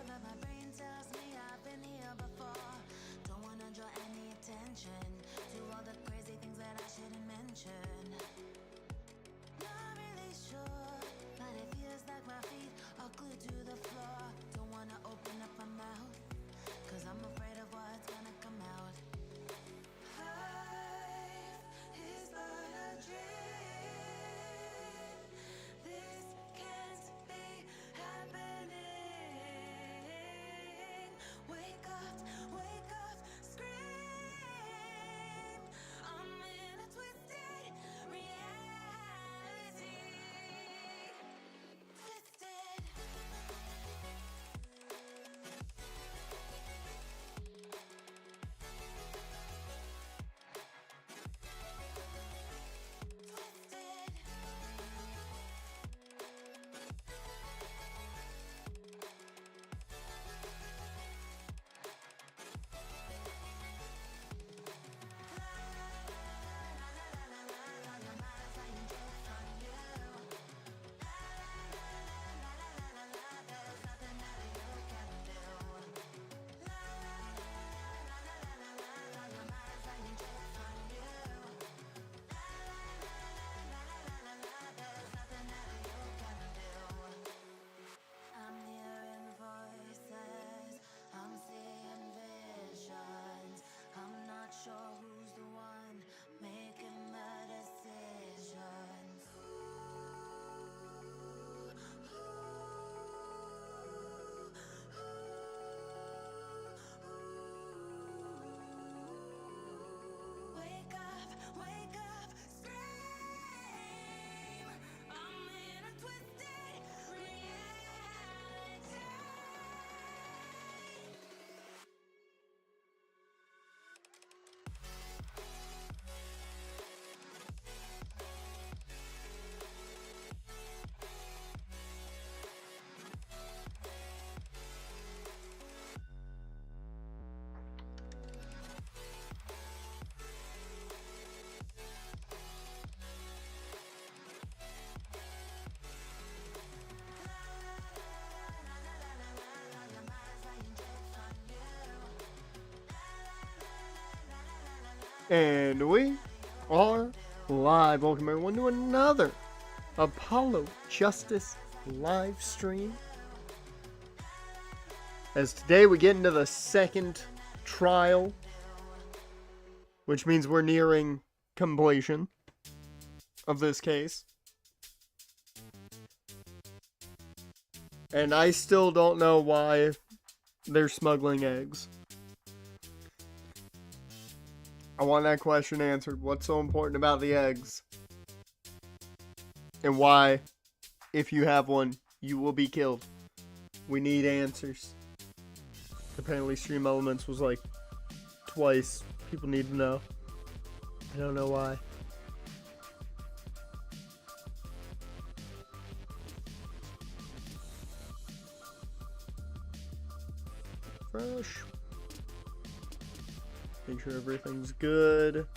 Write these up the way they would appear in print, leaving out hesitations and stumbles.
but my brain tells me I've been here before. Don't wanna draw any attention to all the crazy things that I shouldn't mention. Not really sure, but it feels like my feet are glued to the floor. Don't wanna open up my mouth, cause I'm afraid of what's gonna come out. Life is but a dream. This can't be happening. Wake up, scream. I'm in a twisted reality. Twisted. I'm hearing voices, I'm seeing visions. I'm not sure who's the one making the decisions. Wake up, scream. I'm in a twisted reality. And we are live. Welcome everyone to another Apollo Justice live stream. As today we get into the second trial, which means we're nearing completion of this case. And I still don't know why they're smuggling eggs. I want that question answered. What's so important about the eggs? And why, if you have one, you will be killed? We need answers. Apparently Stream Elements was like twice. People need to know. I don't know why. Fresh. Make sure everything's good.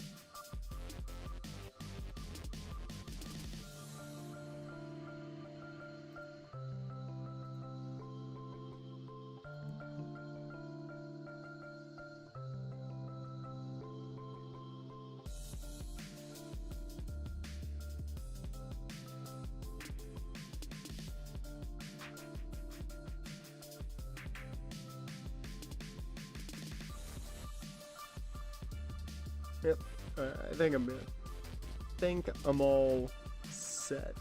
Yep. I think I'm all set.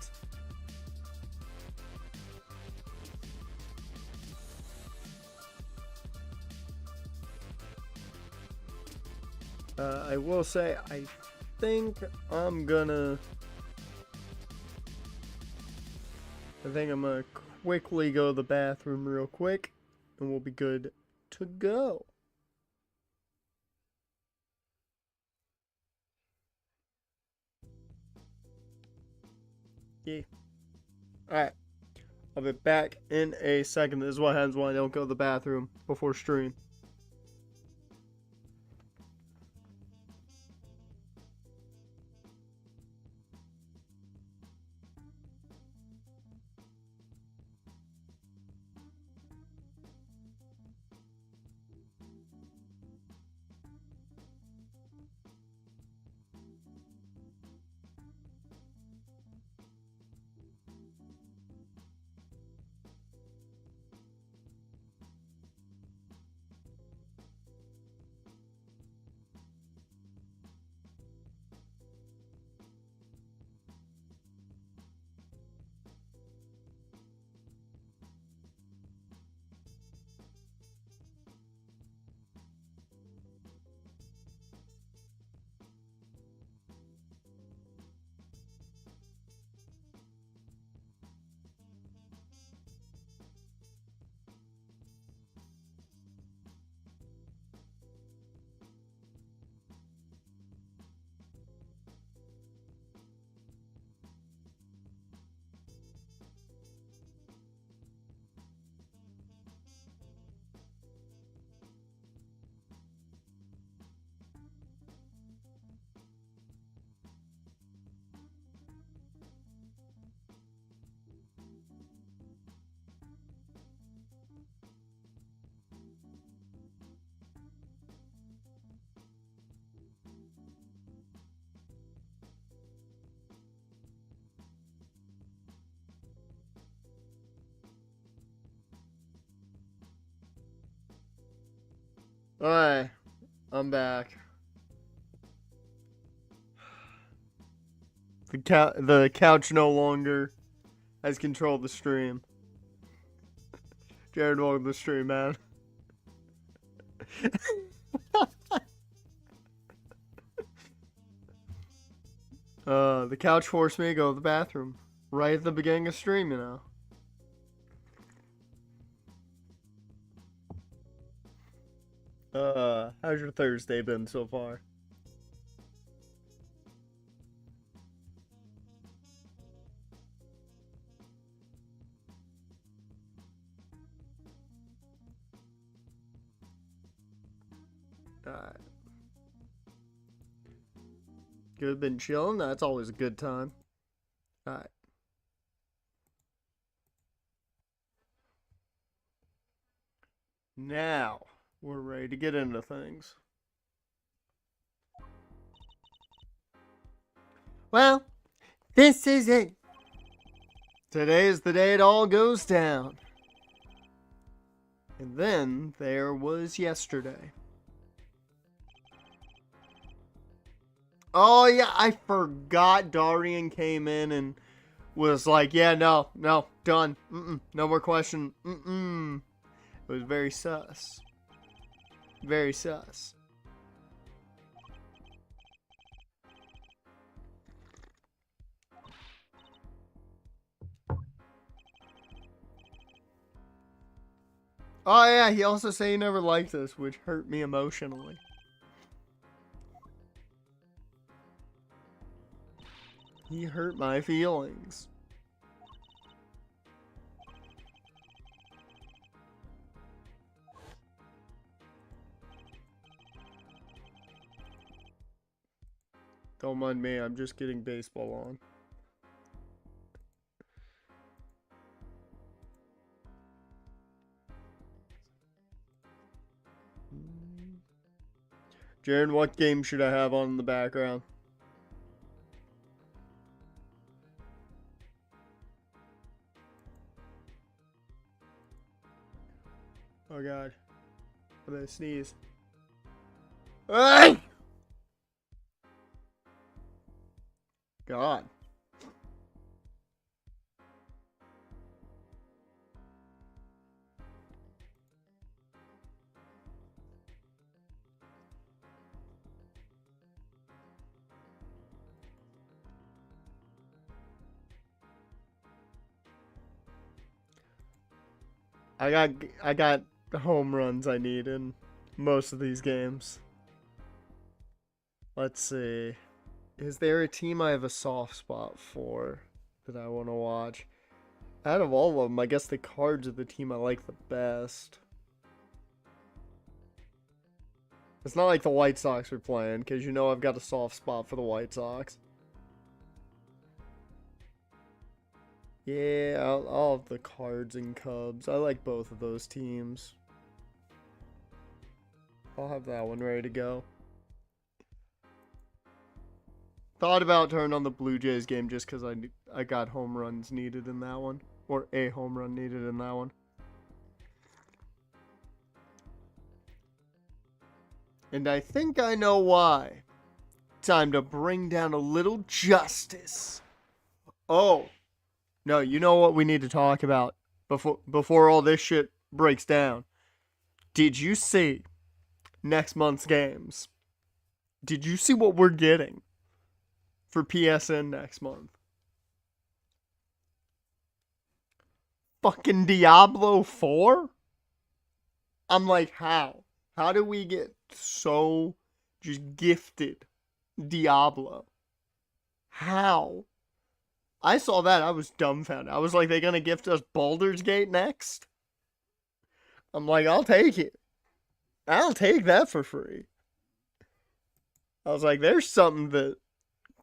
I will say, I think I'm gonna quickly go to the bathroom real quick, and we'll be good to go. Yeah. Alright. I'll be back in a second. This is what happens when I don't go to the bathroom before stream. Alright, I'm back. The couch no longer has control of the stream. Jared, welcome to the stream, man. The couch forced me to go to the bathroom right at the beginning of stream, you know. How's your Thursday been so far? Alright. Good, been chilling? That's always a good time. Alright. Now, we're ready to get into things. Well, this is it. Today is the day it all goes down. And then there was yesterday. Oh yeah, I forgot Darian came in and was like, yeah, no, done. No more question. It was very sus. Very sus. Oh yeah, he also said he never liked us, which hurt me emotionally. He hurt my feelings. Don't mind me, I'm just getting baseball on. Jared, what game should I have on in the background? Oh god. I'm gonna sneeze. Ah! God. I got the home runs I need in most of these games. Let's see. Is there a team I have a soft spot for that I want to watch? Out of all of them, I guess the Cards are the team I like the best. It's not like the White Sox are playing, because you know I've got a soft spot for the White Sox. Yeah, I'll have the Cards and Cubs. I like both of those teams. I'll have that one ready to go. Thought about turning on the Blue Jays game just because I got home runs needed in that one. Or a home run needed in that one. And I think I know why. Time to bring down a little justice. Oh. No, you know what we need to talk about before all this shit breaks down. Did you see next month's games? Did you see what we're getting for PSN next month? Fucking Diablo 4? I'm like, how? How do we get so just gifted Diablo? How? I saw that, I was dumbfounded. I was like, they gonna gift us Baldur's Gate next? I'm like, I'll take it. I'll take that for free. I was like, there's something that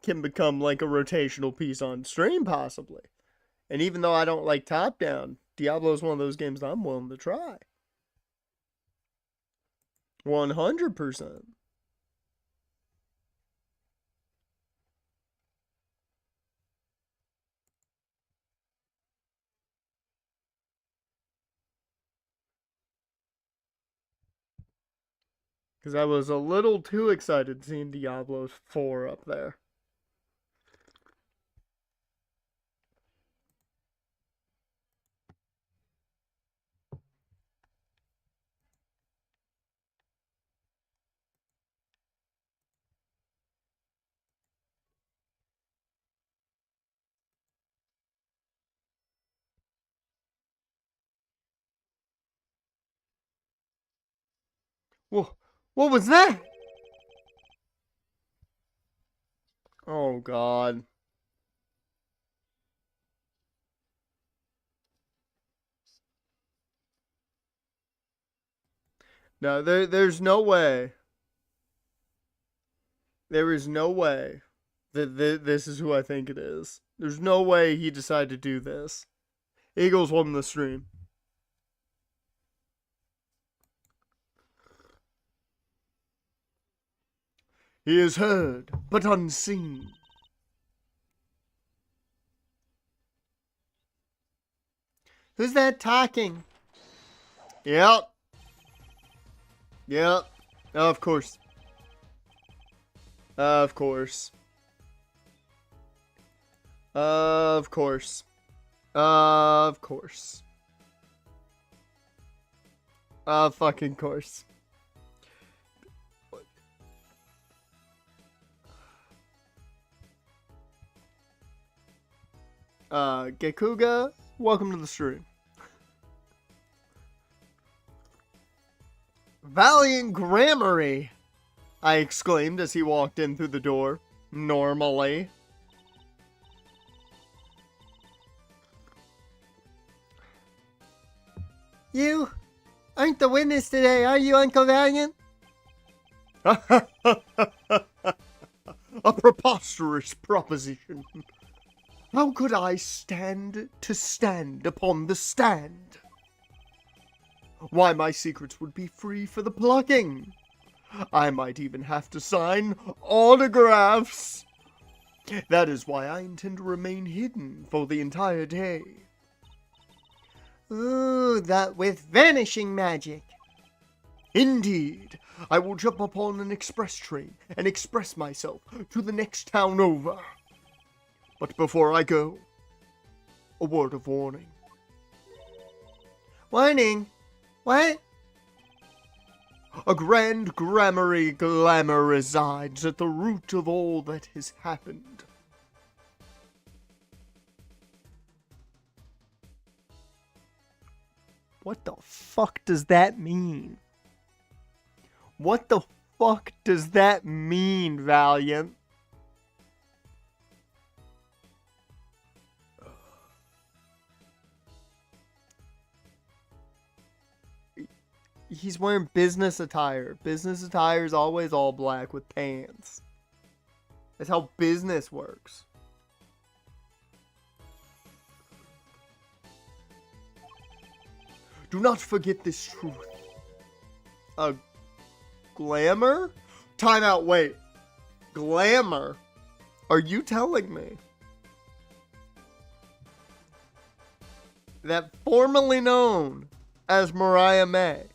can become like a rotational piece on stream, possibly. And even though I don't like top down, Diablo is one of those games that I'm willing to try. 100%. Because I was a little too excited seeing Diablo 4 up there. Whoa, what was that? Oh, God. No, there's no way. There is no way that this is who I think it is. There's no way he decided to do this. Eagles won the stream. He is heard, but unseen. Who's that talking? Yep. Yep. Of course. Of course. Of course. Of course. Of fucking course. Gekuga, welcome to the stream. Valiant Grammary, I exclaimed as he walked in through the door. Normally. You aren't the witness today, are you, Uncle Valiant? A preposterous proposition. How could I stand to stand upon the stand? Why, my secrets would be free for the plucking. I might even have to sign autographs. That is why I intend to remain hidden for the entire day. Ooh, that with vanishing magic. Indeed, I will jump upon an express train and express myself to the next town over. But before I go, a word of warning. Warning? What? A grand grammary glamour resides at the root of all that has happened. What the fuck does that mean? What the fuck does that mean, Valiant? He's wearing business attire. Business attire is always all black with pants. That's how business works. Do not forget this truth. A glamour? Time out, wait. Glamour? Are you telling me that formerly known as Mariah May,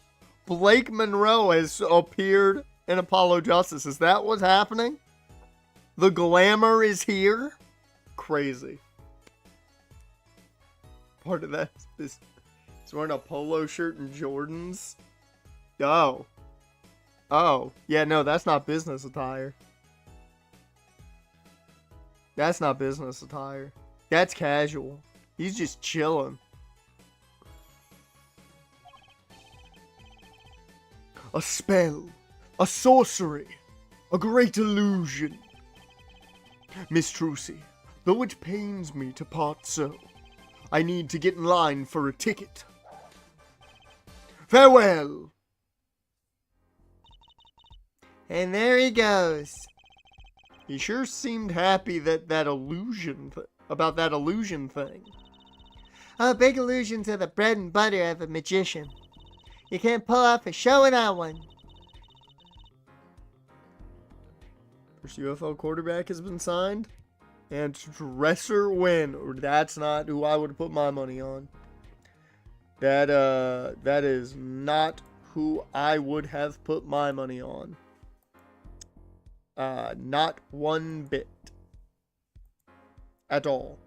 Blake Monroe has appeared in Apollo Justice? Is that what's happening? The glamour is here? Crazy. Part of that is he's wearing a polo shirt and Jordans. Oh. Oh. Yeah, no, that's not business attire. That's not business attire. That's casual. He's just chilling. A spell, a sorcery, a great illusion. Miss Trucy, though it pains me to part so, I need to get in line for a ticket. Farewell! And there he goes. He sure seemed happy about that illusion thing. Oh, big illusions are the bread and butter of a magician. You can't pull off a show without one. First UFO quarterback has been signed. And Dresser win. That's not who I would put my money on. That is not who I would have put my money on. Not one bit. At all.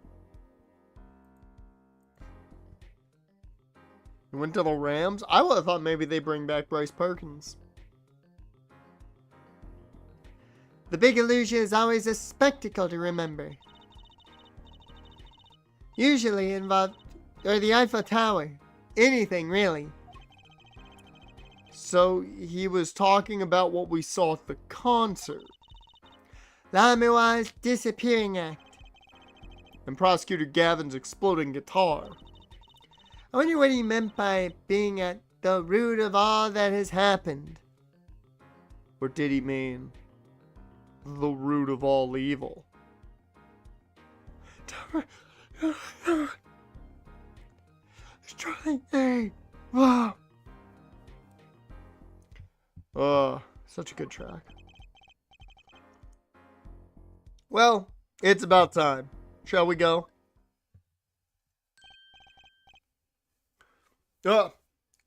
You went to the Rams? I would have thought maybe they bring back Bryce Perkins. The big illusion is always a spectacle to remember. Usually involved, or the Eiffel Tower. Anything, really. So he was talking about what we saw at the concert. Lamiroir's disappearing act. And Prosecutor Gavin's exploding guitar. I wonder what he meant by being at the root of all that has happened. Or did he mean the root of all evil? Hey, wow. Such a good track. Well, it's about time. Shall we go?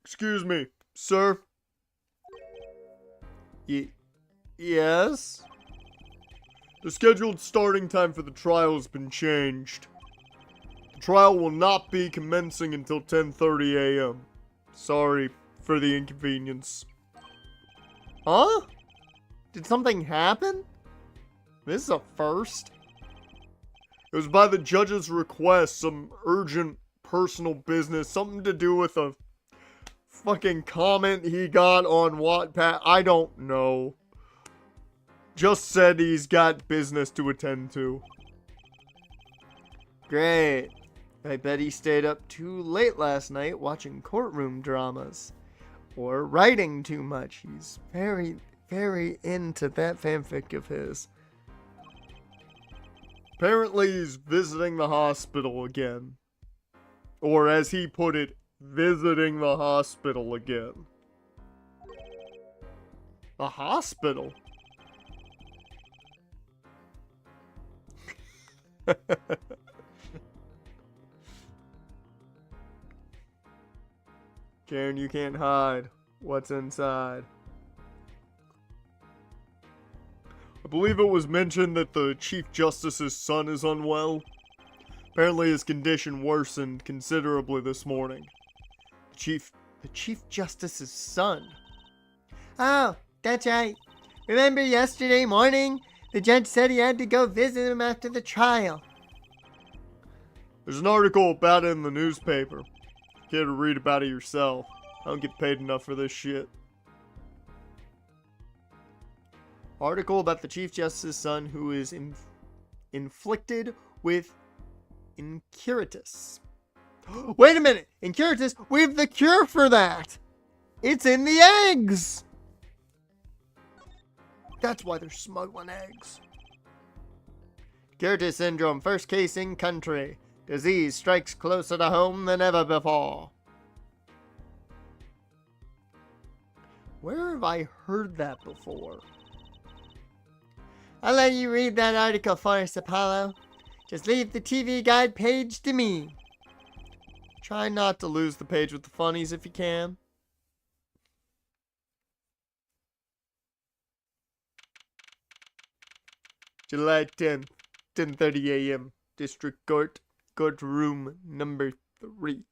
Excuse me, sir. Yes? The scheduled starting time for the trial has been changed. The trial will not be commencing until 10:30 a.m. Sorry for the inconvenience. Huh? Did something happen? This is a first. It was by the judge's request, some urgent personal business, something to do with a fucking comment he got on Wattpad. I don't know. Just said he's got business to attend to. Great. I bet he stayed up too late last night watching courtroom dramas. Or writing too much. He's very, very into that fanfic of his. Apparently he's visiting the hospital again. Or as he put it, visiting the hospital again. The hospital? Karen, you can't hide what's inside. I believe it was mentioned that the Chief Justice's son is unwell. Apparently his condition worsened considerably this morning. The Chief Justice's son? Oh, that's right. Remember yesterday morning? The judge said he had to go visit him after the trial. There's an article about it in the newspaper. Care to read about it yourself. I don't get paid enough for this shit. Article about the Chief Justice's son who is inflicted with incuratus. Wait a minute! Incuratus? We have the cure for that! It's in the eggs! That's why they're smuggling eggs. Incuratus syndrome, first case in country. Disease strikes closer to home than ever before. Where have I heard that before? I'll let you read that article for us, Apollo. Just leave the TV guide page to me. Try not to lose the page with the funnies if you can. July 10th, 10:30 a.m. District Court, courtroom number 3.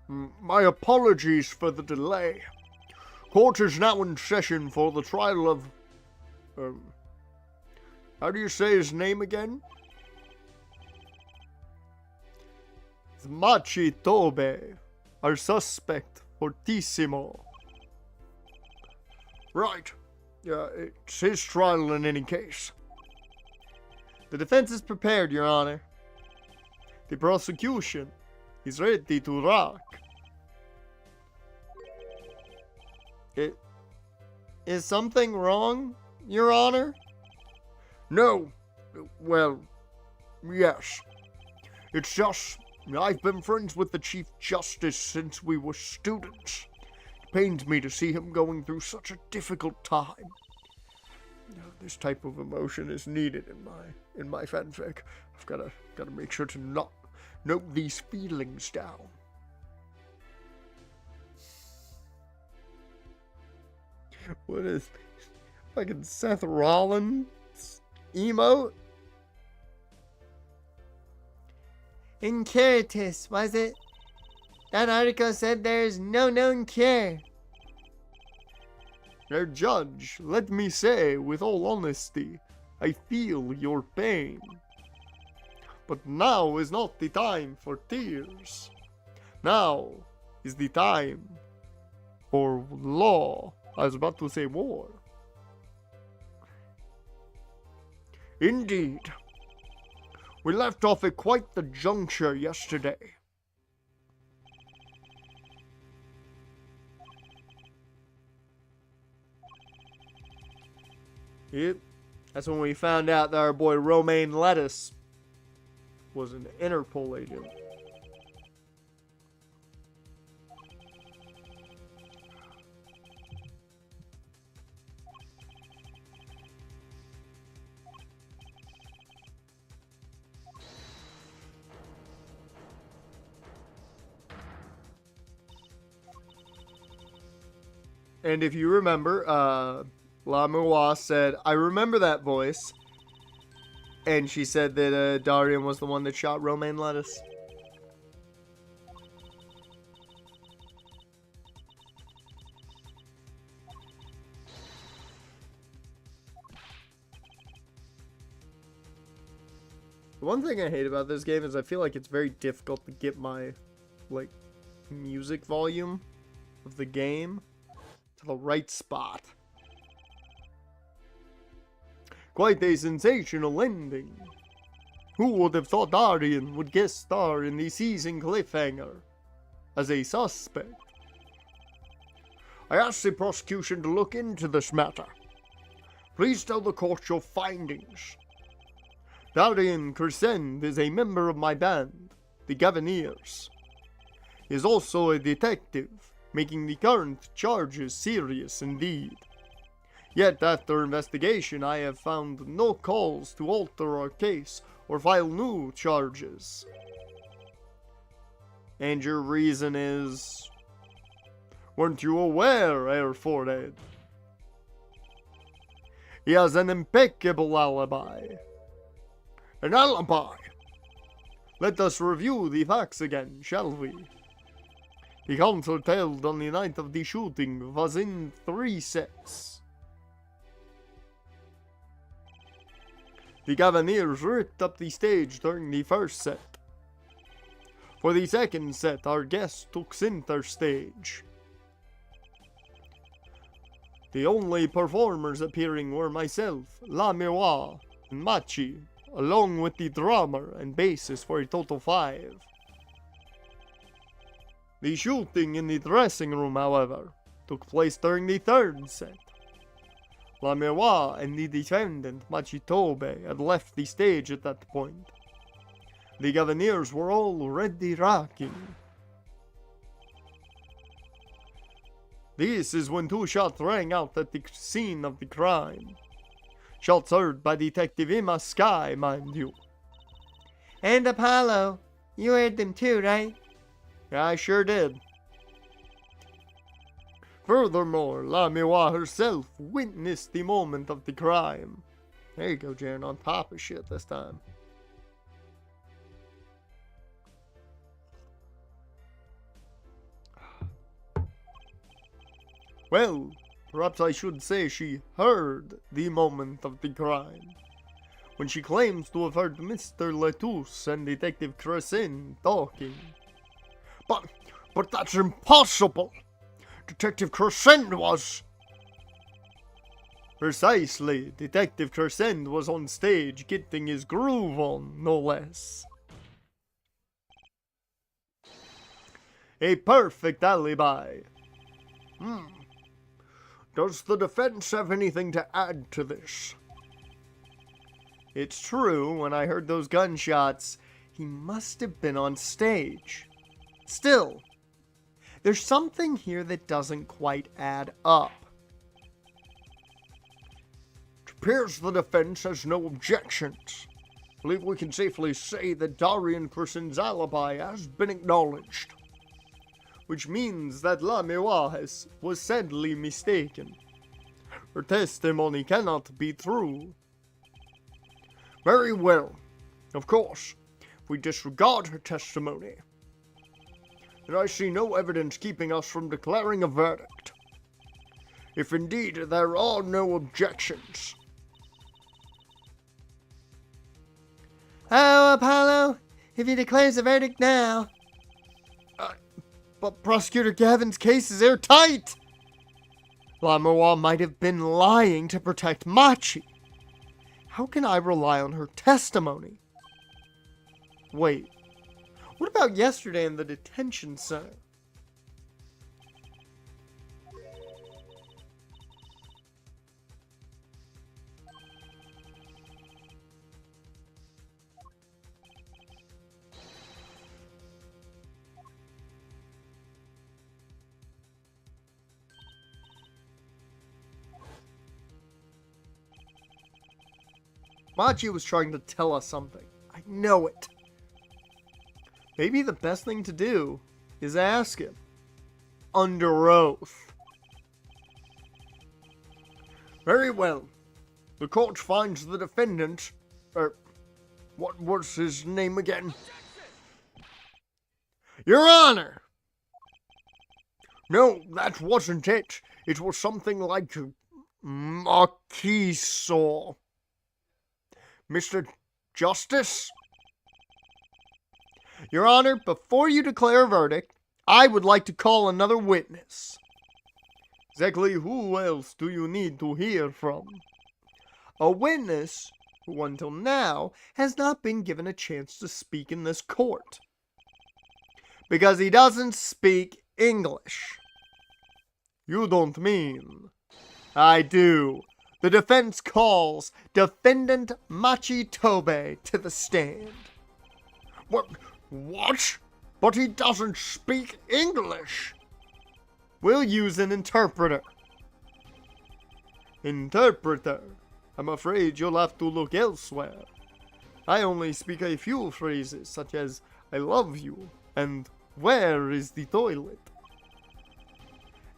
My apologies for the delay. Court is now in session for the trial of... how do you say his name again? It's Maci Tobe, our suspect, fortissimo. Right. It's his trial in any case. The defense is prepared, Your Honor. The prosecution is ready to rock. Is something wrong, Your Honor? No. Well, yes. It's just, I've been friends with the Chief Justice since we were students. It pains me to see him going through such a difficult time. This type of emotion is needed in my fanfic. I've gotta make sure to not note these feelings down. What is fucking Seth Rollins emote? Incuratus, was it? That article said there's no known cure. Now, Judge, let me say with all honesty, I feel your pain. But now is not the time for tears. Now is the time for law. I was about to say war. Indeed. We left off at quite the juncture yesterday. Yep. That's when we found out that our boy Romain Lettuce was an Interpol agent. And if you remember, Lamois said, I remember that voice. And she said that Darian was the one that shot Romain Lettuce. The one thing I hate about this game is I feel like it's very difficult to get my, like, music volume of the game to the right spot. Quite a sensational ending. Who would have thought Darian would guest star in the season cliffhanger as a suspect? I asked the prosecution to look into this matter. Please tell the court your findings. Darian Crescend is a member of my band, the Gaviniers. He is also a detective, making the current charges serious indeed. Yet after investigation I have found no calls to alter our case or file new charges. And your reason is... Weren't you aware, Herr Forehead? He has an impeccable alibi. An alibi! Let us review the facts again, shall we? The concert held on the night of the shooting was in 3 sets. The Gaviniers ripped up the stage during the first set. For the second set, our guests took center stage. The only performers appearing were myself, La Miroir, and Maci, along with the drummer and bassist for a total of 5. The shooting in the dressing room, however, took place during the third set. La Miroir and the defendant, Maci Tobe, had left the stage at that point. The Gaviniers were already rocking. This is when 2 shots rang out at the scene of the crime. Shots heard by Detective Emma Sky, mind you. And Apollo. You heard them too, right? I sure did. Furthermore, La Miroir herself witnessed the moment of the crime. There you go, Jaren, on top of shit this time. Well, perhaps I should say she heard the moment of the crime, when she claims to have heard Mr. Lettuce and Detective Crescent talking. But that's impossible! Detective Crescent was... Precisely, Detective Crescent was on stage getting his groove on, no less. A perfect alibi. Does the defense have anything to add to this? It's true, when I heard those gunshots, he must have been on stage. Still, there's something here that doesn't quite add up. It appears the defense has no objections. I believe we can safely say that Darian Crescent's alibi has been Her testimony cannot be true. Very well. Of course, if we disregard her testimony, then I see no evidence keeping us from declaring a verdict. If indeed there are no objections. Oh, Apollo, if he declares a verdict now. But Prosecutor Gavin's case is airtight. Lamois might have been lying to protect Maci. How can I rely on her testimony? Wait, what about yesterday in the detention center? Maci was trying to tell us something. I know it. Maybe the best thing to do is ask him. Under oath. Very well. The court finds the defendant... what was his name again? Your Honor! No, that wasn't it. It was something like... Maci saw. Mr. Justice? Your Honor, before you declare a verdict, I would like to call another witness. Exactly who else do you need to hear from? A witness who until now has not been given a chance to speak in this court. Because he doesn't speak English. You don't mean... I do. The defense calls Defendant Maci Tobe to the stand. What? But he doesn't speak English. We'll use an interpreter. Interpreter? I'm afraid you'll have to look elsewhere. I only speak a few phrases such as I love you and where is the toilet?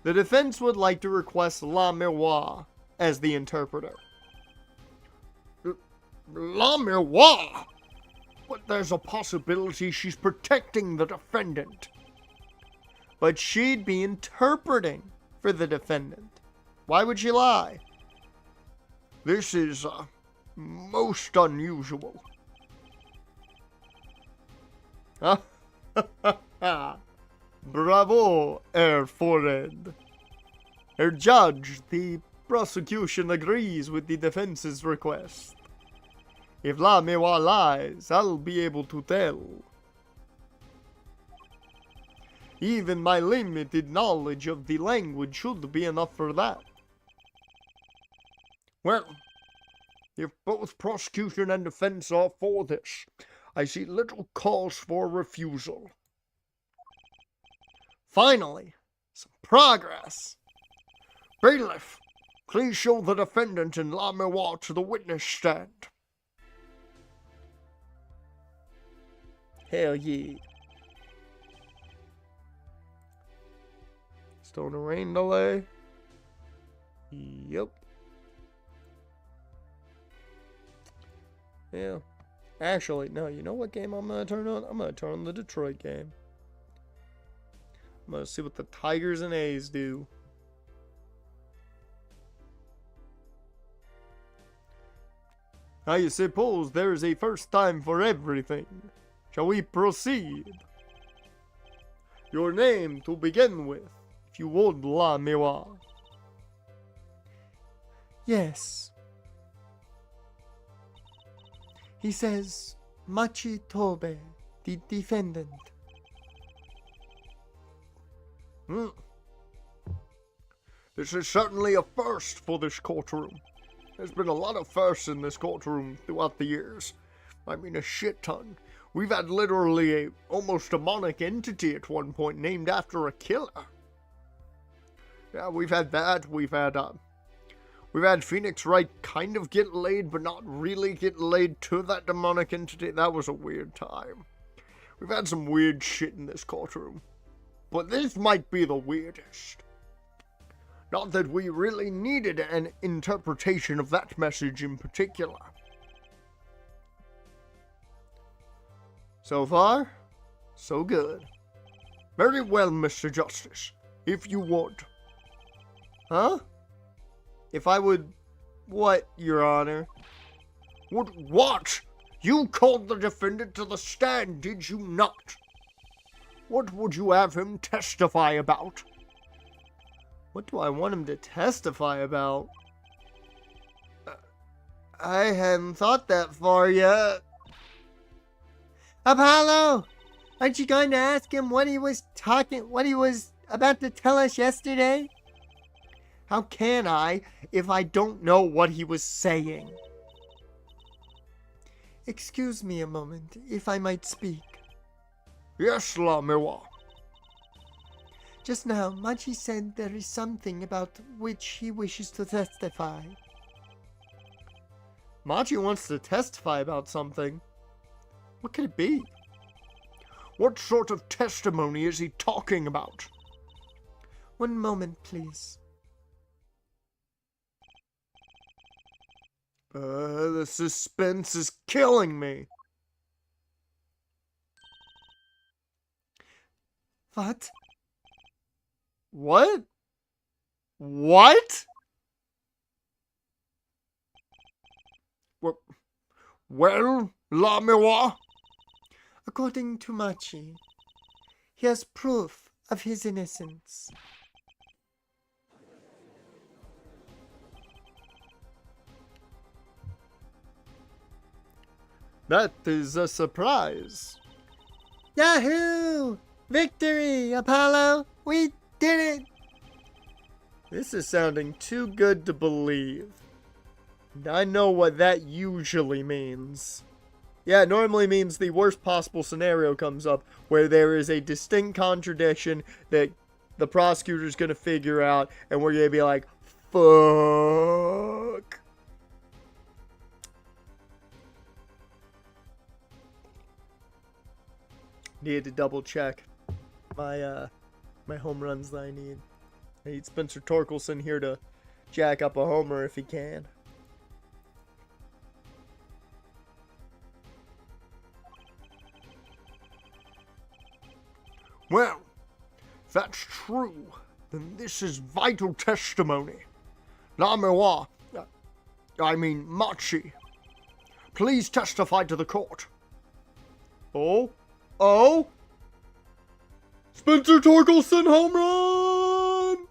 The defense would like to request Lamois as the interpreter. Lamois? But there's a possibility she's protecting the defendant. But she'd be interpreting for the defendant. Why would she lie? This is most unusual. Bravo, Herr Forehead. Herr Judge, the prosecution agrees with the defense's request. If Lamois lies, I'll be able to tell. Even my limited knowledge of the language should be enough for that. Well, if both prosecution and defense are for this, I see little cause for refusal. Finally, some progress. Bailiff, please show the defendant and Lamois to the witness stand. Hell yeah. Still in a rain delay? Yep. Yeah. Actually, no, you know what game I'm gonna turn on? I'm gonna turn on the Detroit game. I'm gonna see what the Tigers and A's do. I suppose there is a first time for everything. Shall we proceed? Your name to begin with, if you would, Lamois. Yes. He says, Maci Tobe, the defendant. This is certainly a first for this courtroom. There's been a lot of firsts in this courtroom throughout the years. I mean, a shit ton. We've had literally a almost demonic entity at one point named after a killer. Yeah, we've had that. We've had Phoenix Wright kind of get laid, but not really get laid to that demonic entity. That was a weird time. We've had some weird shit in this courtroom. But this might be the weirdest. Not that we really needed an interpretation of that message in particular. So far, so good. Very well, Mr. Justice. If you would. Huh? If I would... What, Your Honor? Would what? You called the defendant to the stand, did you not? What would you have him testify about? What do I want him to testify about? I hadn't thought that far yet. Apollo! Aren't you going to ask him what he was about to tell us yesterday? How can I if I don't know what he was saying? Excuse me a moment, if I might speak. Yes, la miwa. Just now, Maci said there is something about which he wishes to testify. Maci wants to testify about something. What could it be? What sort of testimony is he talking about? One moment, please. The suspense is killing me. What? What? What? Well, la miwa? According to Maci, he has proof of his innocence. That is a surprise. Yahoo! Victory, Apollo! We did it! This is sounding too good to believe. I know what that usually means. Yeah, it normally means the worst possible scenario comes up where there is a distinct contradiction that the prosecutor's gonna figure out and we're gonna be like, fuck. Needed to double check my my home runs that I need. I need Spencer Torkelson here to jack up a homer if he can. Well, if that's true, then this is vital testimony. La miwa, I mean Maci. Please testify to the court. Oh? Spencer Torkelson home run!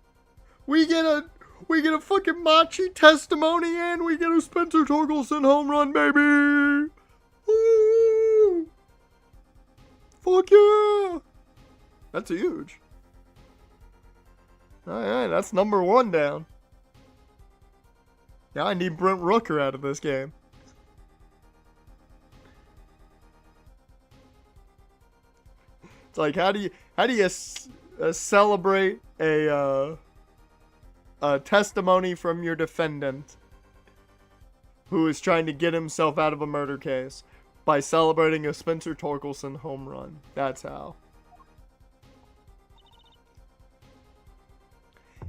We get a fucking Maci testimony and we get a Spencer Torkelson home run, baby! Woo! Fuck yeah! That's huge. Alright, that's number 1 down. Now I need Brent Rooker out of this game. It's like, how do you celebrate a testimony from your defendant who is trying to get himself out of a murder case by celebrating a Spencer Torkelson home run? That's how.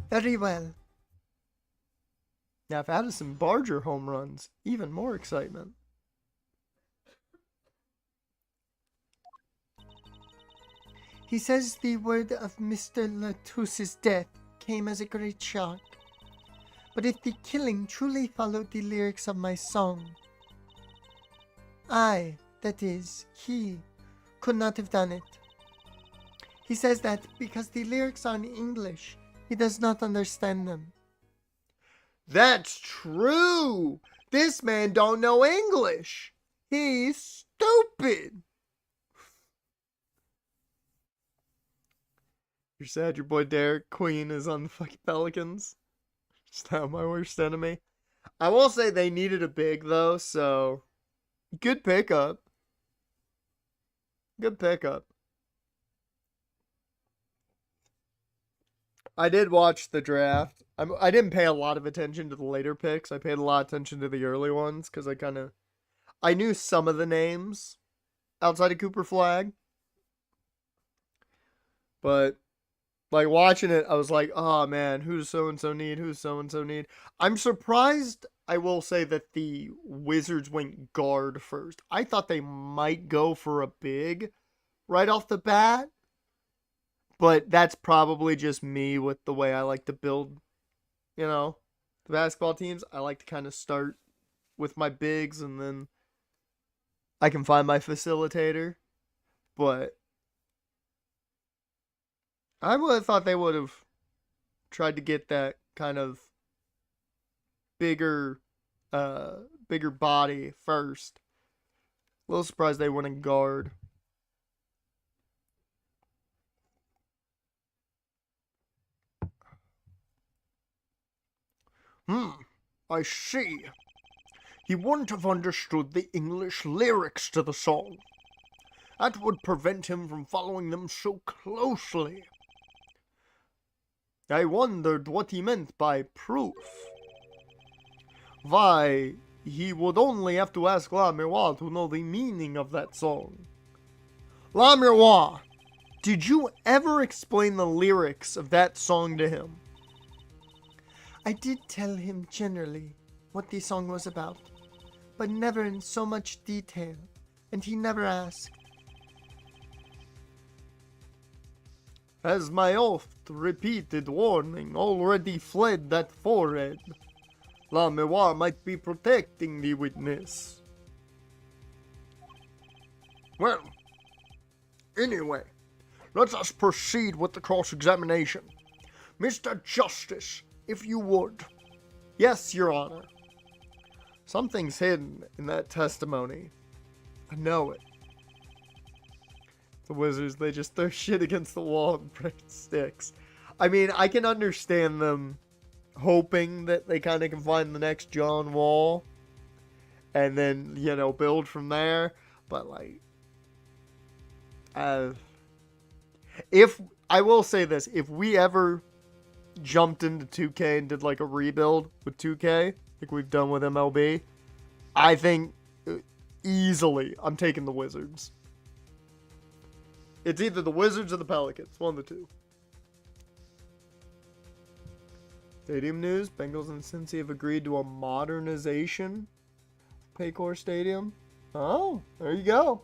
Very well. Now, if Addison Barger home runs, even more excitement. He says the word of Mr. Lettuce's death came as a great shock. But if the killing truly followed the lyrics of my song, I, that is, he, could not have done it. He says that because the lyrics are in English, he does not understand them. That's true! This man don't know English! He's stupid! You're sad your boy Derek Queen is on the fucking Pelicans? Just not my worst enemy. I will say they needed a big though, so good pickup. Good pickup. I did watch the draft. I didn't pay a lot of attention to the later picks. I paid a lot of attention to the early ones because I knew some of the names outside of Cooper Flag. But Like, watching it, I was like, oh man, who's so-and-so need? Who's so-and-so need? I'm surprised, I will say, that the Wizards went guard first. I thought they might go for a big right off the bat. But that's probably just me with the way I like to build, the basketball teams. I like to kind of start with my bigs and then I can find my facilitator. But I would have thought they would have tried to get that kind of bigger body first. A little surprised they went in guard. I see. He wouldn't have understood the English lyrics to the song. That would prevent him from following them so closely. I wondered what he meant by proof. Why, he would only have to ask La Miroir to know the meaning of that song. La Miroir, did you ever explain the lyrics of that song to him? I did tell him generally what the song was about, but never in so much detail, and he never asked. Has my oft-repeated warning already fled that forehead? La Miroir might be protecting the witness. Well, anyway, let us proceed with the cross-examination. Mr. Justice, if you would. Yes, Your Honor. Something's hidden in that testimony. I know it. The Wizards, they just throw shit against the wall and break sticks. I mean, I can understand them hoping that they kind of can find the next John Wall and then, build from there. But, if, I will say this, if we ever jumped into 2K and did, a rebuild with 2K, like we've done with MLB, I think easily I'm taking the Wizards. It's either the Wizards or the Pelicans. One of the two. Stadium news. Bengals and Cincy have agreed to a modernization of Paycor Stadium. Oh, there you go.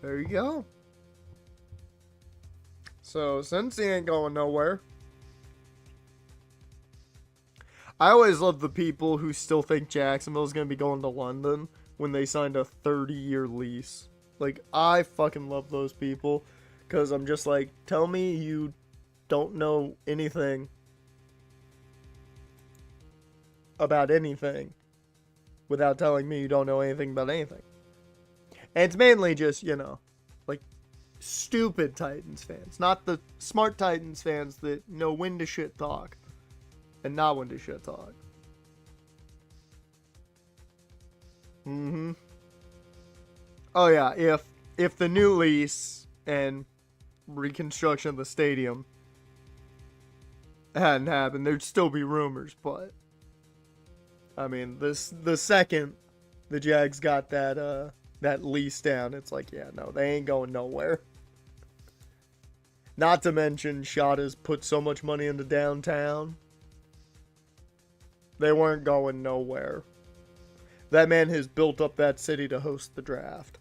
There you go. So, Cincy ain't going nowhere. I always love the people who still think Jacksonville's going to be going to London when they signed a 30-year lease. I fucking love those people. Because I'm just like, tell me you don't know anything about anything without telling me you don't know anything about anything. And it's mainly just, stupid Titans fans. Not the smart Titans fans that know when to shit talk and not when to shit talk. Oh yeah, if the new lease and reconstruction of the stadium hadn't happened, there'd still be rumors, but I mean, the second the Jags got that lease down, it's like, yeah, no, they ain't going nowhere. Not to mention, Shada's put so much money into downtown. They weren't going nowhere. That man has built up that city to host the draft.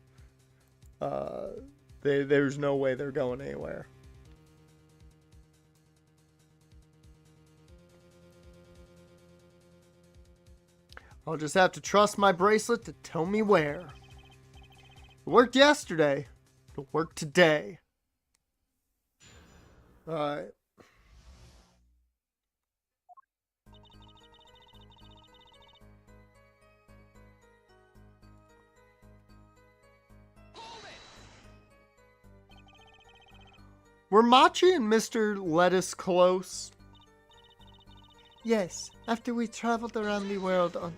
There's no way they're going anywhere. I'll just have to trust my bracelet to tell me where. It worked yesterday. It'll work today. Alright. Were Maci and Mr. Lettuce close? Yes, after we traveled around the world on...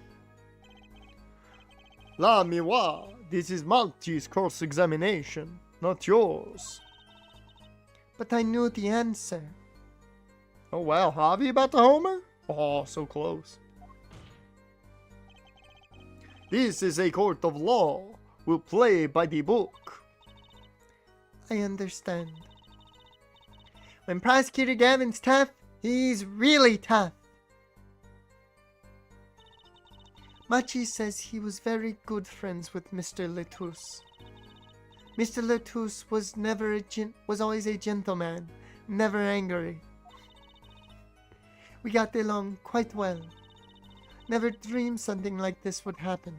La Miroir, this is Maci's cross-examination, not yours. But I knew the answer. Oh wow, Javi about the homer? Oh, so close. This is a court of law. We'll play by the book. I understand. When Prosecutor Gavin's tough, he's really tough. Maci says he was very good friends with Mr. Lettuce. Mr. Lettuce was always a gentleman, never angry. We got along quite well. Never dreamed something like this would happen.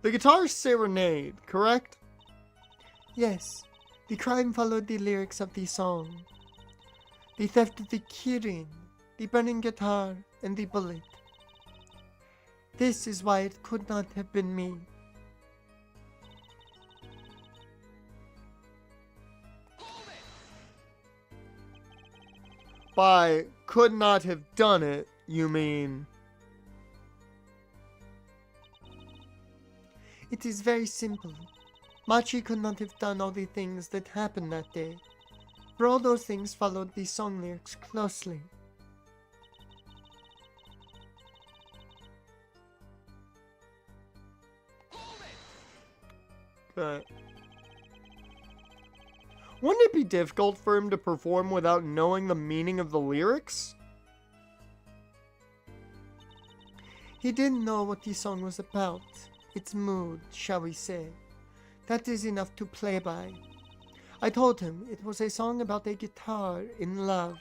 The guitar serenade, correct? Yes, the crime followed the lyrics of the song. The theft of the keyring, the burning guitar, and the bullet. This is why it could not have been me. By could not have done it, you mean... It is very simple. Maci could not have done all the things that happened that day, for all those things followed the song lyrics closely. Okay. Wouldn't it be difficult for him to perform without knowing the meaning of the lyrics? He didn't know what the song was about, its mood, shall we say. That is enough to play by. I told him it was a song about a guitar in love.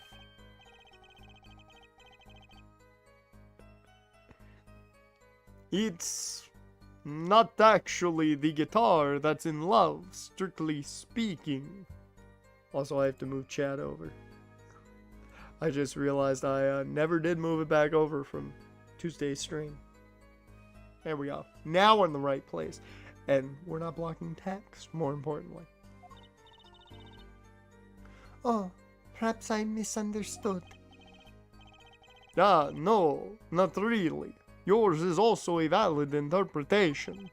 It's not actually the guitar that's in love, strictly speaking. Also, I have to move chat over. I just realized I never did move it back over from Tuesday's stream. There we go. Now we're in the right place. And we're not blocking text, more importantly. Oh, perhaps I misunderstood. No, not really. Yours is also a valid interpretation.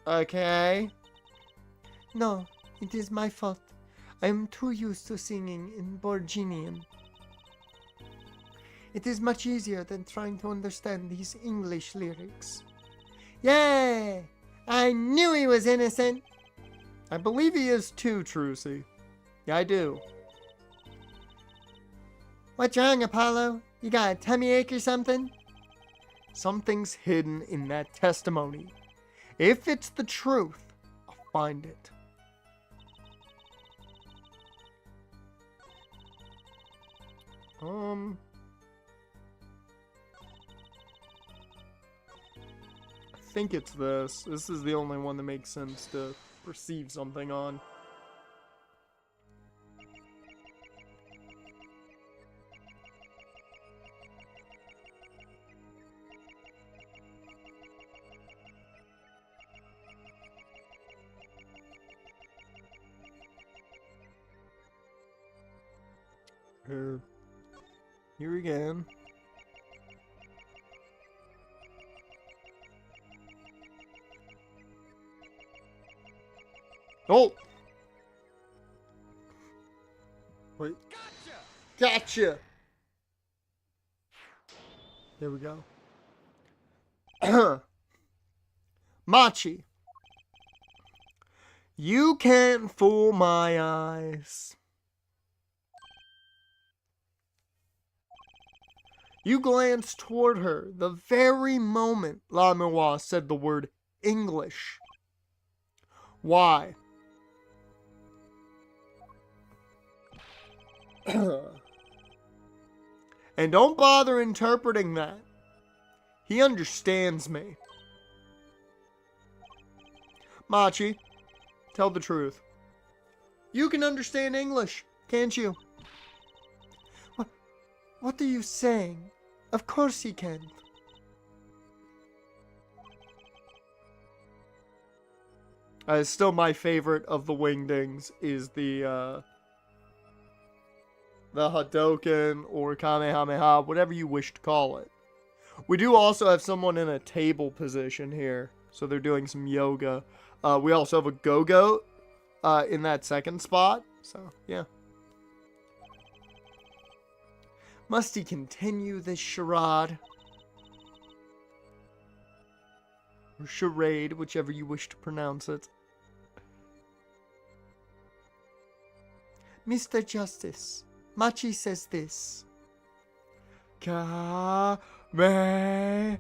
Okay. No, it is my fault. I am too used to singing in Borginian. It is much easier than trying to understand these English lyrics. Yay! I knew he was innocent! I believe he is too, Trucy. Yeah, I do. What's wrong, Apollo? You got a tummy ache or something? Something's hidden in that testimony. If it's the truth, I'll find it. I think it's this. This is the only one that makes sense to perceive something on. Here again. Oh! Wait. Gotcha! There we go. Maci. You can't fool my eyes. You glanced toward her the very moment Lamois said the word English. Why? And don't bother interpreting that. He understands me. Maci, tell the truth. You can understand English, can't you? What are you saying? Of course he can. Still my favorite of the wingdings is the Hadoken or Kamehameha, whatever you wish to call it. We do also have someone in a table position here, so they're doing some yoga. We also have a go-goat in that second spot, so yeah. Must he continue this charade? Or charade, whichever you wish to pronounce it. Mr. Justice, Maci says this. Ka me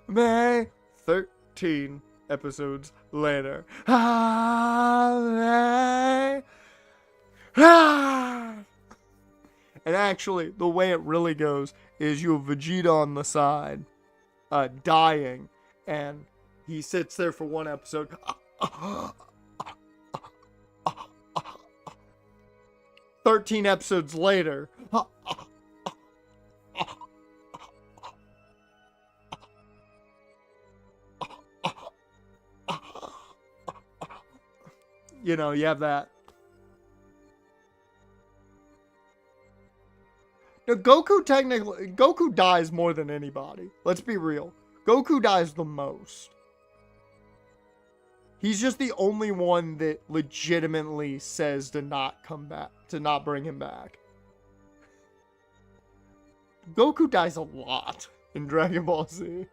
me 13 episodes later. And actually, the way it really goes is you have Vegeta on the side, dying, and he sits there for one episode. 13 episodes later. You know, you have that. Now, Goku dies more than anybody. Let's be real. Goku dies the most. He's just the only one that legitimately says to not come back, to not bring him back. Goku dies a lot in Dragon Ball Z.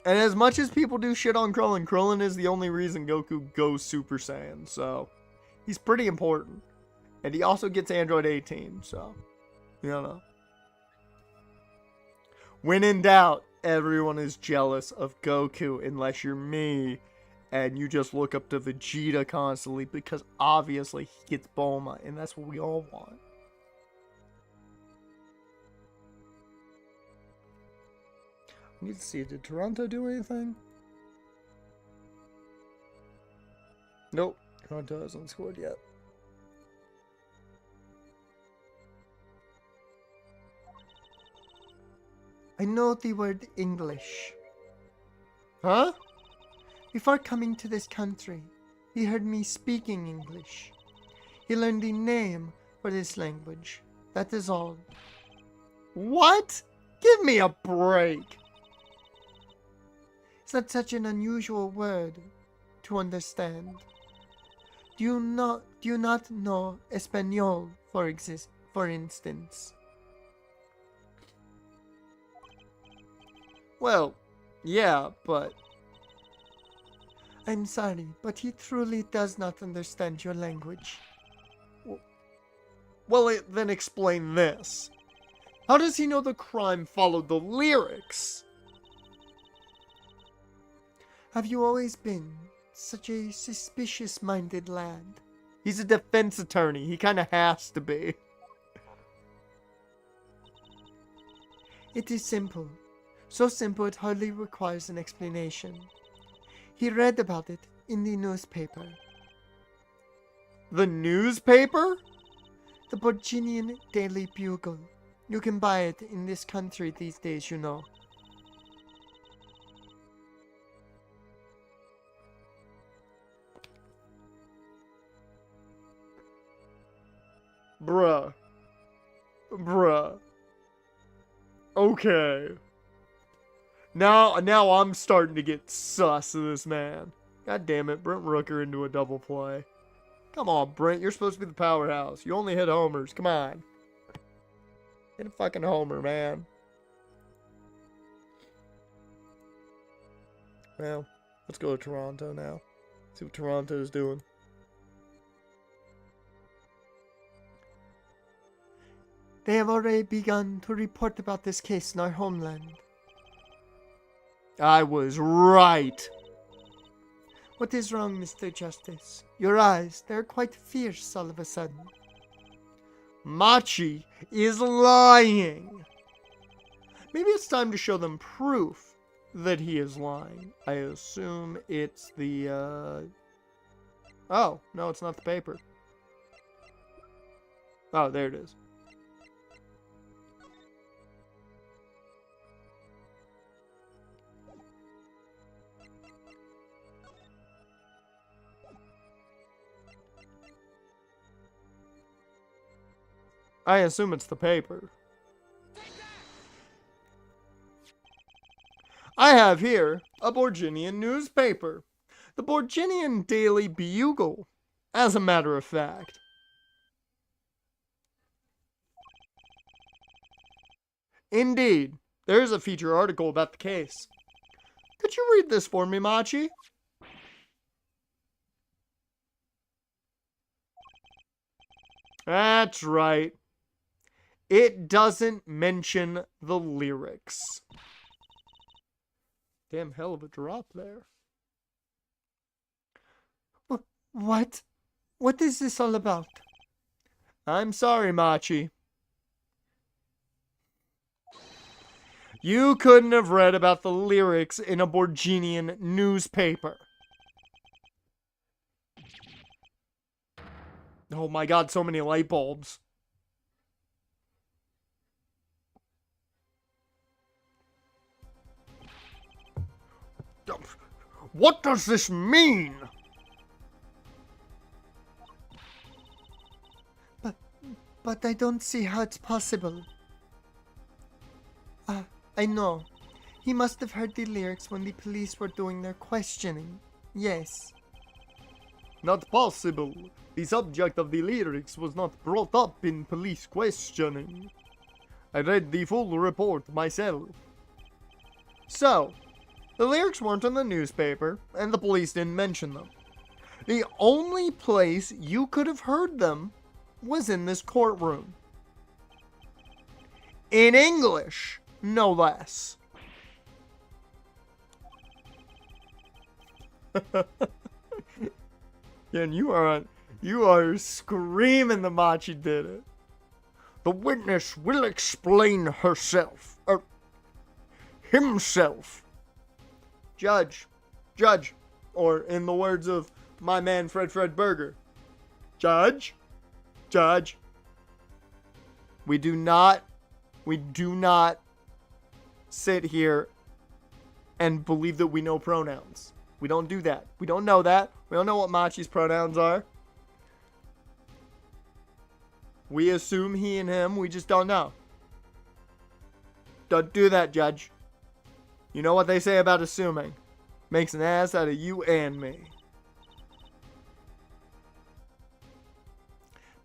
And as much as people do shit on Krillin, Krillin is the only reason Goku goes Super Saiyan, so he's pretty important. And he also gets Android 18, so, you know. When in doubt, everyone is jealous of Goku unless you're me and you just look up to Vegeta constantly because obviously he gets Bulma and that's what we all want. I need to see, did Toronto do anything? Nope, Toronto hasn't scored yet. I know the word English. Huh? Before coming to this country, he heard me speaking English. He learned the name for this language. That is all. What? Give me a break. It's not such an unusual word to understand. Do you not know Espanol, for instance? Well, yeah, but... I'm sorry, but he truly does not understand your language. Well, then explain this. How does he know the crime followed the lyrics? Have you always been such a suspicious-minded lad? He's a defense attorney. He kind of has to be. It is simple. So simple it hardly requires an explanation. He read about it in the newspaper. The newspaper? The Virginian Daily Bugle. You can buy it in this country these days, you know. Bruh. Okay. Now I'm starting to get sus of this man. God damn it, Brent Rooker into a double play. Come on, Brent, you're supposed to be the powerhouse. You only hit homers. Come on. Hit a fucking homer, man. Well, let's go to Toronto now. See what Toronto's doing. They have already begun to report about this case in our homeland. I was right. What is wrong, Mr. Justice? Your eyes, they're quite fierce all of a sudden. Maci is lying. Maybe it's time to show them proof that he is lying. I assume it's the, Oh, no, it's not the paper. Oh, there it is. I assume it's the paper. I have here a Borginian newspaper. The Borginian Daily Bugle, as a matter of fact. Indeed, there's a feature article about the case. Could you read this for me, Maci? That's right. It doesn't mention the lyrics. Damn hell of a drop there. What? What is this all about? I'm sorry, Maci. You couldn't have read about the lyrics in a Borginian newspaper. Oh my god, so many light bulbs. What does this mean? But I don't see how it's possible. I know. He must have heard the lyrics when the police were doing their questioning. Yes. Not possible. The subject of the lyrics was not brought up in police questioning. I read the full report myself. So, the lyrics weren't in the newspaper, and the police didn't mention them. The only place you could have heard them was in this courtroom. In English, no less. Yeah, and you are screaming the Maci did it. The witness will explain herself. Himself. Judge. Or in the words of my man Fred Burger. Judge. We do not sit here and believe that we know pronouns. We don't do that. We don't know that. We don't know what Maci's pronouns are. We assume he and him. We just don't know. Don't do that, Judge. You know what they say about assuming. Makes an ass out of you and me.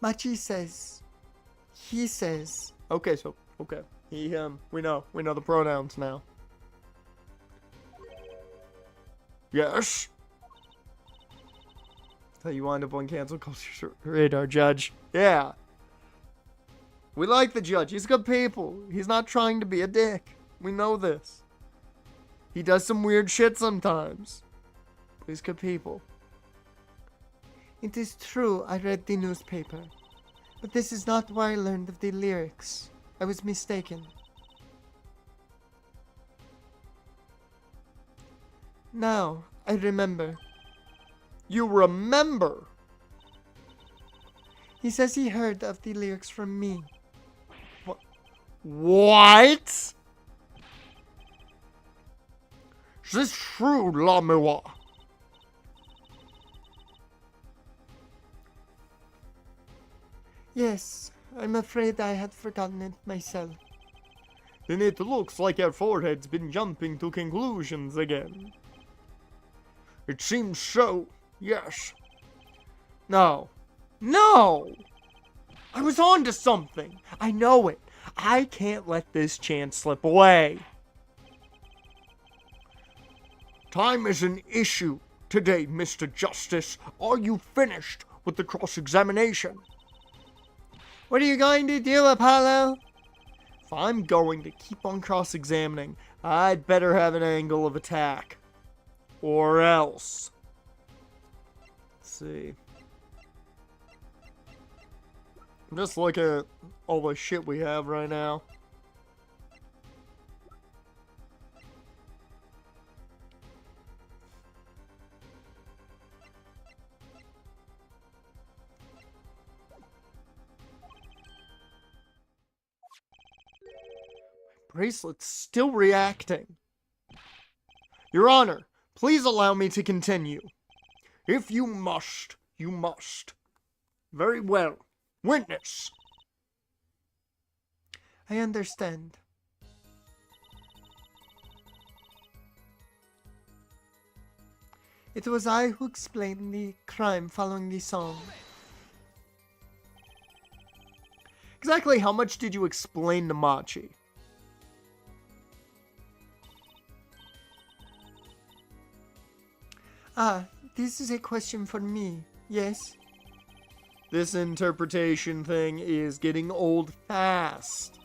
Maci says. He says. Okay. He, him. We know the pronouns now. Yes. So you wind up on cancel culture radar, Judge. Yeah. We like the judge. He's good people. He's not trying to be a dick. We know this. He does some weird shit sometimes. But he's good people. It is true I read the newspaper. But this is not where I learned of the lyrics. I was mistaken. Now, I remember. You remember? He says he heard of the lyrics from me. What? Is this true, Lamois? Yes, I'm afraid I had forgotten it myself. Then it looks like our forehead's been jumping to conclusions again. It seems so, yes. No. I was on to something. I know it. I can't let this chance slip away. Time is an issue today, Mr. Justice. Are you finished with the cross-examination? What are you going to do, Apollo? If I'm going to keep on cross-examining, I'd better have an angle of attack. Or else. Let's see. Just look at all the shit we have right now. Bracelet's still reacting. Your Honor, please allow me to continue. If you must, you must. Very well. Witness. I understand. It was I who explained the crime following the song. Exactly how much did you explain to Maci? Ah, this is a question for me, yes? This interpretation thing is getting old fast.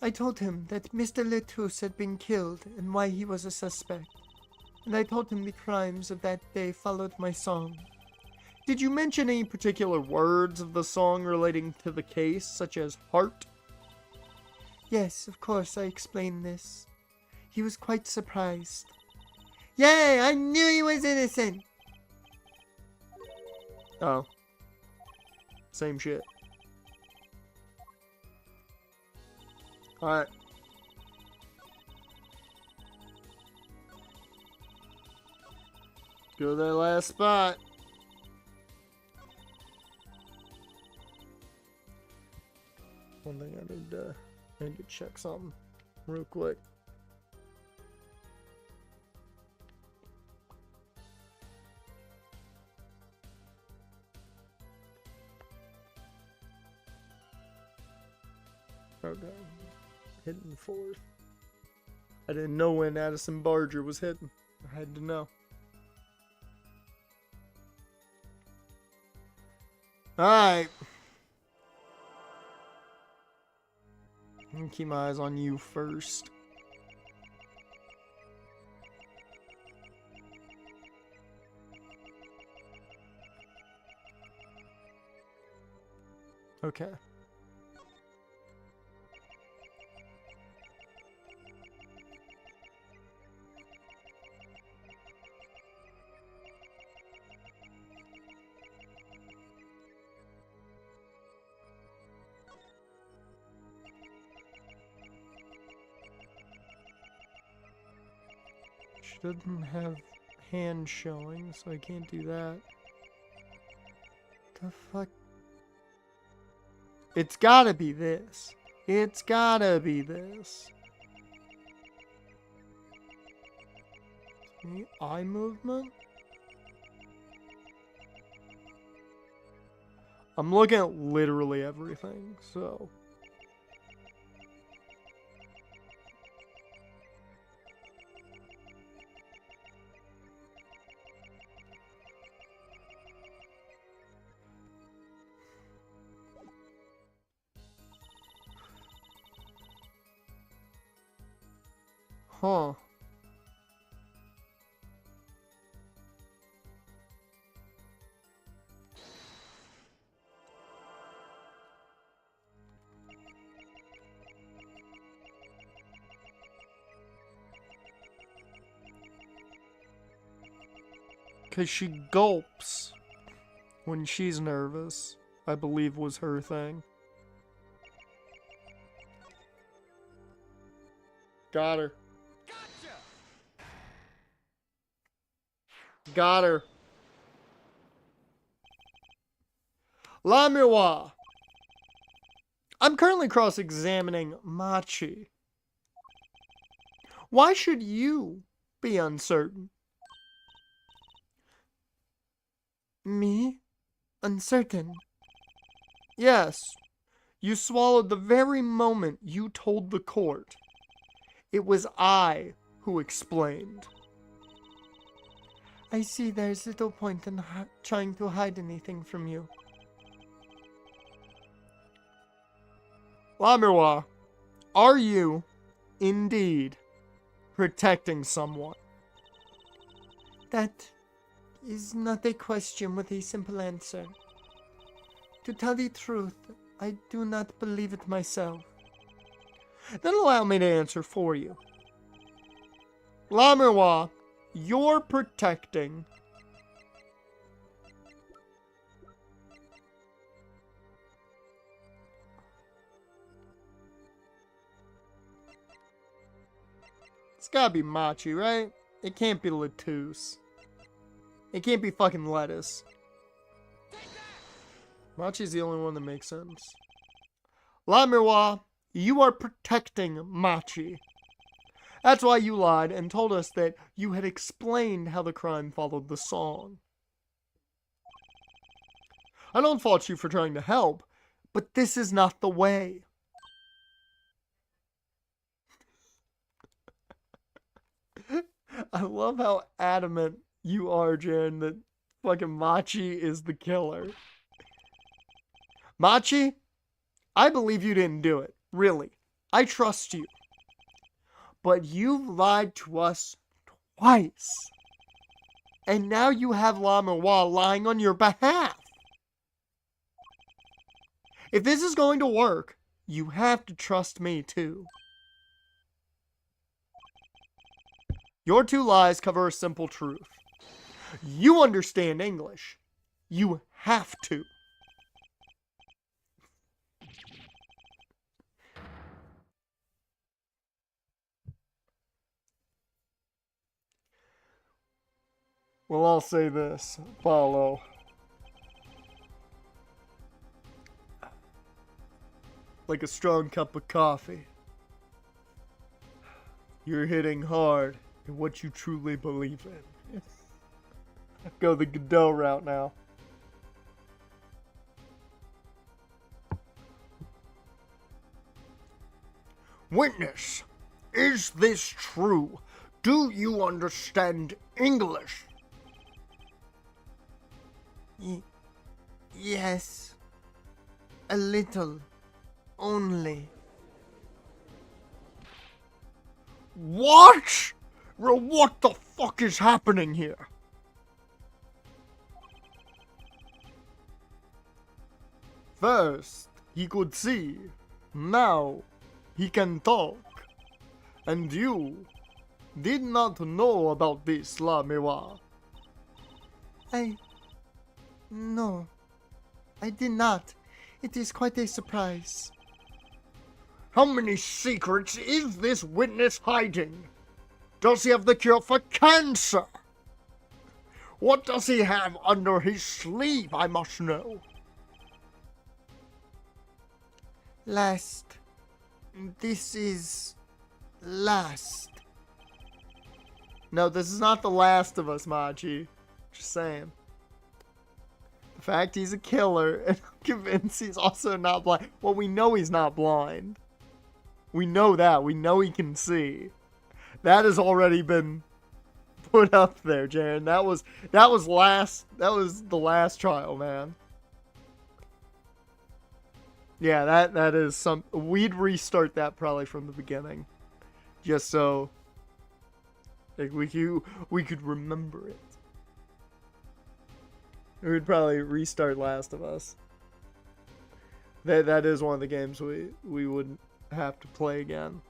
I told him that Mr. Lettuce had been killed and why he was a suspect. And I told him the crimes of that day followed my song. Did you mention any particular words of the song relating to the case, such as heart? Yes, of course, I explained this. He was quite surprised. Yay, I knew he was innocent! Oh. Same shit. Alright. Go to that last spot. One thing I need to check something real quick. Okay. Hitting fourth. I didn't know when Addison Barger was hitting. I had to know. Alright. I'm gonna keep my eyes on you first. Okay. She doesn't have hand showing, so I can't do that. The fuck? It's gotta be this. It's gotta be this. The eye movement? I'm looking at literally everything, so... Huh. Because she gulps when she's nervous, I believe was her thing. Got her. Got her. La Miroir. I'm currently cross-examining Maci. Why should you be uncertain? Me? Uncertain. Yes. You swallowed the very moment you told the court. It was I who explained. I see there's little point in trying to hide anything from you. La Miroir, are you, indeed, protecting someone? That is not a question with a simple answer. To tell the truth, I do not believe it myself. Then allow me to answer for you. La Miroir, you're protecting... It's gotta be Maci, right? It can't be Lettuce. It can't be fucking Lettuce. Maci's the only one that makes sense. La Miroir, you are protecting Maci. That's why you lied and told us that you had explained how the crime followed the song. I don't fault you for trying to help, but this is not the way. I love how adamant you are, Jaren, that fucking Maci is the killer. Maci, I believe you didn't do it. Really. I trust you. But you've lied to us twice. And now you have La Miroir lying on your behalf. If this is going to work, you have to trust me too. Your two lies cover a simple truth. You understand English. You have to. Well, I'll say this, Paulo. Like a strong cup of coffee. You're hitting hard at what you truly believe in. Go the Godot route now. Witness, is this true? Do you understand English? Yes. A little. Only. What? Well, what the fuck is happening here? First, he could see. Now, he can talk. And you did not know about this, La Miroir. No. I did not. It is quite a surprise. How many secrets is this witness hiding? Does he have the cure for cancer? What does he have under his sleeve, I must know? Last. This is last. No, this is not the last of us, Maci. Just saying. The fact he's a killer, and I'm convinced he's also not blind. Well, we know he's not blind. We know that. We know he can see. That has already been put up there, Jaren. That was the last trial, man. Yeah, that is some. We'd restart that probably from the beginning, just so like we could remember it. We'd probably restart Last of Us. That is one of the games we wouldn't have to play again.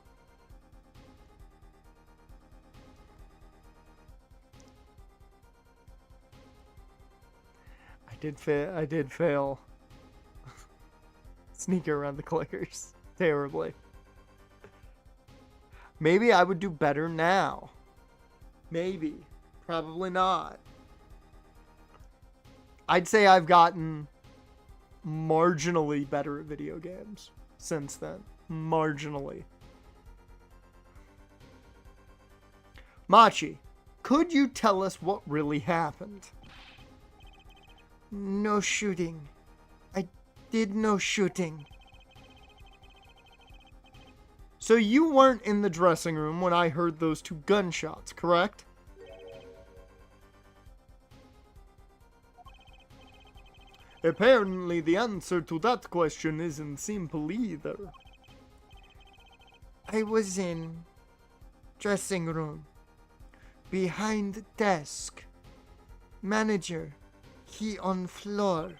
I did fail. Sneaking around the clickers terribly. Maybe I would do better now. Maybe. Probably not. I'd say I've gotten marginally better at video games since then. Marginally. Maci, could you tell us what really happened? No shooting. I did no shooting. So you weren't in the dressing room when I heard those two gunshots, correct? Apparently the answer to that question isn't simple either. I was in dressing room. Behind desk. Manager. He on floor.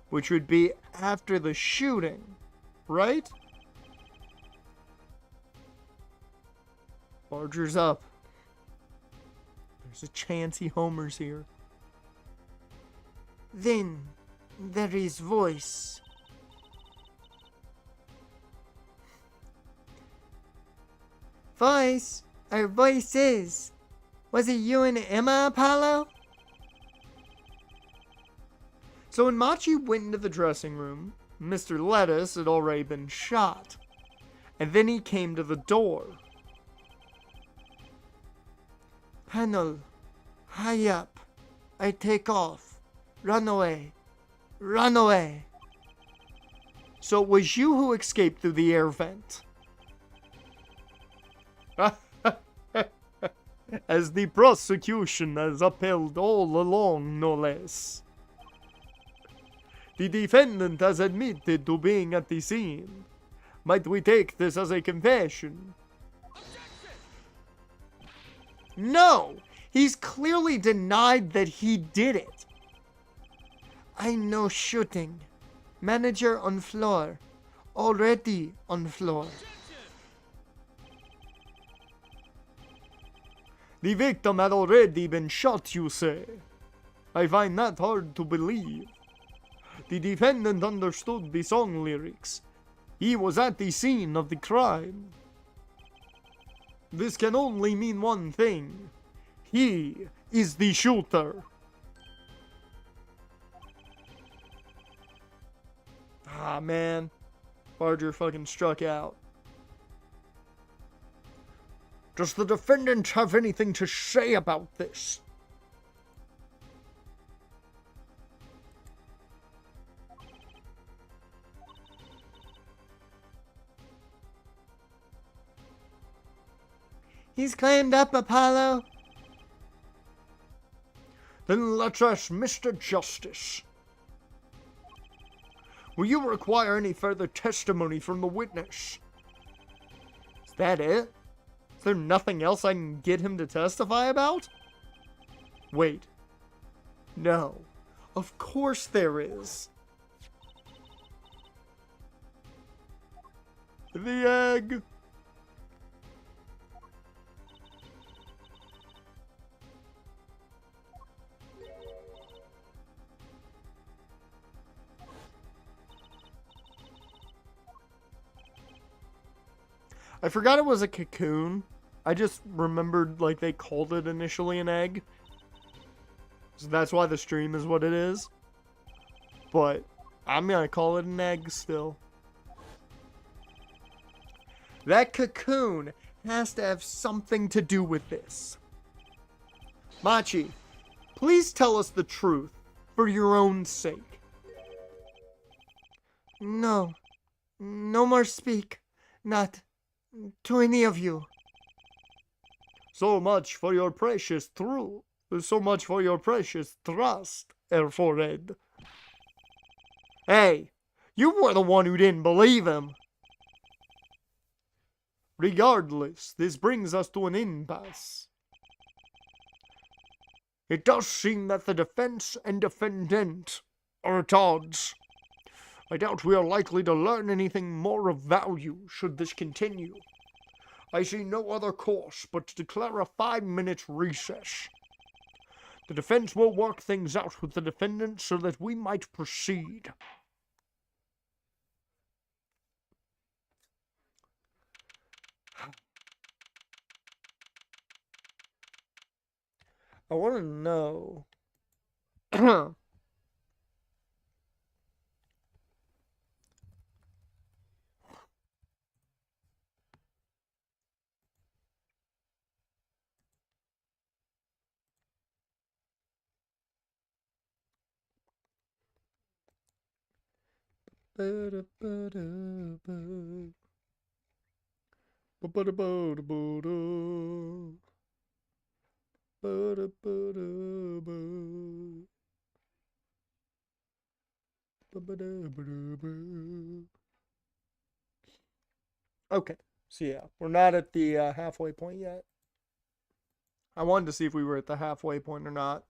Which would be after the shooting, right? Barger's up. There's a chance he homers here. Then there is voice. Voice? Our voices. Was it you and Emma, Apollo? So when Maci went into the dressing room, Mr. Lettuce had already been shot. And then he came to the door. Panel, high up. I take off. Run away. Run away. So it was you who escaped through the air vent. As the prosecution has upheld all along, no less. The defendant has admitted to being at the scene. Might we take this as a confession? No! He's clearly denied that he did it. I know shooting. Manager on floor. Already on floor. The victim had already been shot, you say? I find that hard to believe. The defendant understood the song lyrics. He was at the scene of the crime. This can only mean one thing. He is the shooter. Ah, man. Barger fucking struck out. Does the defendant have anything to say about this? He's climbed up, Apollo. Then let us, Mr. Justice. Will you require any further testimony from the witness? Is that it? Is there nothing else I can get him to testify about? Wait. No. Of course there is. The egg. I forgot it was a cocoon. I just remembered, like, they called it initially an egg. So that's why the stream is what it is. But I'm gonna call it an egg still. That cocoon has to have something to do with this. Maci, please tell us the truth, for your own sake. No. No more speak. Not to any of you. So much for your precious truth. So much for your precious trust, Air Forehead. Hey, you were the one who didn't believe him. Regardless, this brings us to an impasse. It does seem that the defense and defendant are at odds. I doubt we are likely to learn anything more of value should this continue. I see no other course but to declare a 5-minute recess. The defense will work things out with the defendant so that we might proceed. I want to know. Okay, so yeah, we're not at the halfway point yet. I wanted to see if we were at the halfway point or not.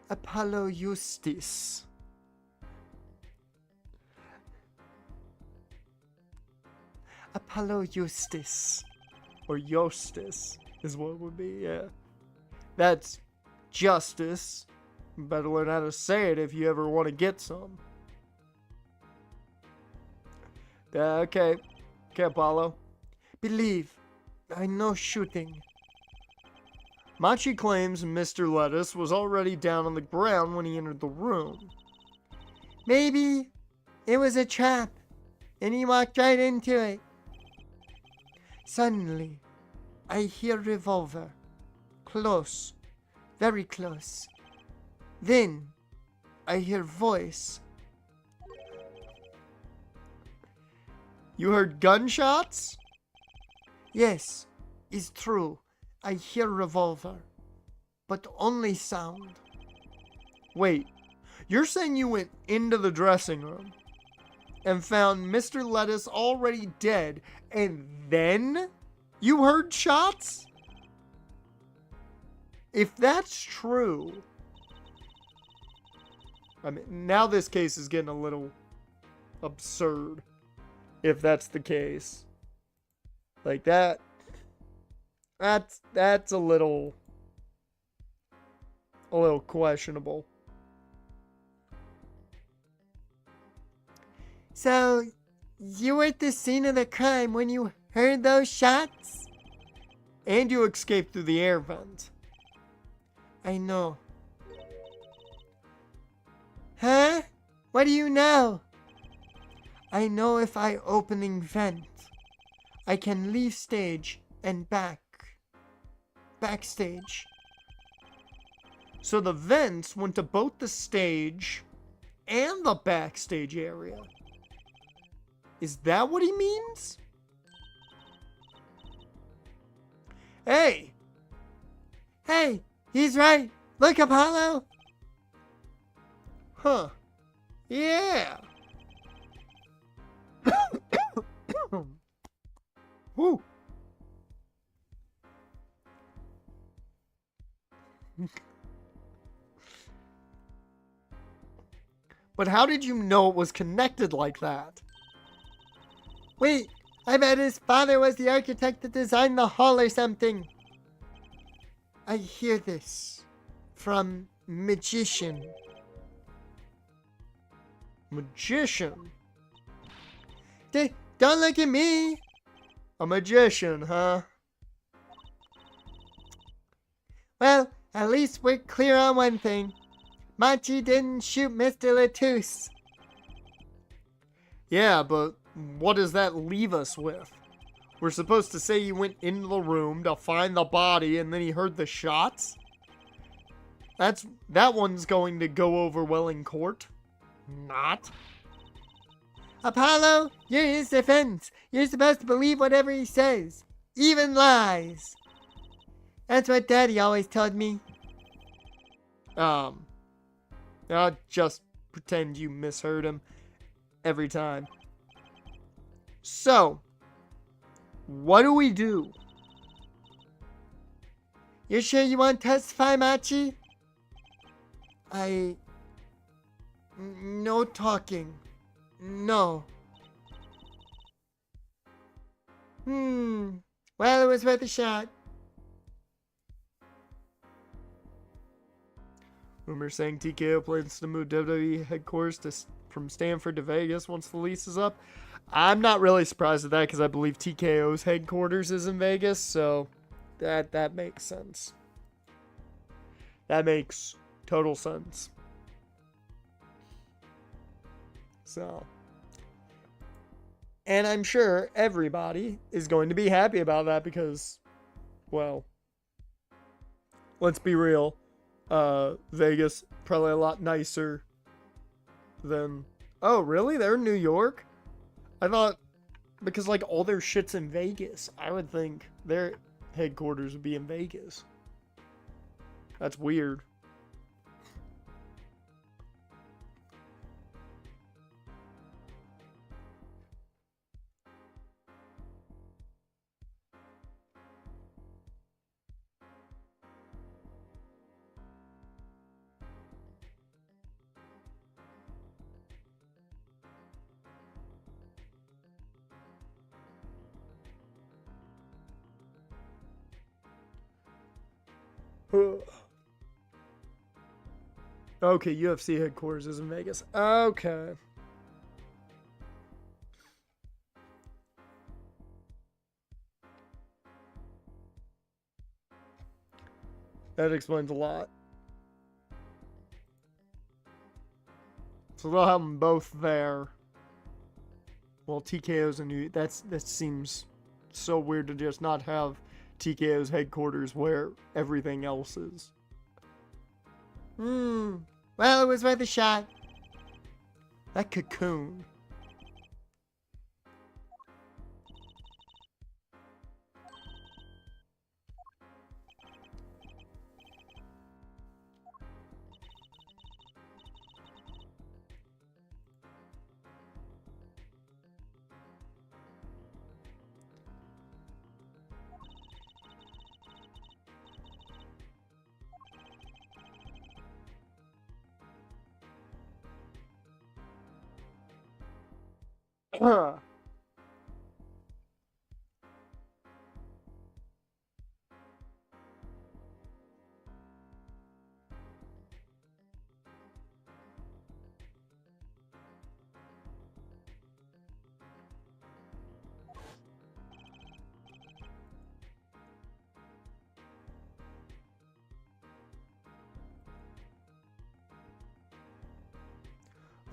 Apollo Eustace. Apollo Eustace. Or Eustace is what it would be, yeah. That's justice. You better learn how to say it if you ever want to get some. Okay. Okay, Apollo. Believe. I know shooting. Maci claims Mr. Lettuce was already down on the ground when he entered the room. Maybe it was a trap, and he walked right into it. Suddenly, I hear revolver. Close. Very close. Then, I hear voice. You heard gunshots? Yes, it's true. I hear revolver. But only sound. Wait, you're saying you went into the dressing room and found Mr. Lettuce already dead, and then you heard shots? If that's true, I mean, now this case is getting a little absurd. If that's the case, like that's a little questionable. So, you were at the scene of the crime when you heard those shots? And you escaped through the air vent. I know. Huh? What do you know? I know if I opening vent, I can leave stage and backstage. So the vents went to both the stage and the backstage area. Is that what he means? Hey! Hey, he's right. Look, Apollo. Huh. Yeah. Whew. But how did you know it was connected like that? Wait, I bet his father was the architect that designed the hall or something. I hear this from magician. Magician? Don't look at me. A magician, huh? Well, at least we're clear on one thing. Maci didn't shoot Mr. Lettuce. Yeah, but what does that leave us with? We're supposed to say he went into the room to find the body and then he heard the shots? That one's going to go over well in court. Not. Apollo, you're his defense. You're supposed to believe whatever he says, even lies. That's what Daddy always told me. I'll just pretend you misheard him every time. So, what do we do? You sure you want to testify, Maci? No talking. No. Well, it was worth a shot. Rumors saying TKO plans to move WWE headquarters from Stanford to Vegas once the lease is up. I'm not really surprised at that because I believe TKO's headquarters is in Vegas, so that makes sense. That makes total sense. So, and I'm sure everybody is going to be happy about that because, well, let's be real. Vegas probably a lot nicer than. Oh, really? They're in New York? I thought because like all their shit's in Vegas, I would think their headquarters would be in Vegas. That's weird. Okay, UFC headquarters is in Vegas. Okay. That explains a lot. So they'll have them both there. Well, TKO's in New... That seems so weird to just not have TKO's headquarters where everything else is. Well, it was worth a shot. That cocoon.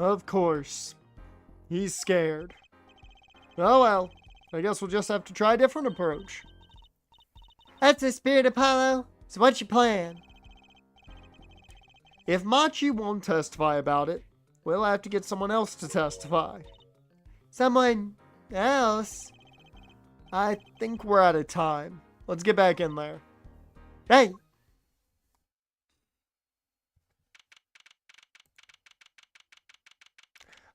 Of course. He's scared. Oh well. I guess we'll just have to try a different approach. That's the spirit, Apollo. So what's your plan? If Maci won't testify about it, we'll have to get someone else to testify. Someone else? I think we're out of time. Let's get back in there. Hey!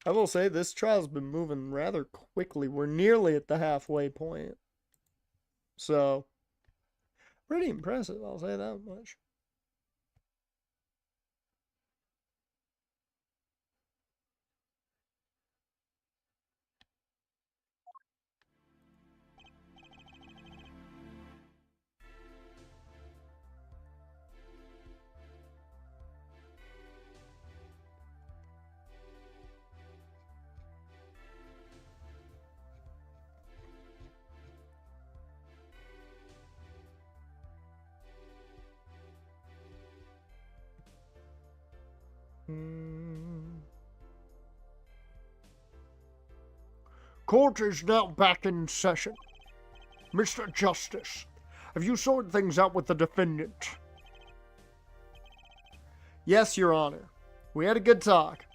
I will say this trial's been moving rather quickly. We're nearly at the halfway point. So, pretty impressive, I'll say that much. Court is now back in session. Mr. Justice, have you sorted things out with the defendant? Yes, Your Honor. We had a good talk.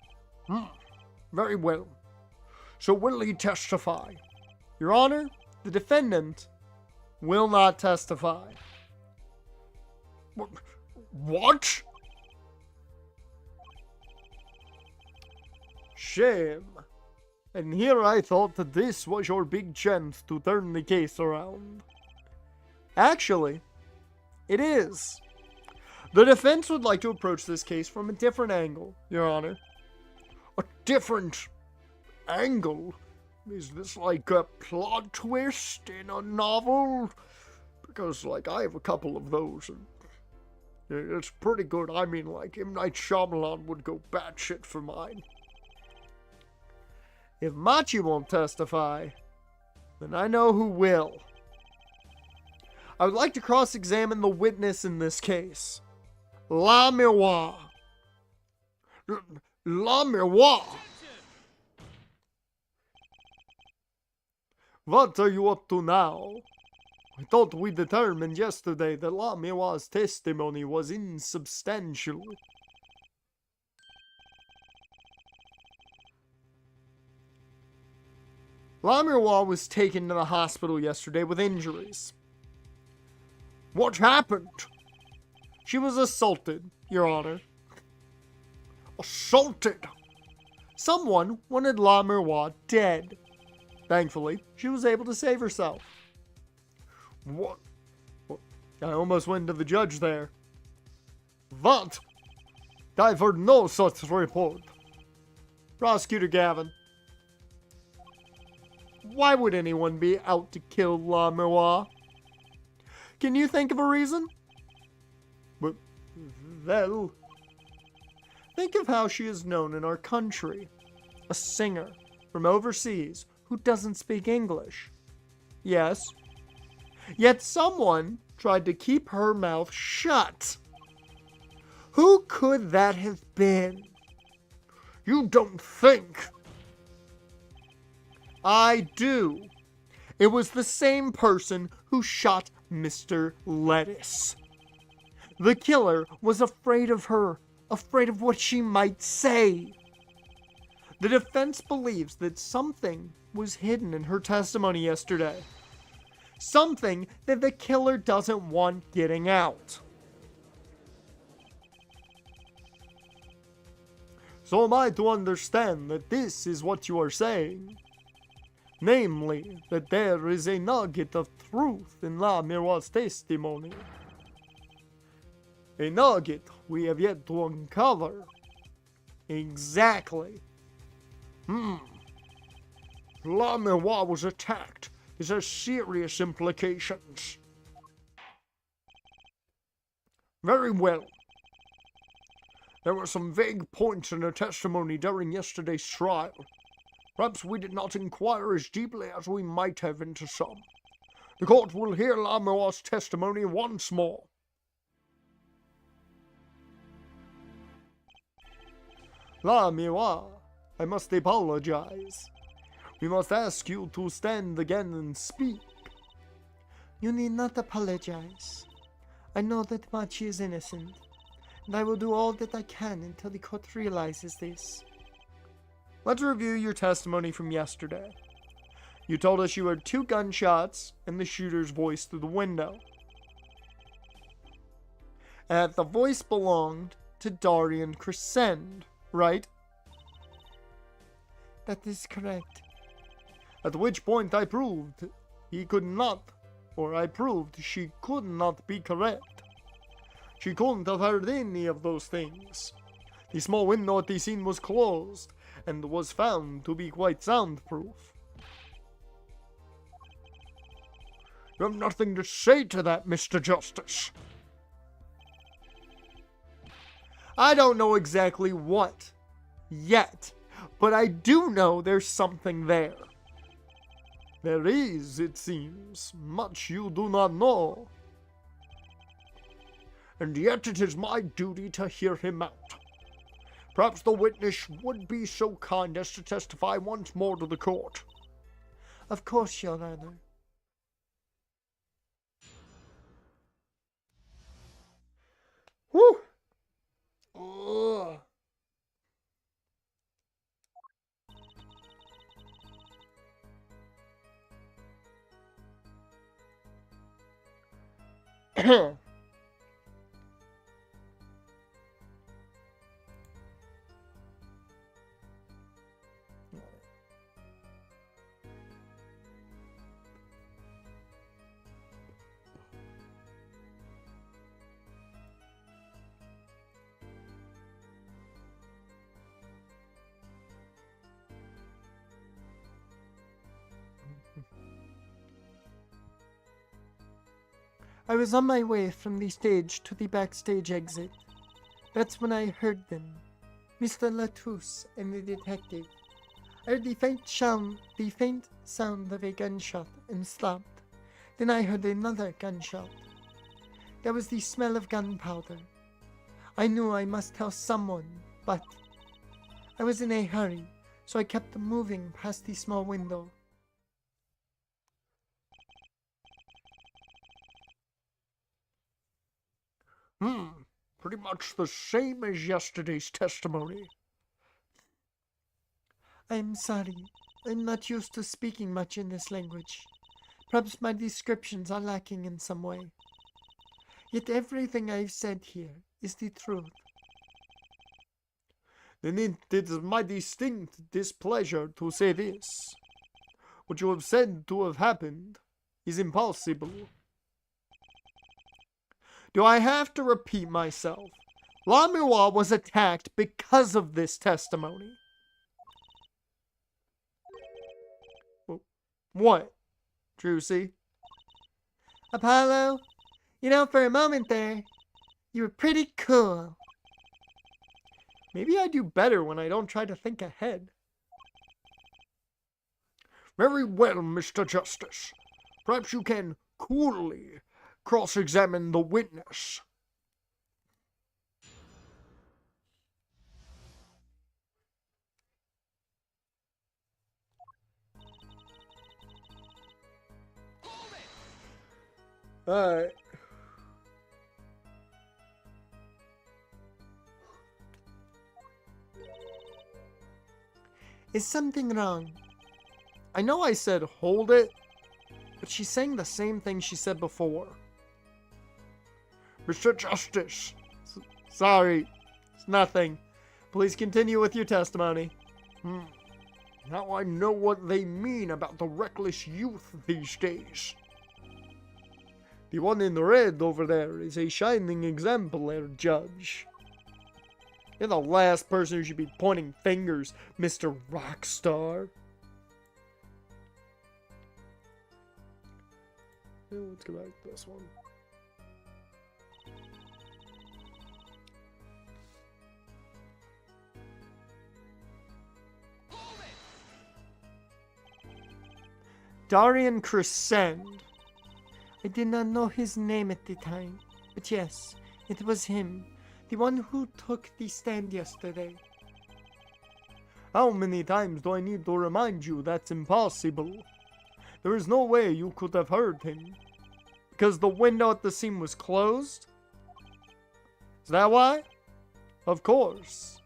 Very well. So will he testify? Your Honor, the defendant will not testify. What? Shame. And here I thought that this was your big chance to turn the case around. Actually, it is. The defense would like to approach this case from a different angle, Your Honor. A different angle? Is this like a plot twist in a novel? Because, like, I have a couple of those, and it's pretty good. I mean, like, M. Night Shyamalan would go batshit for mine. If Maci won't testify, then I know who will. I would like to cross-examine the witness in this case. La Miroir. La Miroir? What are you up to now? I thought we determined yesterday that La Miroir's testimony was insubstantial. La Miroir was taken to the hospital yesterday with injuries. What happened? She was assaulted, Your Honor. Assaulted? Someone wanted La Miroir dead. Thankfully, she was able to save herself. What? I almost went to the judge there. What? I've heard no such report. Prosecutor Gavin. Why would anyone be out to kill La Miroir? Can you think of a reason? Well, think of how she is known in our country. A singer from overseas who doesn't speak English. Yes. Yet someone tried to keep her mouth shut. Who could that have been? You don't think? I do. It was the same person who shot Mr. Lettuce. The killer was afraid of her, afraid of what she might say. The defense believes that something was hidden in her testimony yesterday. Something that the killer doesn't want getting out. So am I to understand that this is what you are saying? Namely, that there is a nugget of truth in La Miroir's testimony. A nugget we have yet to uncover. Exactly. La Miroir was attacked. This has serious implications. Very well. There were some vague points in her testimony during yesterday's trial. Perhaps we did not inquire as deeply as we might have into some. The court will hear La Miroir's testimony once more. La Miroir, I must apologize. We must ask you to stand again and speak. You need not apologize. I know that Maci is innocent, and I will do all that I can until the court realizes this. Let's review your testimony from yesterday. You told us you heard 2 gunshots and the shooter's voice through the window. And that the voice belonged to Darian Crescend, right? That is correct. At which point I proved he could not, or I proved she could not be correct. She couldn't have heard any of those things. The small window at the scene was closed, and was found to be quite soundproof. You have nothing to say to that, Mr. Justice. I don't know exactly what yet, but I do know there's something there. There is, it seems, much you do not know. And yet it is my duty to hear him out. Perhaps the witness would be so kind as to testify once more to the court. Of course, Your Honor. Whew! Ugh. I was on my way from the stage to the backstage exit. That's when I heard them. Mr. Lettuce and the detective. I heard the faint sound of a gunshot and stopped. Then I heard another gunshot. There was the smell of gunpowder. I knew I must tell someone, but I was in a hurry, so I kept moving past the small window. Pretty much the same as yesterday's testimony. I'm sorry. I'm not used to speaking much in this language. Perhaps my descriptions are lacking in some way. Yet everything I've said here is the truth. Then it is my distinct displeasure to say this. What you have said to have happened is impossible. Do I have to repeat myself? La Miroir was attacked because of this testimony. What, Drusy? Apollo, you know, for a moment there, you were pretty cool. Maybe I do better when I don't try to think ahead. Very well, Mr. Justice. Perhaps you can coolly cross-examine the witness. Alright. Is something wrong? I know I said hold it, but she's saying the same thing she said before. Mr. Justice. Sorry. It's nothing. Please continue with your testimony. Now I know what they mean about the reckless youth these days. The one in red over there is a shining exemplar, Judge. You're the last person who should be pointing fingers, Mr. Rockstar. Let's go back to this one. Darian Crescend. I did not know his name at the time, but yes, it was him, the one who took the stand yesterday. How many times do I need to remind you that's impossible? There is no way you could have heard him. Because the window at the scene was closed? Is that why? Of course.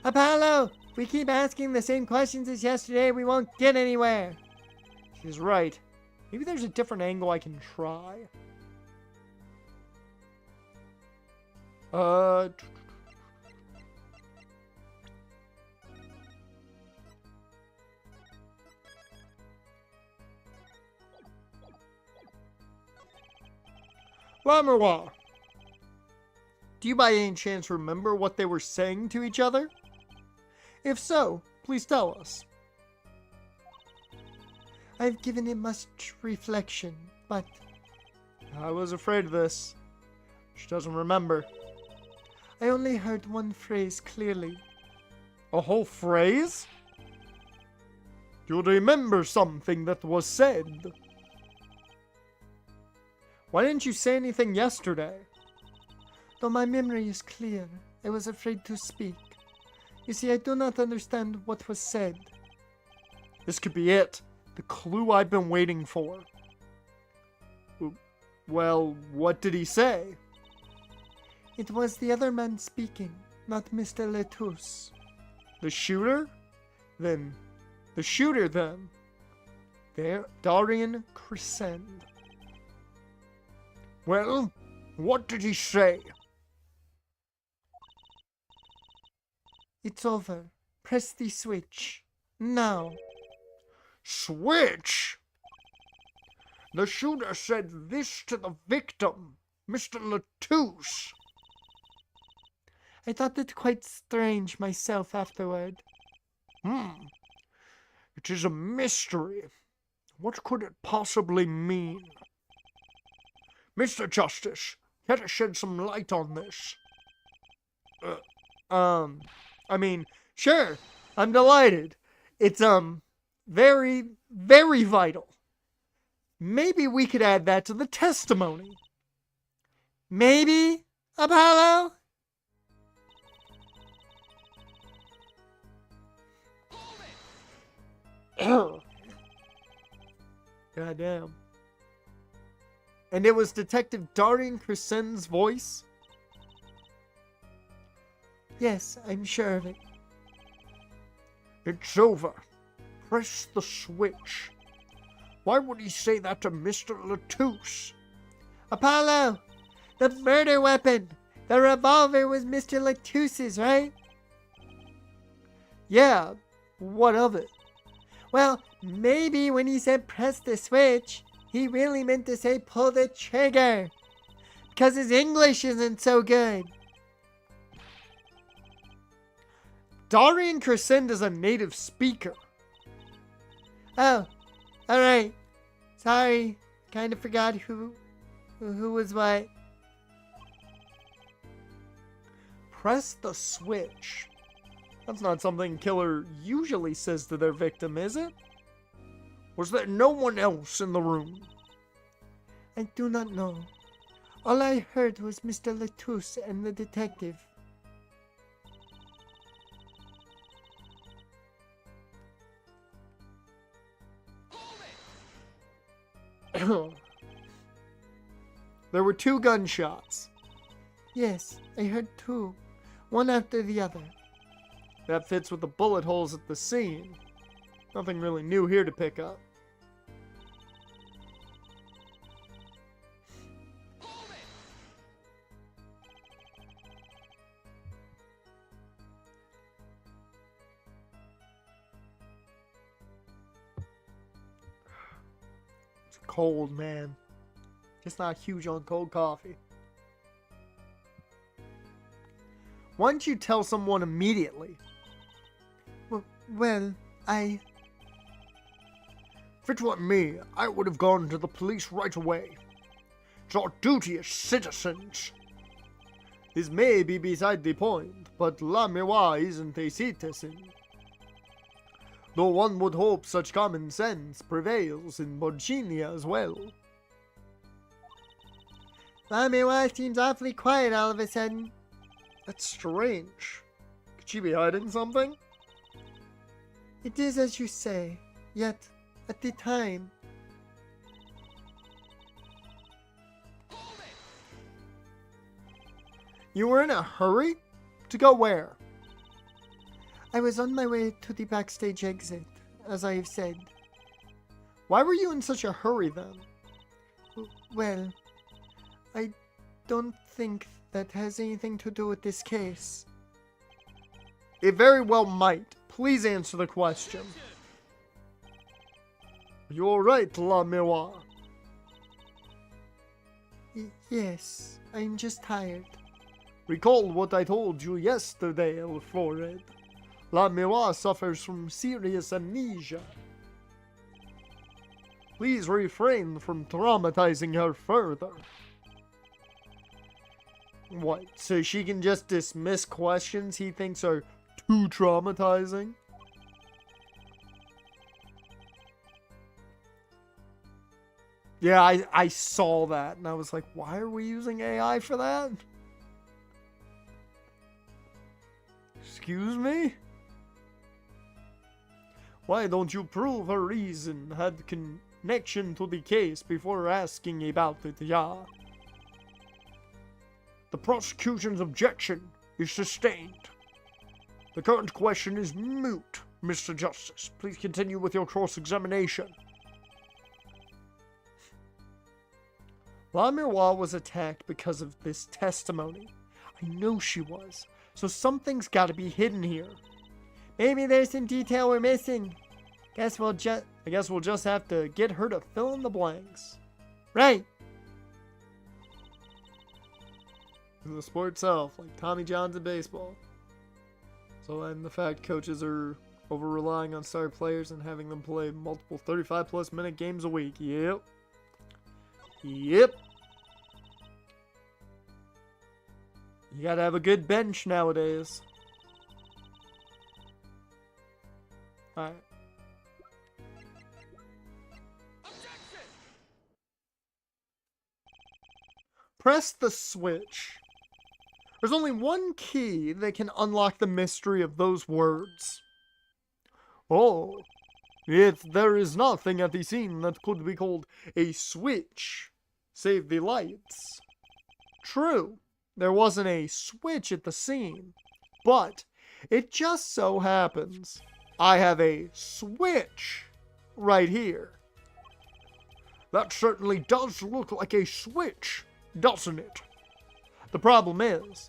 Apollo, if we keep asking the same questions as yesterday, we won't get anywhere. She's right. Maybe there's a different angle I can try. Lamerwa, do you by any chance remember what they were saying to each other? If so, please tell us. I've given it much reflection, but I was afraid of this. She doesn't remember. I only heard one phrase clearly. A whole phrase? Do you remember something that was said? Why didn't you say anything yesterday? Though my memory is clear, I was afraid to speak. You see, I do not understand what was said. This could be it. The clue I've been waiting for. Well, what did he say? It was the other man speaking, not Mr. Lettuce. The shooter? Then. The shooter, then. There, Darian Crescend. Well, what did he say? It's over. Press the switch. Now. Switch? The shooter said this to the victim, Mr. Lettuce. I thought it quite strange myself afterward. It is a mystery. What could it possibly mean? Mr. Justice, you had to shed some light on this. I mean, sure, I'm delighted. It's, very, very vital. Maybe we could add that to the testimony. Maybe, Apollo? Goddamn. And it was Detective Darian Crescend's voice? Yes, I'm sure of it. It's over. Press the switch. Why would he say that to Mr. Lettuce? Apollo! The murder weapon! The revolver was Mr. Lettuce's, right? Yeah, what of it? Well, maybe when he said press the switch, he really meant to say pull the trigger. Because his English isn't so good. Darian Crescend is a native speaker. Oh, alright. Sorry, kind of forgot who was what. Press the switch. That's not something killer usually says to their victim, is it? Was there no one else in the room? I do not know. All I heard was Mr. Lettuce and the detective. There were 2 gunshots. Yes, I heard 2. One after the other. That fits with the bullet holes at the scene. Nothing really new here to pick up. It's cold, man. Just not huge on cold coffee. Why don't you tell someone immediately? Well, If it were me, I would have gone to the police right away. It's our duty as citizens. This may be beside the point, but Lamiwa isn't a citizen. Though one would hope such common sense prevails in Virginia as well. Lamiwa seems awfully quiet all of a sudden. That's strange. Could she be hiding something? It is as you say, yet, at the time... You were in a hurry? To go where? I was on my way to the backstage exit, as I have said. Why were you in such a hurry then? Well, I don't think that has anything to do with this case. It very well might. Please answer the question. You're right, La Miwa. Yes, I'm just tired. Recall what I told you yesterday, El Florid. La Miwa suffers from serious amnesia. Please refrain from traumatizing her further. What, so she can just dismiss questions he thinks are too traumatizing? Yeah, I saw that, and I was like, why are we using AI for that? Excuse me? Why don't you prove her reason had connection to the case before asking about it, yeah? The prosecution's objection is sustained. The current question is moot, Mr. Justice. Please continue with your cross-examination. La Miroir was attacked because of this testimony. I know she was. So something's got to be hidden here. Maybe there's some detail we're missing. I guess we'll just have to get her to fill in the blanks. Right. The sport itself, like Tommy John's in baseball. So, and the fact coaches are over-relying on star players and having them play multiple 35-plus minute games a week. Yep. Yep. You gotta have a good bench nowadays. Alright. Press the switch. There's only one key that can unlock the mystery of those words. Oh, yet there is nothing at the scene that could be called a switch, save the lights. True, there wasn't a switch at the scene, but it just so happens I have a switch right here. That certainly does look like a switch, doesn't it? The problem is,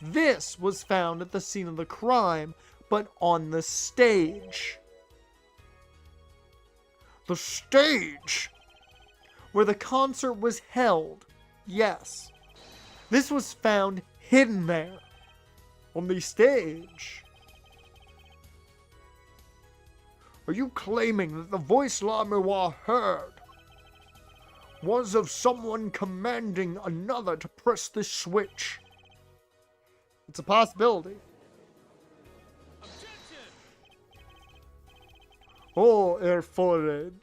this was found at the scene of the crime, but on the stage. The stage! Where the concert was held, yes. This was found hidden there, on the stage. Are you claiming that the voice La Miroir heard was of someone commanding another to press this switch? It's a possibility. Oh, Erfored.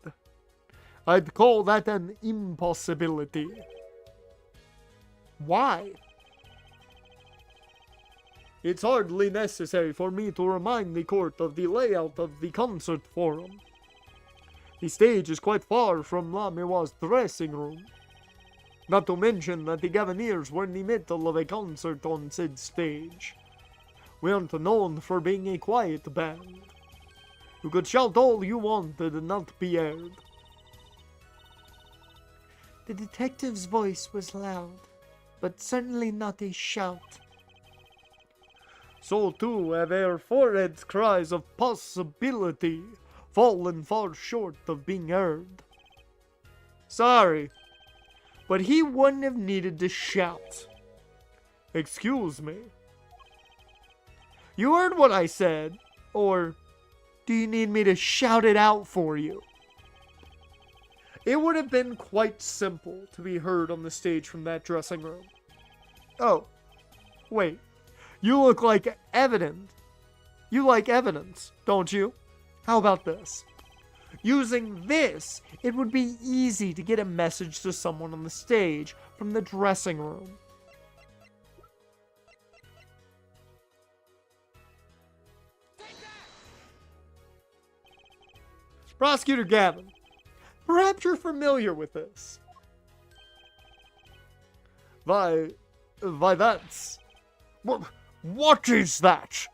I'd call that an impossibility. Why? It's hardly necessary for me to remind the court of the layout of the concert forum. The stage is quite far from La Miroir's dressing room. Not to mention that the Gaviniers were in the middle of a concert on said stage. We aren't known for being a quiet band. You could shout all you wanted and not be heard. The detective's voice was loud, but certainly not a shout. So too have our foreheads' cries of possibility fallen far short of being heard. Sorry, but he wouldn't have needed to shout. Excuse me. You heard what I said, or do you need me to shout it out for you? It would have been quite simple to be heard on the stage from that dressing room. Oh, wait. You look like evidence. You like evidence, don't you? How about this? Using this, it would be easy to get a message to someone on the stage from the dressing room. Prosecutor Gavin, perhaps you're familiar with this. Why that's... What is that?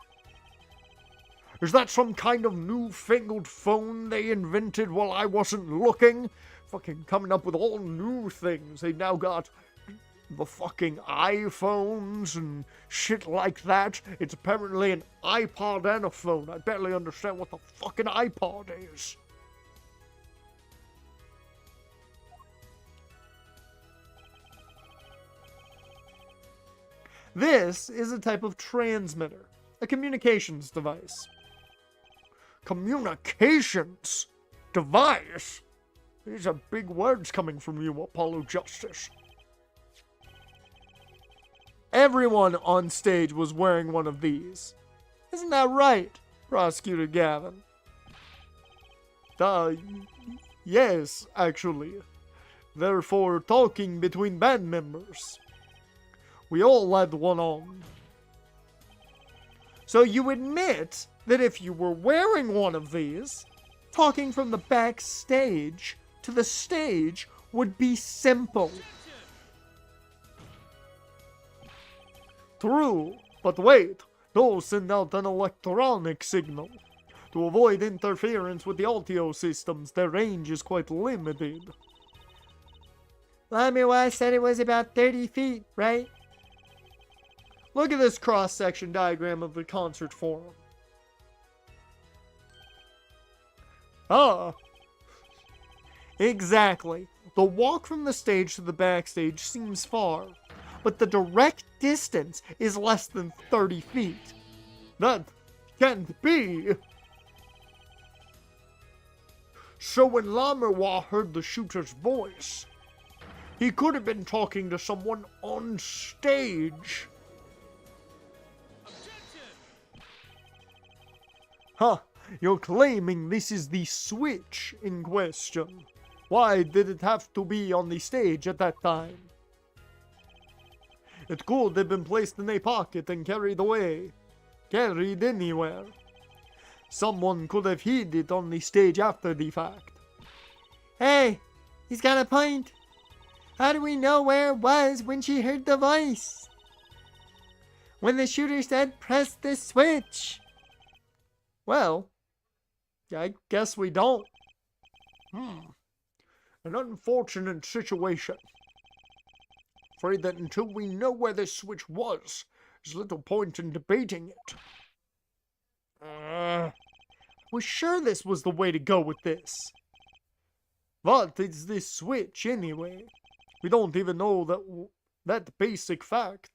Is that some kind of newfangled phone they invented while I wasn't looking? Fucking coming up with all new things. They've now got the fucking iPhones and shit like that. It's apparently an iPod and a phone. I barely understand what the fucking iPod is. This is a type of transmitter, a communications device. Communications device? These are big words coming from you, Apollo Justice. Everyone on stage was wearing one of these. Isn't that right, Prosecutor Gavin? Yes, actually. Therefore, talking between band members. We all had one on. So you admit that if you were wearing one of these, talking from the backstage to the stage would be simple. True, but wait, those send out an electronic signal. To avoid interference with the audio systems, their range is quite limited. Lamiwa said it was about 30 feet, right? Look at this cross-section diagram of the concert forum. Ah. Exactly. The walk from the stage to the backstage seems far, but the direct distance is less than 30 feet. That can't be. So when Lamerwa heard the shooter's voice, he could have been talking to someone on stage. Huh, you're claiming this is the switch in question. Why did it have to be on the stage at that time? It could have been placed in a pocket and carried away. Carried anywhere. Someone could have hid it on the stage after the fact. Hey, he's got a point. How do we know where it was when she heard the voice? When the shooter said, press the switch. Well, I guess we don't. An unfortunate situation. Afraid that until we know where this switch was, there's little point in debating it. We're sure this was the way to go with this. What is this switch, anyway? We don't even know that basic fact.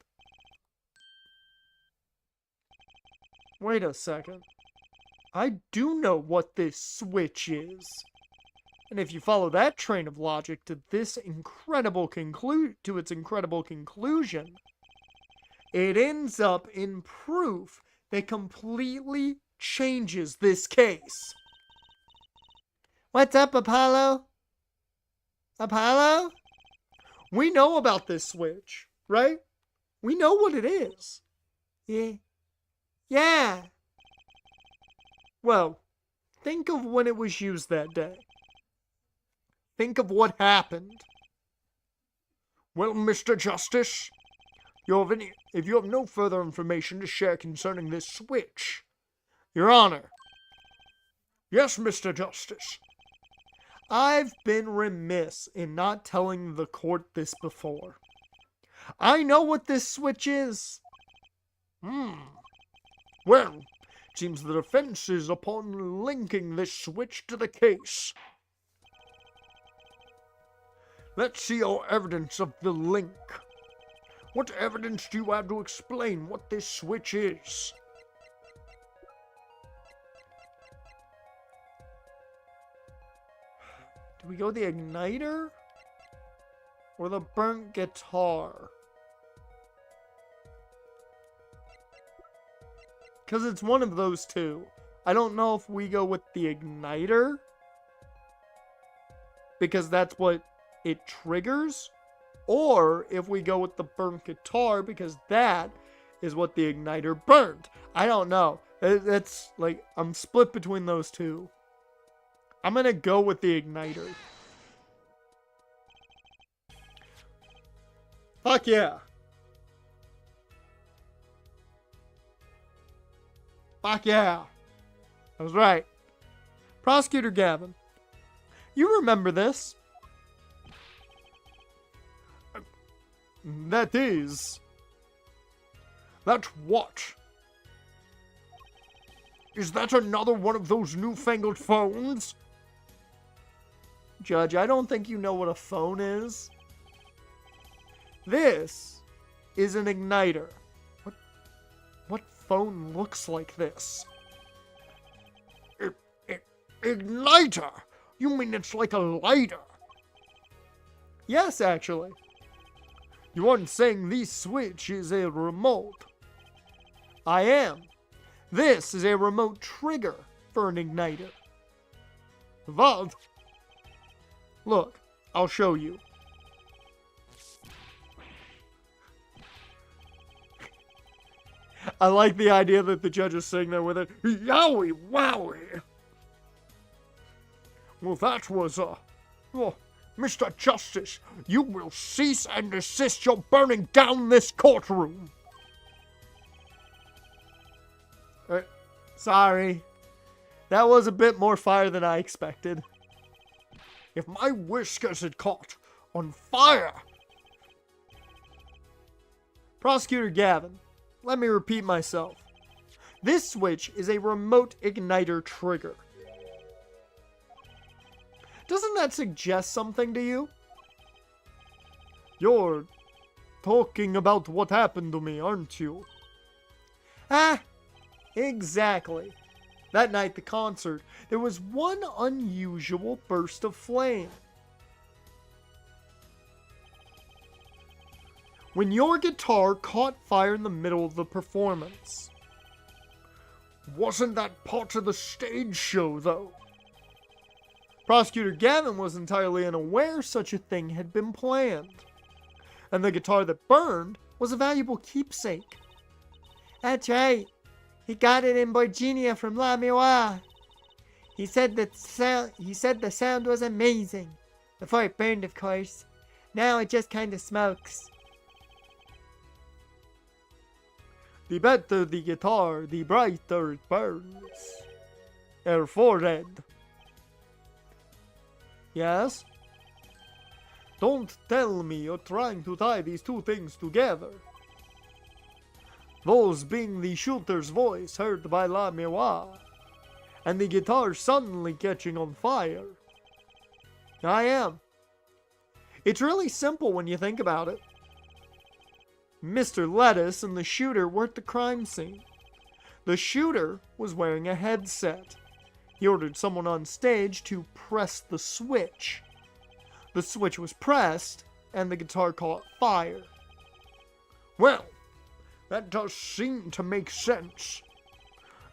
Wait a second. I do know what this switch is. And if you follow that train of logic to its incredible conclusion, it ends up in proof that completely changes this case. What's up, Apollo? Apollo? We know about this switch, right? We know what it is. Yeah. Well, think of when it was used that day. Think of what happened. Well, Mr. Justice, if you have no further information to share concerning this switch. Your Honor. Yes, Mr. Justice. I've been remiss in not telling the court this before. I know what this switch is. Well, it seems the defense is upon linking this switch to the case. Let's see your evidence of the link. What evidence do you have to explain what this switch is? Do we go the igniter? Or the burnt guitar? Because it's one of those two. I don't know if we go with the igniter, because that's what it triggers, or if we go with the burnt guitar, because that is what the igniter burned. I don't know. It's like, I'm split between those two. I'm gonna go with the igniter. Fuck yeah. Fuck yeah. I was right. Prosecutor Gavin, you remember this? That what? Is that another one of those newfangled phones? Judge, I don't think you know what a phone is. This is an igniter. What phone looks like this? Igniter? You mean it's like a lighter? Yes, actually. You aren't saying this switch is a remote? I am. This is a remote trigger for an igniter. What? Look, I'll show you. I like the idea that the judge is sitting there with it. Yowie wowie! Well, that was, Mr. Justice, you will cease and desist your burning down this courtroom. Sorry. That was a bit more fire than I expected. If my whiskers had caught on fire. Prosecutor Gavin, let me repeat myself. This switch is a remote igniter trigger. Doesn't that suggest something to you? You're talking about what happened to me, aren't you? Ah, exactly. That night at the concert, there was one unusual burst of flame. When your guitar caught fire in the middle of the performance. Wasn't that part of the stage show, though? Prosecutor Gavin was entirely unaware such a thing had been planned. And the guitar that burned was a valuable keepsake. That's right. He got it in Virginia from La Miwa. He said the sound was amazing. Before it burned, of course. Now it just kind of smokes. The better the guitar, the brighter it burns. Forehead. Yes? Don't tell me you're trying to tie these two things together. Those being the shooter's voice heard by La Miwa, and the guitar suddenly catching on fire. I am. It's really simple when you think about it. Mr. Lettuce and the shooter were at the crime scene. The shooter was wearing a headset. He ordered someone on stage to press the switch. The switch was pressed, and the guitar caught fire. Well, that does seem to make sense.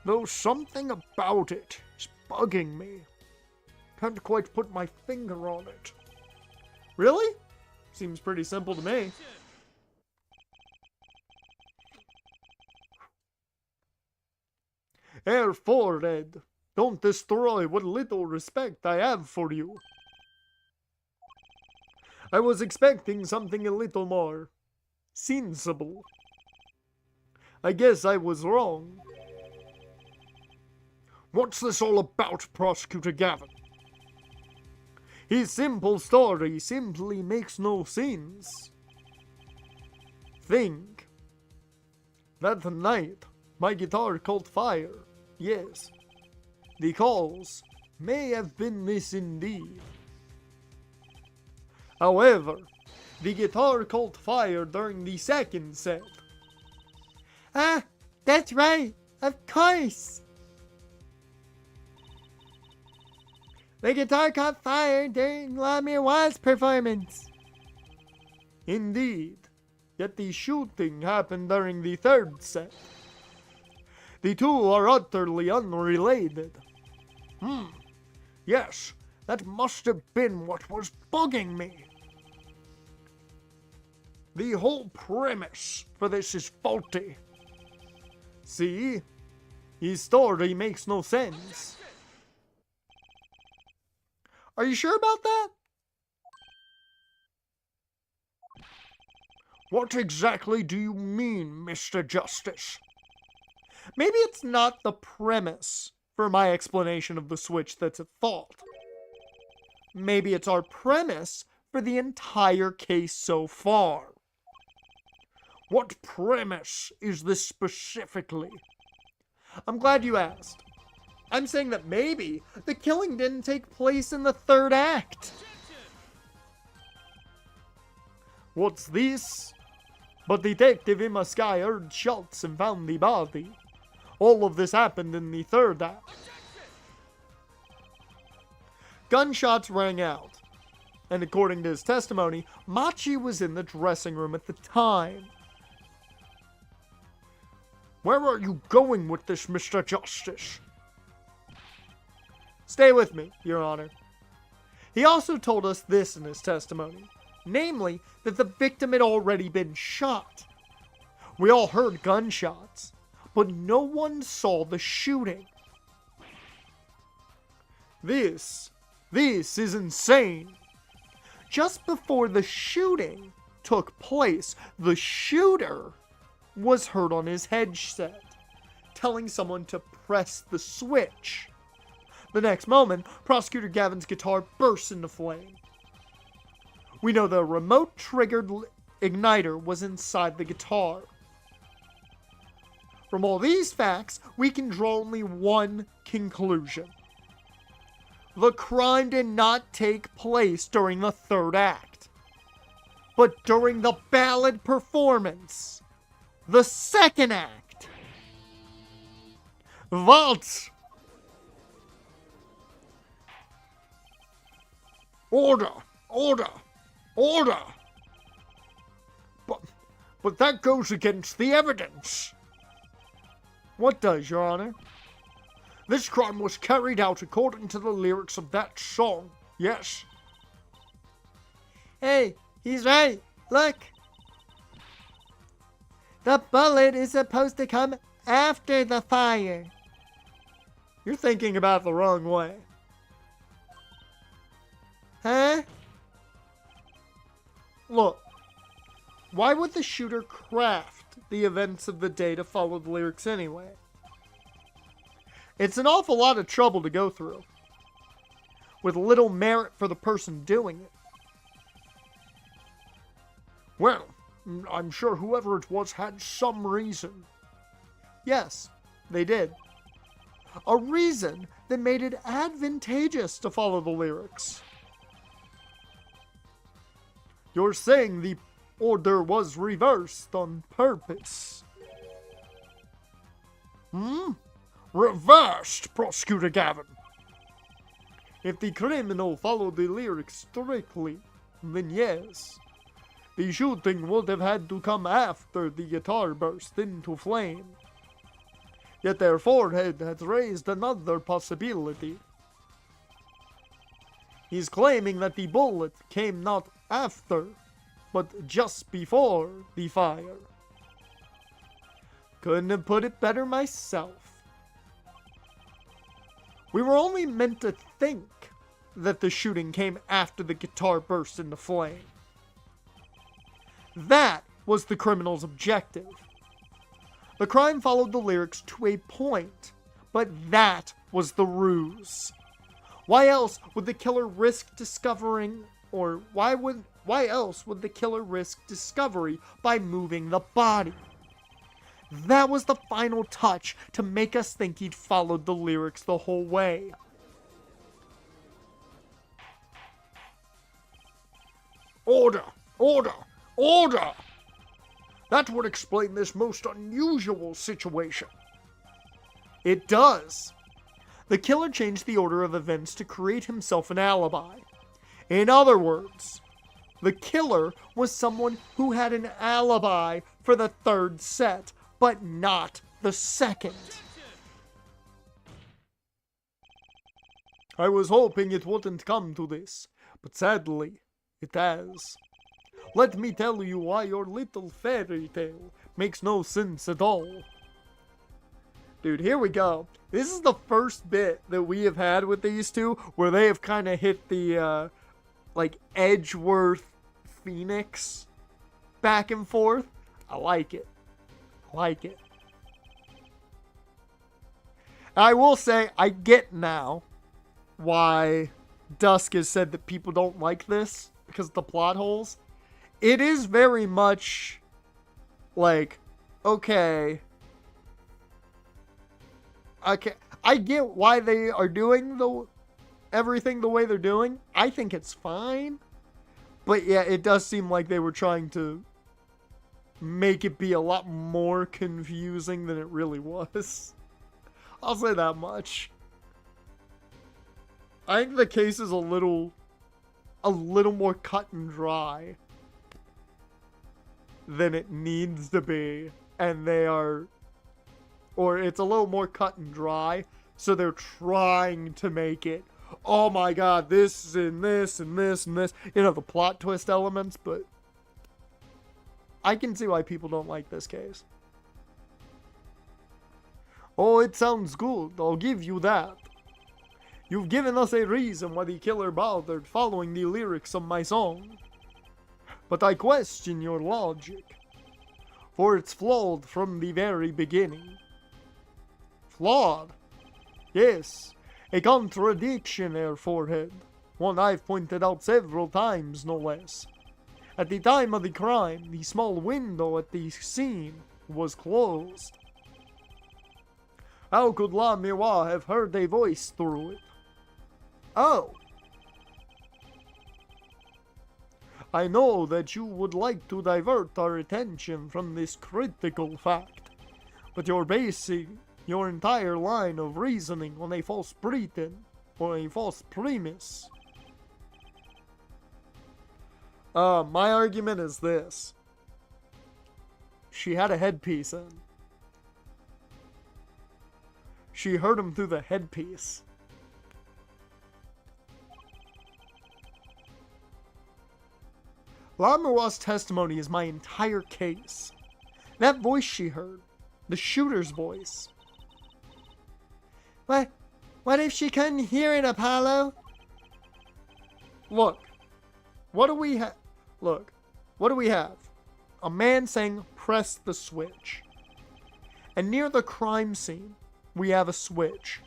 Though something about it is bugging me. Can't quite put my finger on it. Really? Seems pretty simple to me. Forehead, don't destroy what little respect I have for you. I was expecting something a little more sensible. I guess I was wrong. What's this all about, Prosecutor Gavin? His simple story simply makes no sense. Think. That night, my guitar caught fire. Yes. The cause may have been this indeed. However, the guitar caught fire during the second set. Ah, that's right. Of course. The guitar caught fire during Lamir Wild's performance. Indeed. Yet the shooting happened during the third set. The two are utterly unrelated. Yes, that must have been what was bugging me. The whole premise for this is faulty. See? His story makes no sense. Are you sure about that? What exactly do you mean, Mr. Justice? Maybe it's not the premise for my explanation of the switch that's at fault. Maybe it's our premise for the entire case so far. What premise is this specifically? I'm glad you asked. I'm saying that maybe the killing didn't take place in the third act. What's this? But Detective Imaskai heard shots and found the body. All of this happened in the third act. Gunshots rang out, and according to his testimony, Maci was in the dressing room at the time. Where are you going with this, Mr. Justice? Stay with me, Your Honor. He also told us this in his testimony, namely that the victim had already been shot. We all heard gunshots, but no one saw the shooting. This is insane. Just before the shooting took place, the shooter was heard on his headset, telling someone to press the switch. The next moment, Prosecutor Gavin's guitar bursts into flame. We know the remote-triggered igniter was inside the guitar. From all these facts, we can draw only one conclusion. The crime did not take place during the third act, but during the ballad performance, the second act. What? Order! Order! Order! But that goes against the evidence. What does, Your Honor? This crime was carried out according to the lyrics of that song, yes? Hey, he's right. Look. The bullet is supposed to come after the fire. You're thinking about it the wrong way. Huh? Look, why would the shooter craft the events of the day to follow the lyrics anyway? It's an awful lot of trouble to go through, with little merit for the person doing it. Well, I'm sure whoever it was had some reason. Yes, they did. A reason that made it advantageous to follow the lyrics. You're saying the order was reversed on purpose? Reversed, Prosecutor Gavin. If the criminal followed the lyrics strictly, then yes. The shooting would have had to come after the guitar burst into flame. Yet their forehead has raised another possibility. He's claiming that the bullet came not after, but just before the fire. Couldn't have put it better myself. We were only meant to think that the shooting came after the guitar burst into flame. That was the criminal's objective. The crime followed the lyrics to a point, but that was the ruse. Why else would the killer risk discovering, or why else would the killer risk discovery by moving the body? That was the final touch to make us think he'd followed the lyrics the whole way. Order! Order! Order! That would explain this most unusual situation. It does. The killer changed the order of events to create himself an alibi. In other words, the killer was someone who had an alibi for the third set, but not the second. I was hoping it wouldn't come to this, but sadly, it has. Let me tell you why your little fairy tale makes no sense at all. Dude, here we go. This is the first bit that we have had with these two where they have kind of hit the, Edgeworth Phoenix back and forth. I like it. I will say, I get now why Dusk has said that people don't like this because of the plot holes. It is very much like, okay, I get why they are doing everything the way they're doing. I think it's fine. But yeah, it does seem like they were trying to make it be a lot more confusing than it really was. I'll say that much. I think the case is a little more cut and dry than it needs to be, and it's a little more cut and dry, so they're trying to make it, oh my god, this and this and this and this, the plot twist elements, but I can see why people don't like this case. Oh, it sounds good, I'll give you that. You've given us a reason why the killer bothered following the lyrics of my song. But I question your logic, for it's flawed from the very beginning. Flawed? Yes, a contradiction, Air Forehead. One I've pointed out several times, no less. At the time of the crime, the small window at the scene was closed. How could La Miroir have heard a voice through it? Oh. I know that you would like to divert our attention from this critical fact, but you're basing your entire line of reasoning on a false pretense or a false premise. My argument is this. She had a headpiece in. She heard him through the headpiece. La Miroir's testimony is my entire case. That voice she heard, the shooter's voice. What if she couldn't hear it, Apollo? Look, what do we have? A man saying, press the switch. And near the crime scene, we have a switch,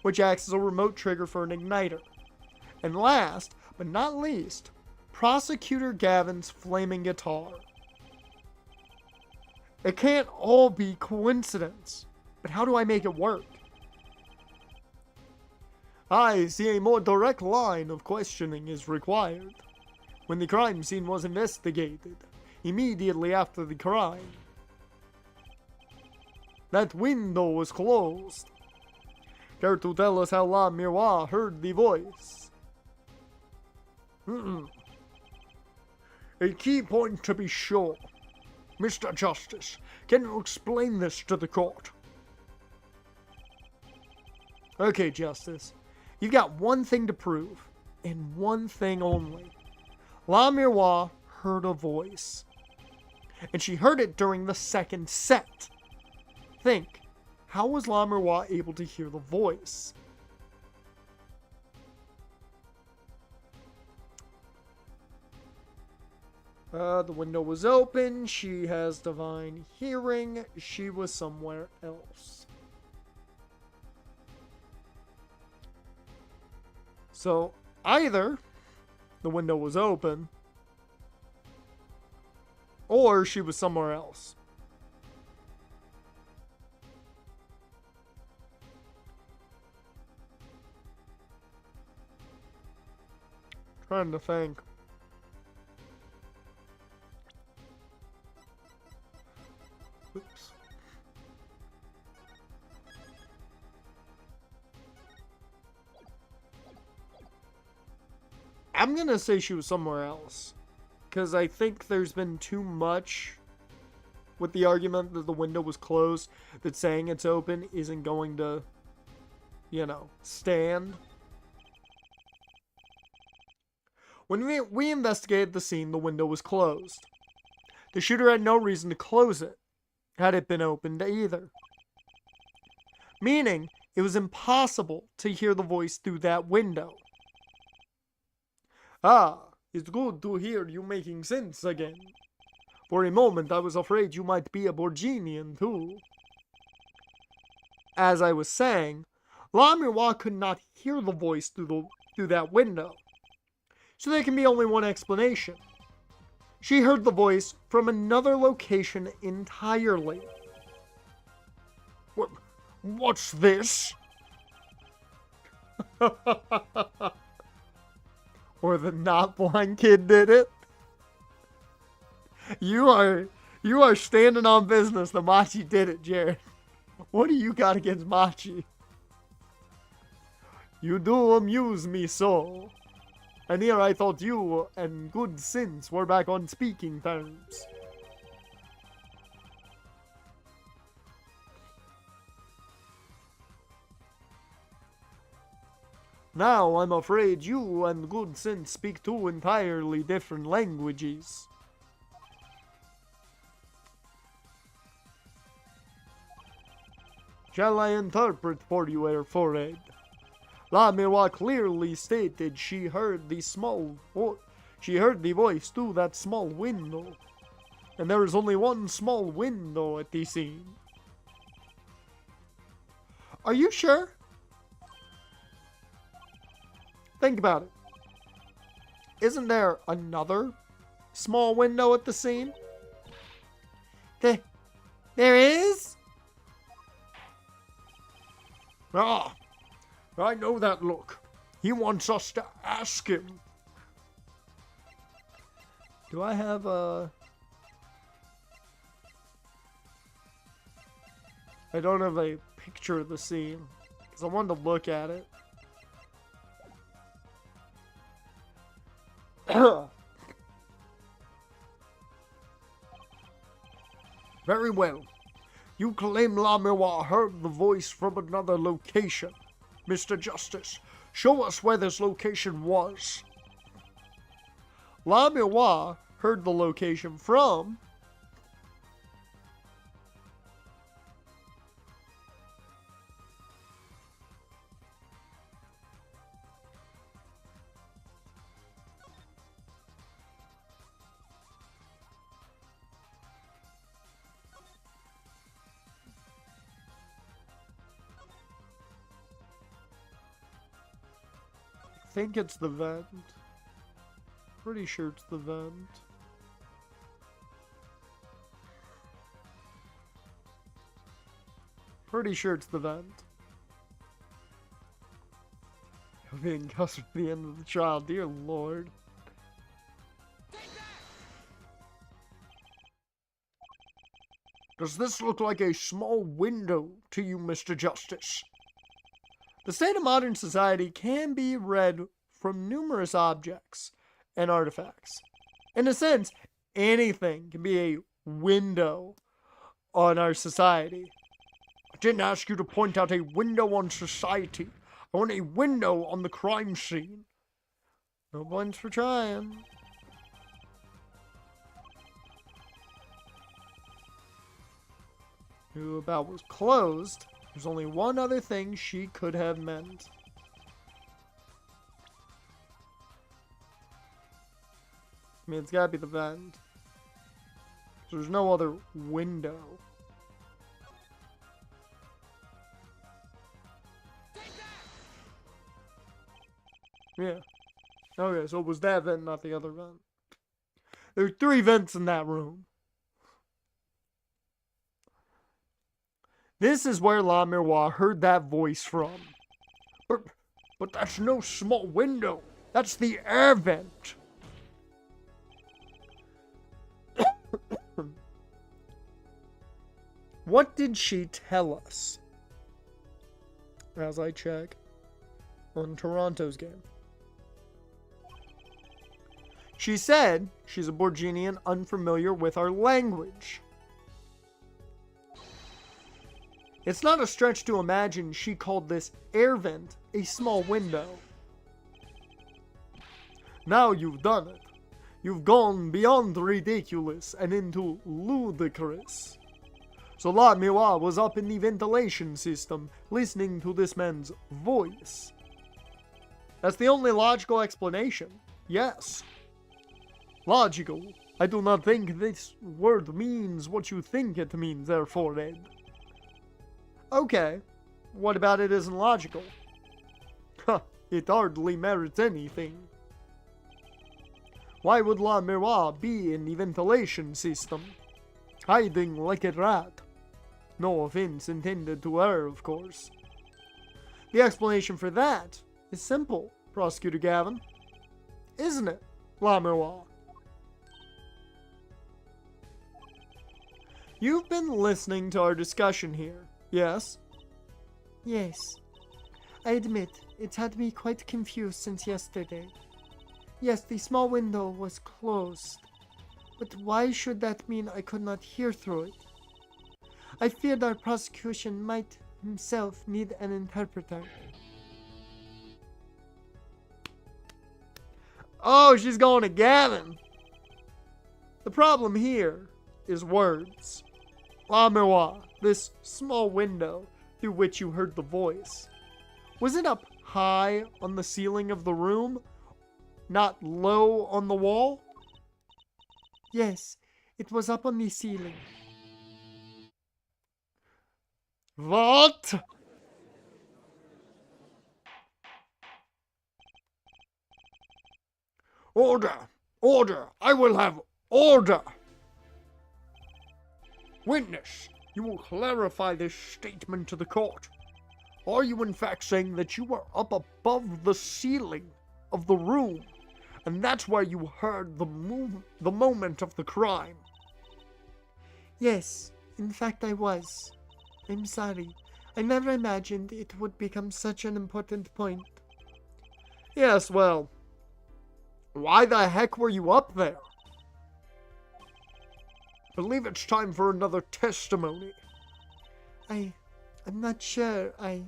which acts as a remote trigger for an igniter. And last, but not least, Prosecutor Gavin's flaming guitar. It can't all be coincidence, but how do I make it work? I see a more direct line of questioning is required. When the crime scene was investigated, immediately after the crime, that window was closed. Care to tell us how La Miroir heard the voice? A key point to be sure. Mr. Justice, can you explain this to the court? Okay, Justice. You've got one thing to prove, and one thing only. La Miroir heard a voice. And she heard it during the second set. Think, how was La Miroir able to hear the voice? The window was open. She has divine hearing. She was somewhere else. So, either the window was open, or she was somewhere else. Trying to think. Oops. I'm gonna say she was somewhere else. Because I think there's been too much with the argument that the window was closed, that saying it's open isn't going to, you know, stand. When we investigated the scene, the window was closed. The shooter had no reason to close it, had it been opened either. Meaning, it was impossible to hear the voice through that window. Ah, it's good to hear you making sense again. For a moment, I was afraid you might be a Borginian too. As I was saying, Lamirwa could not hear the voice through that window. So there can be only one explanation. She heard the voice from another location entirely. What's this? Or the not blind kid did it. You are standing on business. The Maci did it, Jared. What do you got against Maci? You do amuse me so. And here I thought you and good sense were back on speaking terms. Now I'm afraid you and good sense speak two entirely different languages. Shall I interpret for you, Air Forehead? Lamirwa clearly stated she heard the voice through that small window. And there is only one small window at the scene. Are you sure? Think about it. Isn't there another small window at the scene? There is? Ah, I know that look. He wants us to ask him. Do I have a... I don't have a picture of the scene, because I wanted to look at it. Very well. You claim Lamirwa heard the voice from another location. Mr. Justice, show us where this location was. Lamirwa heard the location from... I think it's the vent. Pretty sure it's the vent. Pretty sure it's the vent. Being cussed at the end of the trial, dear lord. Does this look like a small window to you, Mr. Justice? The state of modern society can be read from numerous objects and artifacts. In a sense, anything can be a window on our society. I didn't ask you to point out a window on society. I want a window on the crime scene. No points for trying. Who about was closed. There's only one other thing she could have meant. I mean, it's gotta be the vent. So there's no other window. Yeah. Okay, so it was that vent, not the other vent. There are 3 vents in that room. This is where La Miroir heard that voice from. But that's no small window. That's the air vent. What did she tell us? As I check on Toronto's game. She said she's a Borginian unfamiliar with our language. It's not a stretch to imagine she called this air vent a small window. Now you've done it. You've gone beyond ridiculous and into ludicrous. So La Miroir was up in the ventilation system, listening to this man's voice. That's the only logical explanation. Yes. Logical. I do not think this word means what you think it means, therefore, Ed. Okay. What about it isn't logical? Huh, it hardly merits anything. Why would La Miroir be in the ventilation system? Hiding like a rat. No offense intended to her, of course. The explanation for that is simple, Prosecutor Gavin. Isn't it, La Miroir? You've been listening to our discussion here, yes? Yes. I admit, it's had me quite confused since yesterday. Yes, the small window was closed. But why should that mean I could not hear through it? I feared our prosecution might himself need an interpreter. Oh, she's going to Gavin. The problem here is words. La Miroir, this small window through which you heard the voice. Was it up high on the ceiling of the room? Not low on the wall? Yes, it was up on the ceiling. What? Order! Order! I will have order! Witness, you will clarify this statement to the court. Are you in fact saying that you were up above the ceiling of the room, and that's where you heard the moment of the crime? Yes, in fact I was. I'm sorry. I never imagined it would become such an important point. Yes, well, why the heck were you up there? I believe it's time for another testimony. I'm not sure. I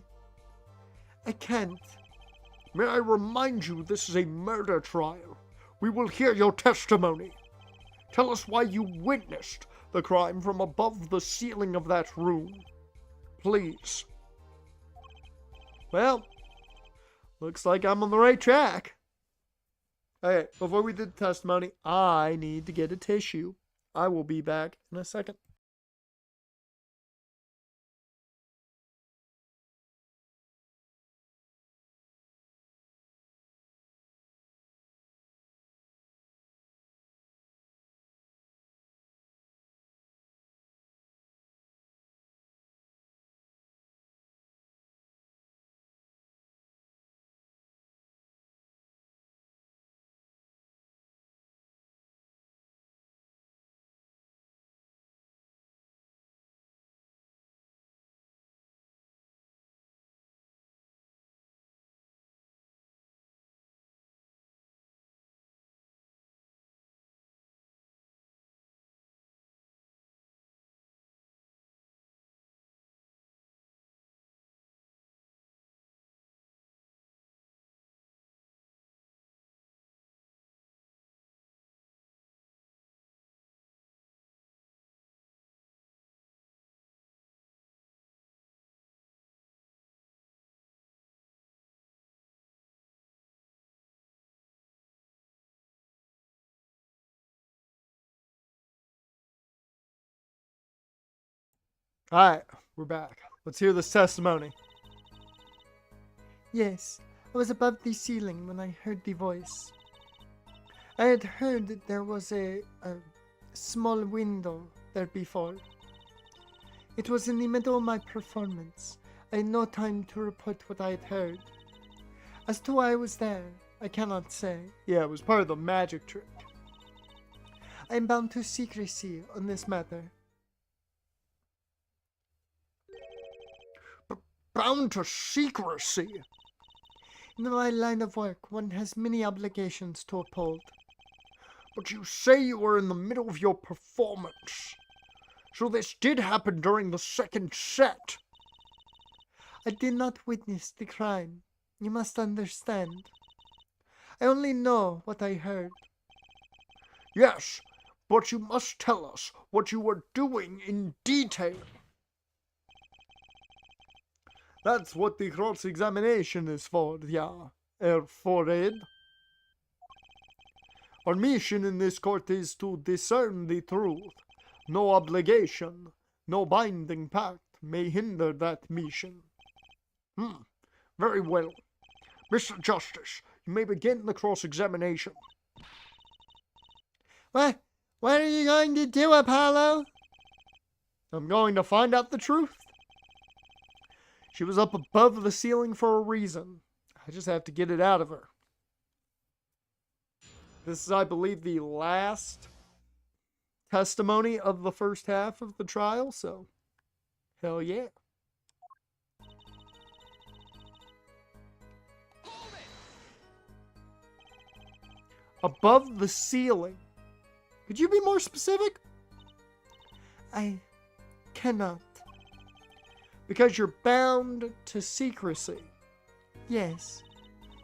can't. May I remind you this is a murder trial. We will hear your testimony. Tell us why you witnessed the crime from above the ceiling of that room. Please. Well, looks like I'm on the right track. Okay, before we do the testimony, I need to get a tissue. I will be back in a second. Alright, we're back. Let's hear this testimony. Yes, I was above the ceiling when I heard the voice. I had heard that there was a small window there before. It was in the middle of my performance. I had no time to report what I had heard. As to why I was there, I cannot say. Yeah, it was part of the magic trick. I am bound to secrecy on this matter. Bound to secrecy. In my line of work, one has many obligations to uphold. But you say you were in the middle of your performance. So this did happen during the second set. I did not witness the crime. You must understand. I only know what I heard. Yes, but you must tell us what you were doing in detail. That's what the cross-examination is for, yeah, forehead. Our mission in this court is to discern the truth. No obligation, no binding pact may hinder that mission. Very well. Mr. Justice, you may begin the cross-examination. What are you going to do, Apollo? I'm going to find out the truth. She was up above the ceiling for a reason. I just have to get it out of her. This is, I believe, the last testimony of the first half of the trial, so hell yeah. Above the ceiling. Could you be more specific? I cannot. Because you're bound to secrecy. Yes.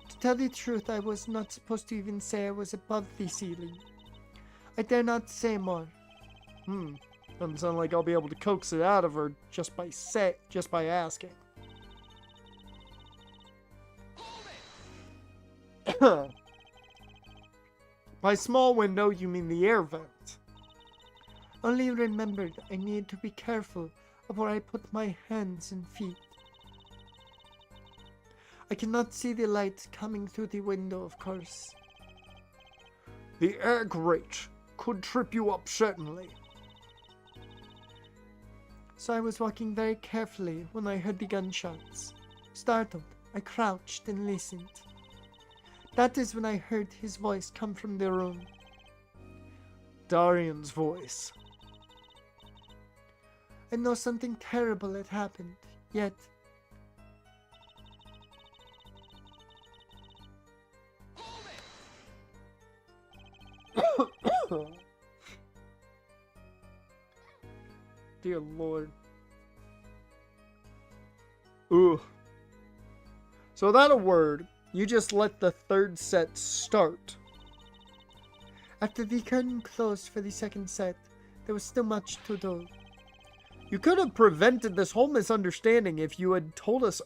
To tell the truth, I was not supposed to even say I was above the ceiling. I dare not say more. Doesn't sound like I'll be able to coax it out of her just by asking. By small window, you mean the air vent. Only remembered I need to be careful of where I put my hands and feet. I cannot see the light coming through the window, of course. The air grate could trip you up certainly. So I was walking very carefully when I heard the gunshots. Startled, I crouched and listened. That is when I heard his voice come from the room. Darian's voice. I know something terrible had happened, yet Dear Lord. Ooh. So without a word, you just let the third set start. after the curtain closed for the second set, there was still much to do. You could have prevented this whole misunderstanding if you had told us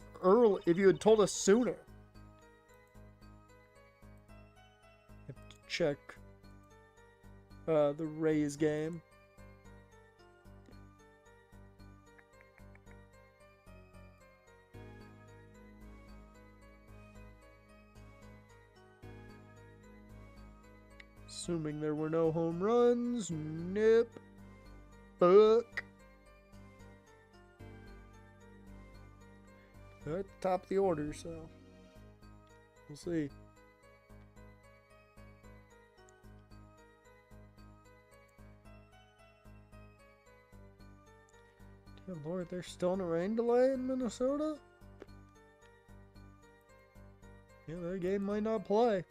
sooner. Have to check the Rays game. Assuming there were no home runs. Nope. Book. They're at the top of the order, so we'll see. Dear Lord, there's still a rain delay in Minnesota? Yeah, their game might not play.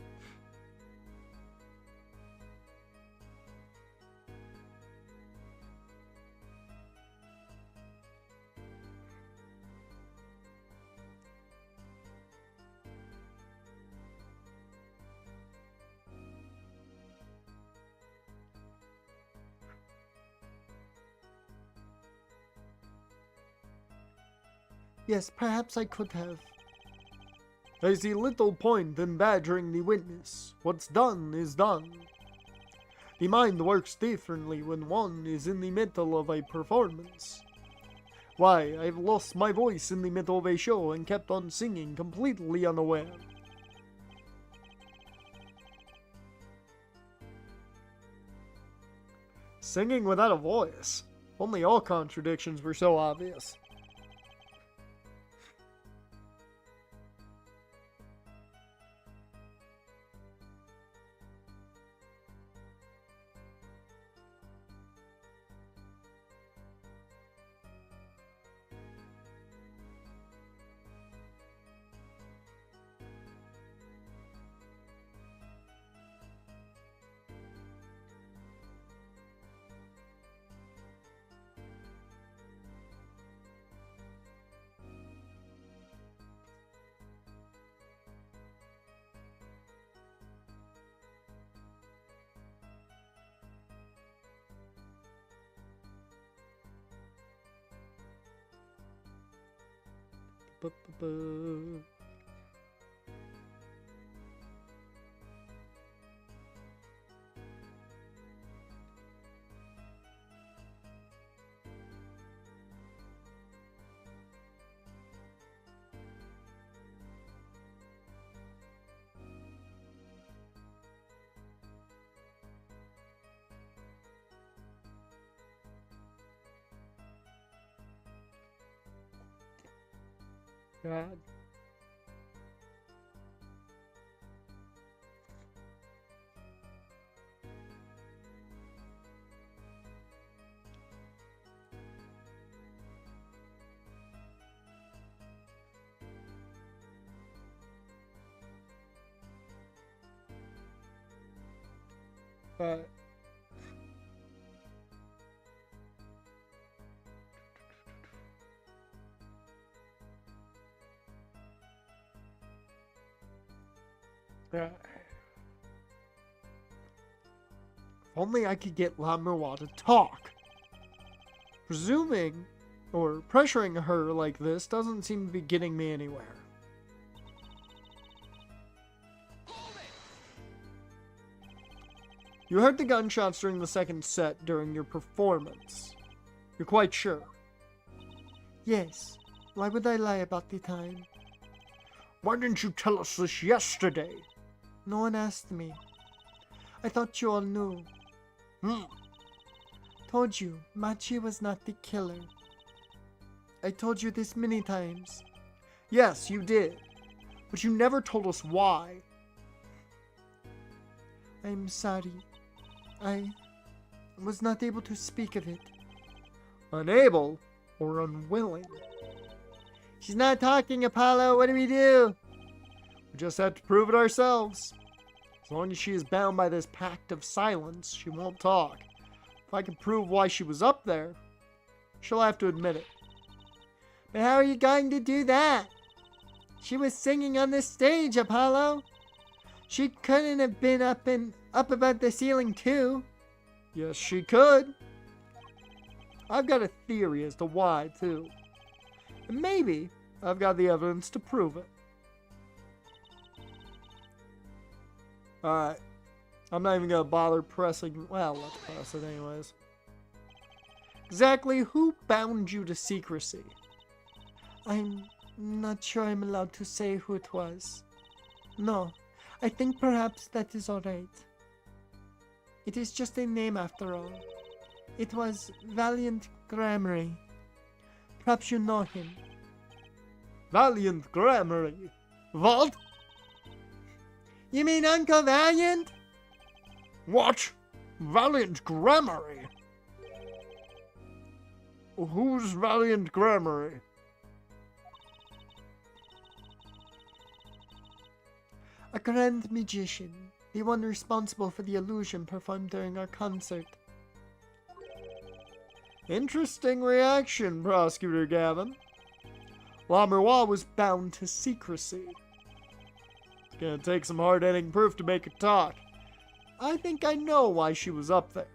Yes, perhaps I could have. I see little point in badgering the witness. What's done is done. The mind works differently when one is in the middle of a performance. Why, I've lost my voice in the middle of a show and kept on singing completely unaware. Singing without a voice? Only all contradictions were so obvious. Bu-bu-bu. God. But if only I could get La Miroir to talk. Presuming or pressuring her like this doesn't seem to be getting me anywhere. You heard the gunshots during the second set during your performance. You're quite sure? Yes. Why would I lie about the time? Why didn't you tell us this yesterday? No one asked me. I thought you all knew. Told you, Maci was not the killer. I told you this many times. Yes, you did. But you never told us why. I'm sorry. I was not able to speak of it. Unable or unwilling? She's not talking, Apollo. What do we do? We just have to prove it ourselves. As long as she is bound by this pact of silence, she won't talk. If I can prove why she was up there, she'll have to admit it. But how are you going to do that? She was singing on the stage, Apollo. She couldn't have been up above the ceiling too. Yes, she could. I've got a theory as to why, too. And maybe I've got the evidence to prove it. Alright. I'm not even going to bother pressing. Well, let's press it anyways. Exactly who bound you to secrecy? I'm not sure I'm allowed to say who it was. No, I think perhaps that is alright. It is just a name after all. It was Valiant Gramarye. Perhaps you know him. Valiant Gramarye? What? You mean Uncle Valiant? What? Valiant Gramarye? Who's Valiant Gramarye? A grand magician. The one responsible for the illusion performed during our concert. Interesting reaction, Prosecutor Gavin. La Miroir was bound to secrecy. It's gonna take some hard-hitting proof to make it talk. I think I know why she was up there.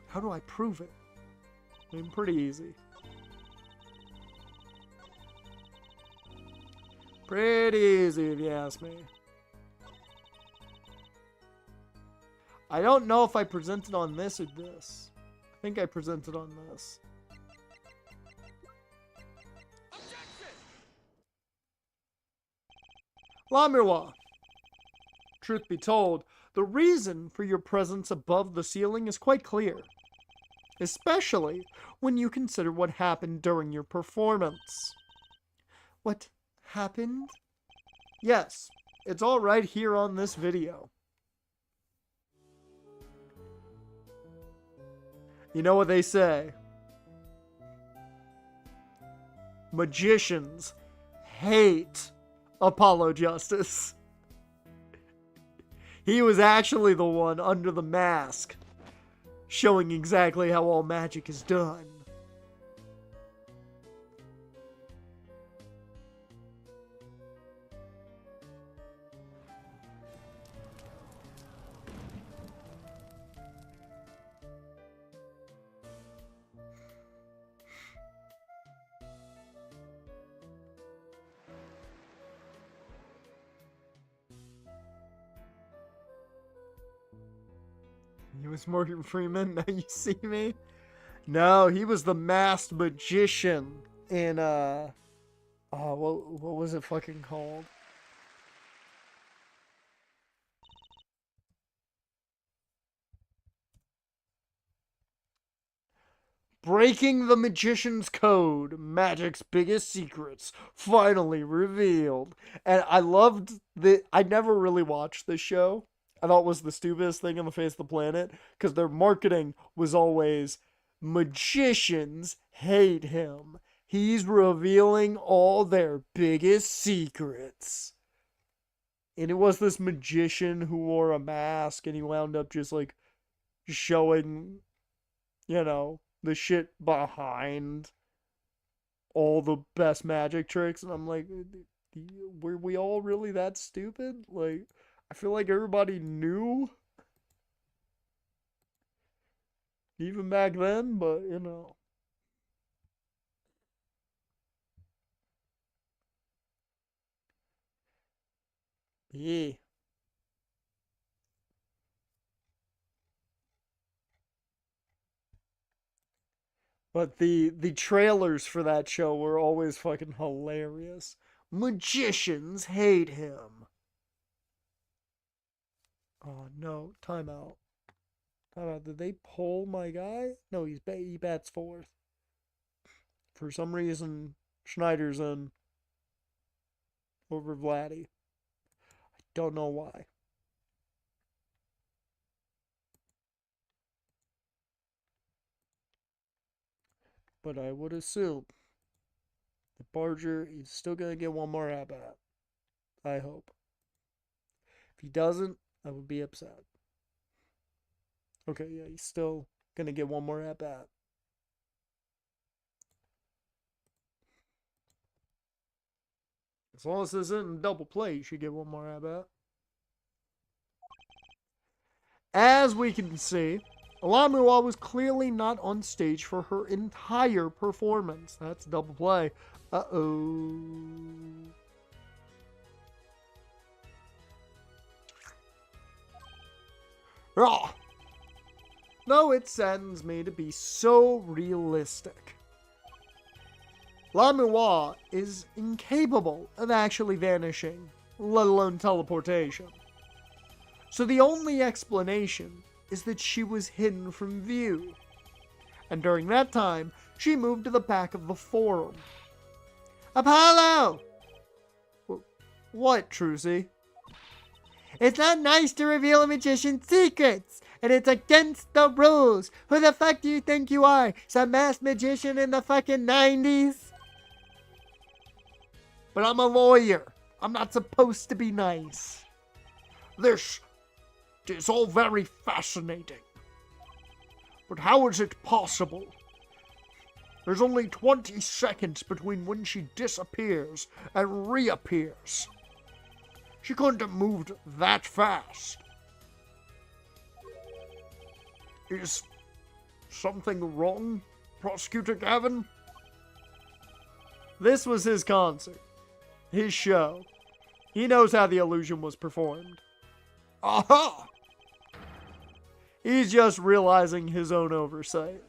How do I prove it? I mean, pretty easy. Pretty easy, if you ask me. I don't know if I presented on this or this. I think I presented on this. Lamirwa, truth be told, the reason for your presence above the ceiling is quite clear, especially when you consider what happened during your performance. What happened? Yes, it's all right here on this video. You know what they say? Magicians hate Apollo Justice. He was actually the one under the mask, showing exactly how all magic is done. He was Morgan Freeman. Now you see me. No, he was the masked magician in what was it fucking called? Breaking the Magician's Code, Magic's Biggest Secrets, finally revealed. And I loved I never really watched this show. I thought it was the stupidest thing on the face of the planet, because their marketing was always, magicians hate him. He's revealing all their biggest secrets. And it was this magician who wore a mask, and he wound up just like showing, you know, the shit behind all the best magic tricks. And I'm like, were we all really that stupid? Like, I feel like everybody knew, even back then, but you know. Yeah. But the trailers for that show were always fucking hilarious. Magicians hate him. Oh no, timeout. Timeout. Did they pull my guy? No, he bats fourth. For some reason, Schneider's in over Vladdy. I don't know why. But I would assume the Barger is still going to get one more at-bat. I hope. If he doesn't, I would be upset. Okay, yeah, he's still going to get one more at-bat. As long as this isn't double play, you should get one more at-bat. As we can see, Alamuwa was clearly not on stage for her entire performance. That's double play. Uh-oh. Oh. No, it saddens me to be so realistic. Lamuwa is incapable of actually vanishing, let alone teleportation. So the only explanation is that she was hidden from view. And during that time, she moved to the back of the forum. Apollo! What, Trucy? It's not nice to reveal a magician's secrets, and it's against the rules. Who the fuck do you think you are? Some masked magician in the fucking 90s? But I'm a lawyer. I'm not supposed to be nice. This is all very fascinating. But how is it possible? There's only 20 seconds between when she disappears and reappears. She couldn't have moved that fast. Is something wrong, Prosecutor Gavin? This was his concert. His show. He knows how the illusion was performed. Aha! He's just realizing his own oversight.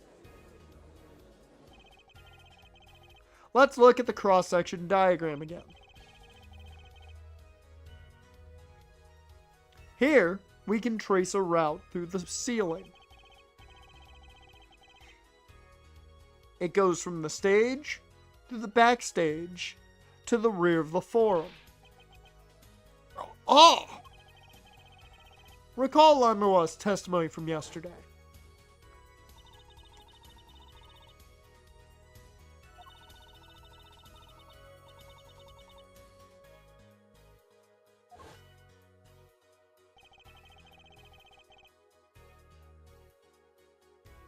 Let's look at the cross-section diagram again. Here, we can trace a route through the ceiling. It goes from the stage to the backstage to the rear of the forum. Oh! Recall Lamua's testimony from yesterday.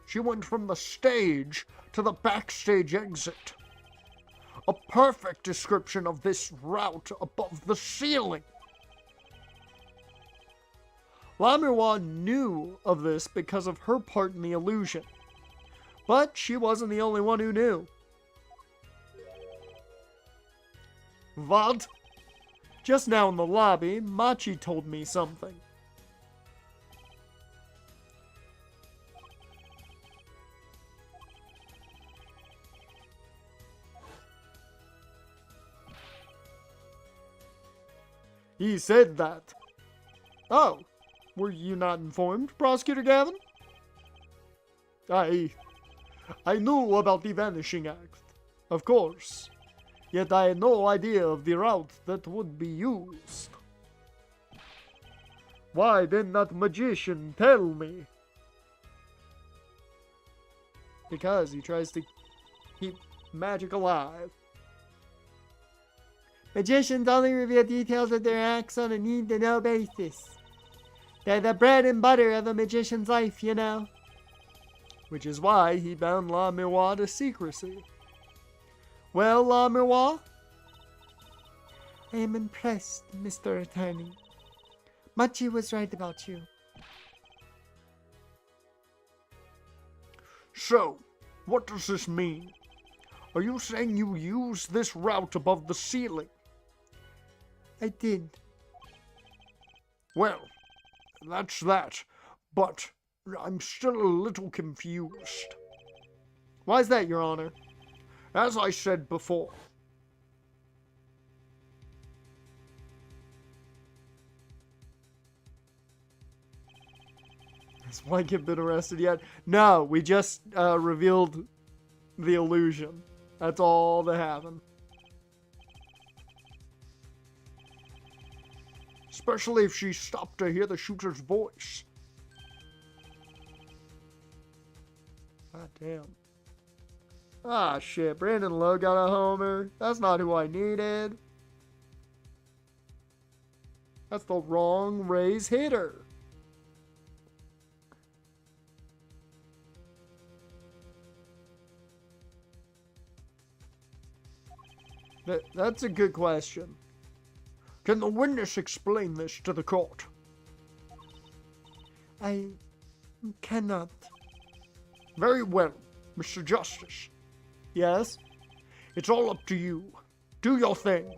She went from the stage to the backstage exit. A perfect description of this route above the ceiling. Lamua knew of this because of her part in the illusion. But she wasn't the only one who knew. What? Just now in the lobby, Maci told me something. He said that. Oh, were you not informed, Prosecutor Gavin? I knew about the Vanishing Act, of course. Yet I had no idea of the route that would be used. Why didn't that magician tell me? Because he tries to keep magic alive. Magicians only reveal details of their acts on a need-to-know basis. They're the bread and butter of a magician's life, you know. Which is why he bound Lamua to secrecy. Well, Lamua? I am impressed, Mr. Attorney. Maci was right about you. So, what does this mean? Are you saying you used this route above the ceiling? I did. Well, that's that, but I'm still a little confused. Why is that, Your Honor? As I said before, Has Whitekit been arrested yet? No, we just revealed the illusion. That's all that happened. especially if she stopped to hear the shooter's voice. God damn. Ah, shit. Brandon Lowe got a homer. That's not who I needed. That's the wrong Rays hitter. That's a good question. Can the witness explain this to the court? I cannot. Very well, Mr. Justice. Yes? It's all up to you. Do your thing.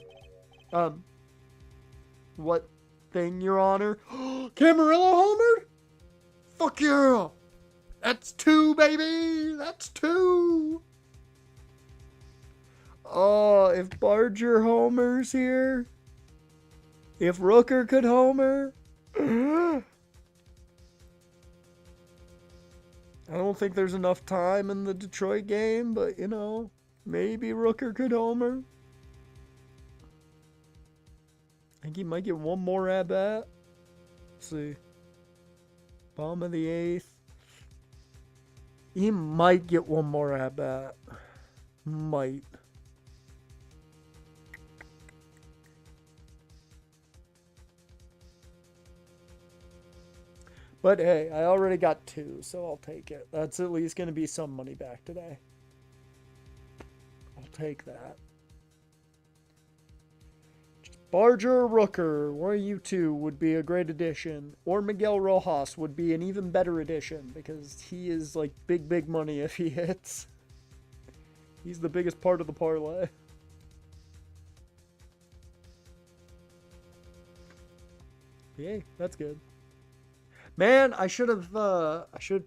What thing, Your Honor? Camarillo homered? Fuck yeah! That's 2, baby! That's 2! Oh, if Barger homers here. If Rooker could homer. I don't think there's enough time in the Detroit game, but you know, maybe Rooker could homer. I think he might get one more at bat. Let's see. Bottom of the 8th. He might get one more at bat. Might. But hey, I already got 2, so I'll take it. That's at least going to be some money back today. I'll take that. Just Barger or Rooker, one of you two would be a great addition. Or Miguel Rojas would be an even better addition, because he is like big money if he hits. He's the biggest part of the parlay. Yay, that's good. Man, I should have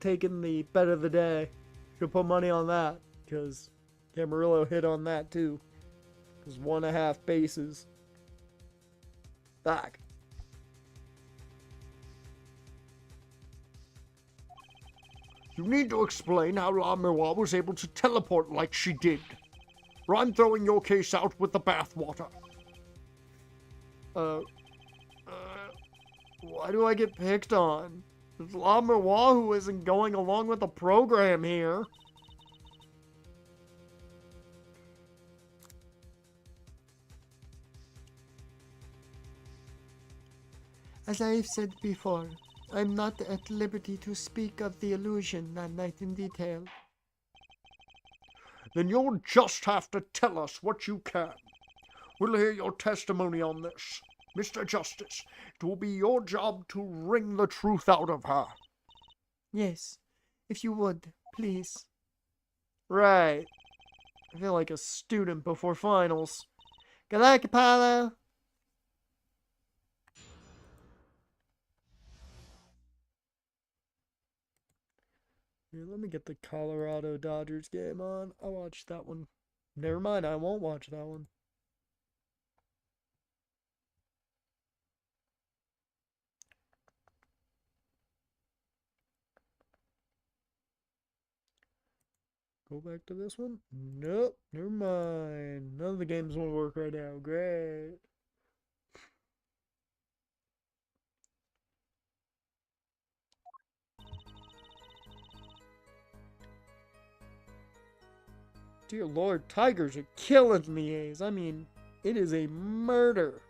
taken the bet of the day. Should put money on that, because Camarillo hit on that too. It was 1.5 bases. Back. You need to explain how La Miroir was able to teleport like she did. Or I'm throwing your case out with the bathwater. Why do I get picked on? It's La Miroir who isn't going along with the program here. As I have said before, I'm not at liberty to speak of the illusion that night in detail. Then you'll just have to tell us what you can. We'll hear your testimony on this. Mr. Justice, it will be your job to wring the truth out of her. Yes, if you would, please. Right. I feel like a student before finals. Good luck, Apollo. Here, let me get the Colorado Dodgers game on. I'll watch that one. Never mind, I won't watch that one. Go back to this one? Nope, never mind. None of the games won't work right now. Great. Dear Lord, tigers are killing me, A's. I mean, it is a murder.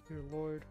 Dear Lord.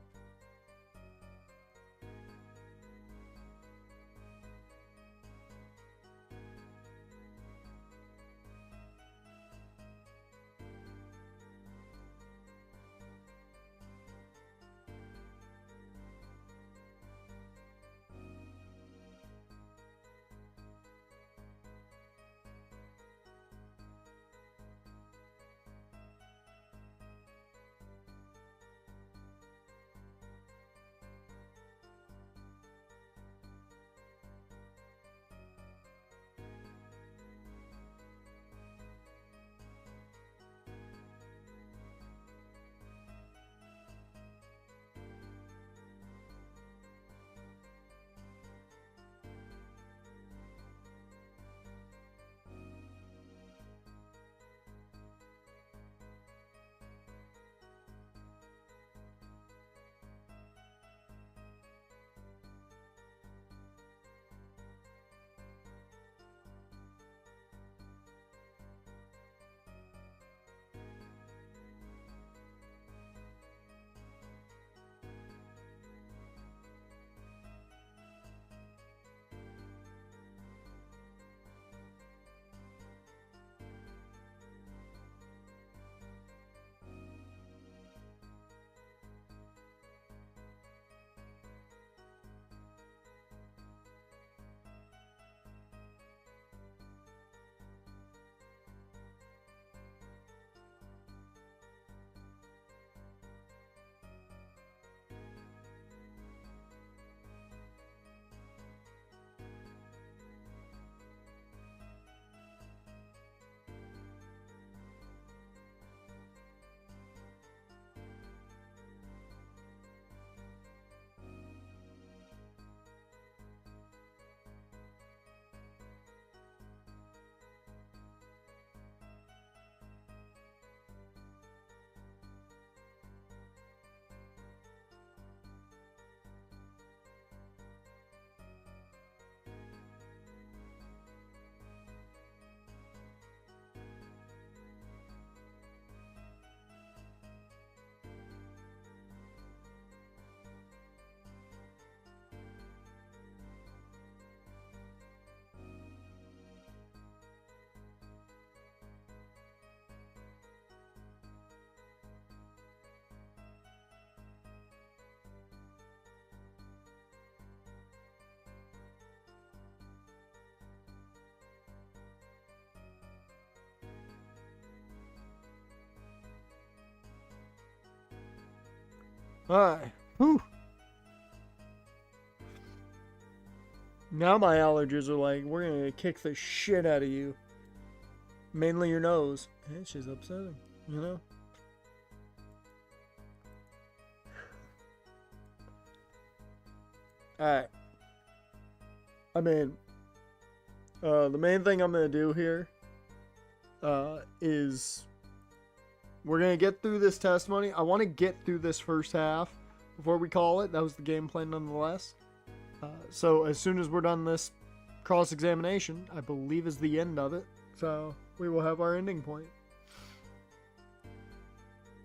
Hi. Whew. Now my allergies are like, we're gonna kick the shit out of you. Mainly your nose. It's just upsetting, you know? Alright. I mean, the main thing I'm going to do here is we're going to get through this testimony. I want to get through this first half before we call it. That was the game plan nonetheless. So as soon as we're done this cross-examination, I believe is the end of it. So we will have our ending point.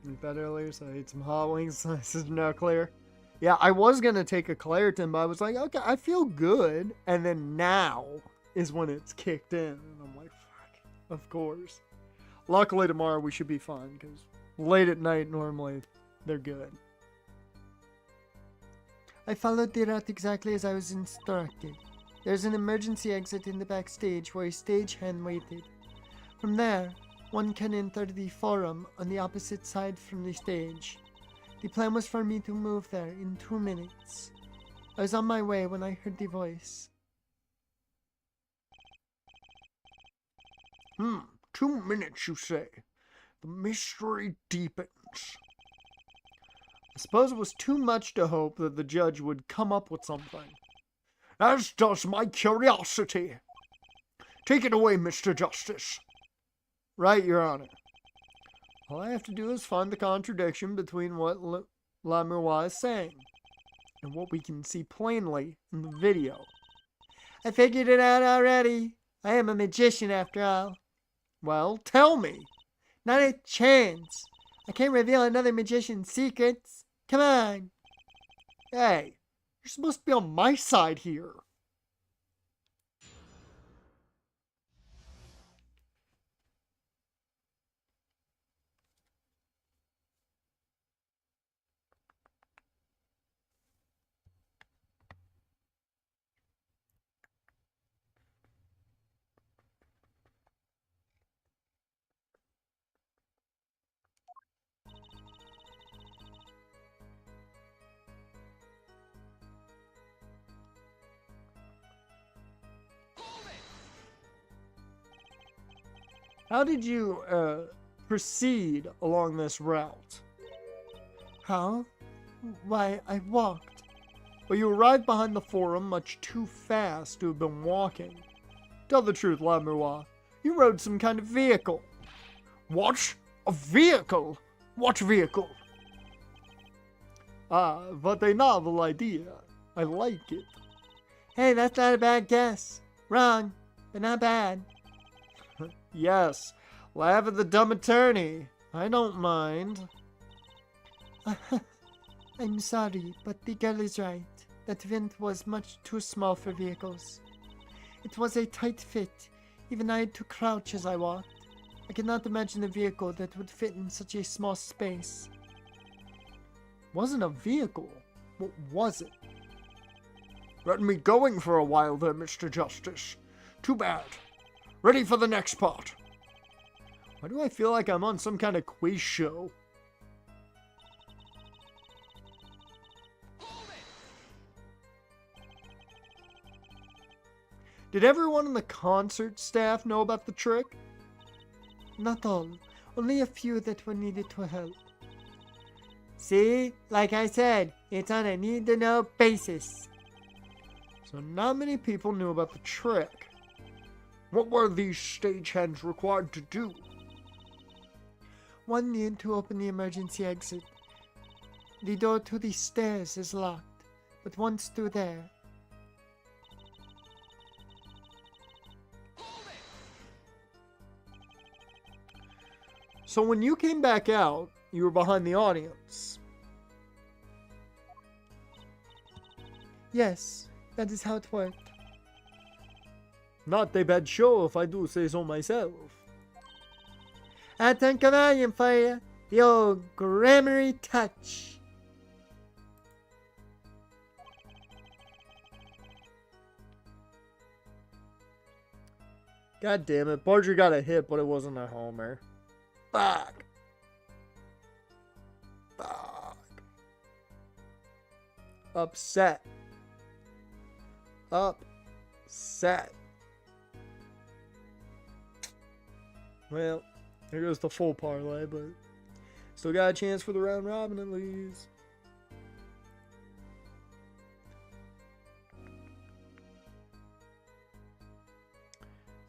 In bed earlier, so I ate some hot wings. This is now clear. Yeah, I was going to take a Claritin, but I was like, okay, I feel good. And then now is when it's kicked in. And I'm like, fuck, of course. Luckily tomorrow we should be fine, because late at night normally they're good. I followed the route exactly as I was instructed. There's an emergency exit in the backstage where a stagehand waited. From there, one can enter the forum on the opposite side from the stage. The plan was for me to move there in 2 minutes. I was on my way when I heard the voice. 2 minutes, you say? The mystery deepens. I suppose it was too much to hope that the judge would come up with something. As does my curiosity. Take it away, Mr. Justice. Right, Your Honor. All I have to do is find the contradiction between what Lamoureux is saying and what we can see plainly in the video. I figured it out already. I am a magician after all. Well, tell me. Not a chance. I can't reveal another magician's secrets. Come on. Hey, you're supposed to be on my side here. How did you proceed along this route? How? Why, I walked. Well, you arrived behind the forum much too fast to have been walking. Tell the truth, Lamoureux. You rode some kind of vehicle. What? A vehicle? What vehicle? Ah, what a novel idea. I like it. Hey, that's not a bad guess. Wrong, but not bad. Yes, laugh at the dumb attorney. I don't mind. I'm sorry, but the girl is right. That vent was much too small for vehicles. It was a tight fit. Even I had to crouch as I walked. I cannot imagine a vehicle that would fit in such a small space. Wasn't a vehicle. What was it? Let me going for a while there, Mr. Justice. Too bad. Ready for the next part. Why do I feel like I'm on some kind of quiz show? Did everyone in the concert staff know about the trick? Not all. Only a few that were needed to help. See? Like I said, it's on a need-to-know basis. So not many people knew about the trick. What were these stagehands required to do? One needed to open the emergency exit. The door to the stairs is locked, but once through there... So when you came back out, you were behind the audience. Yes, that is how it worked. Not a bad show if I do say so myself. I think of onion for you. The old grammary touch. God damn it. Barger got a hit, but it wasn't a homer. Fuck. Fuck. Upset. Upset. Well, here goes the full parlay, but still got a chance for the round robin at least.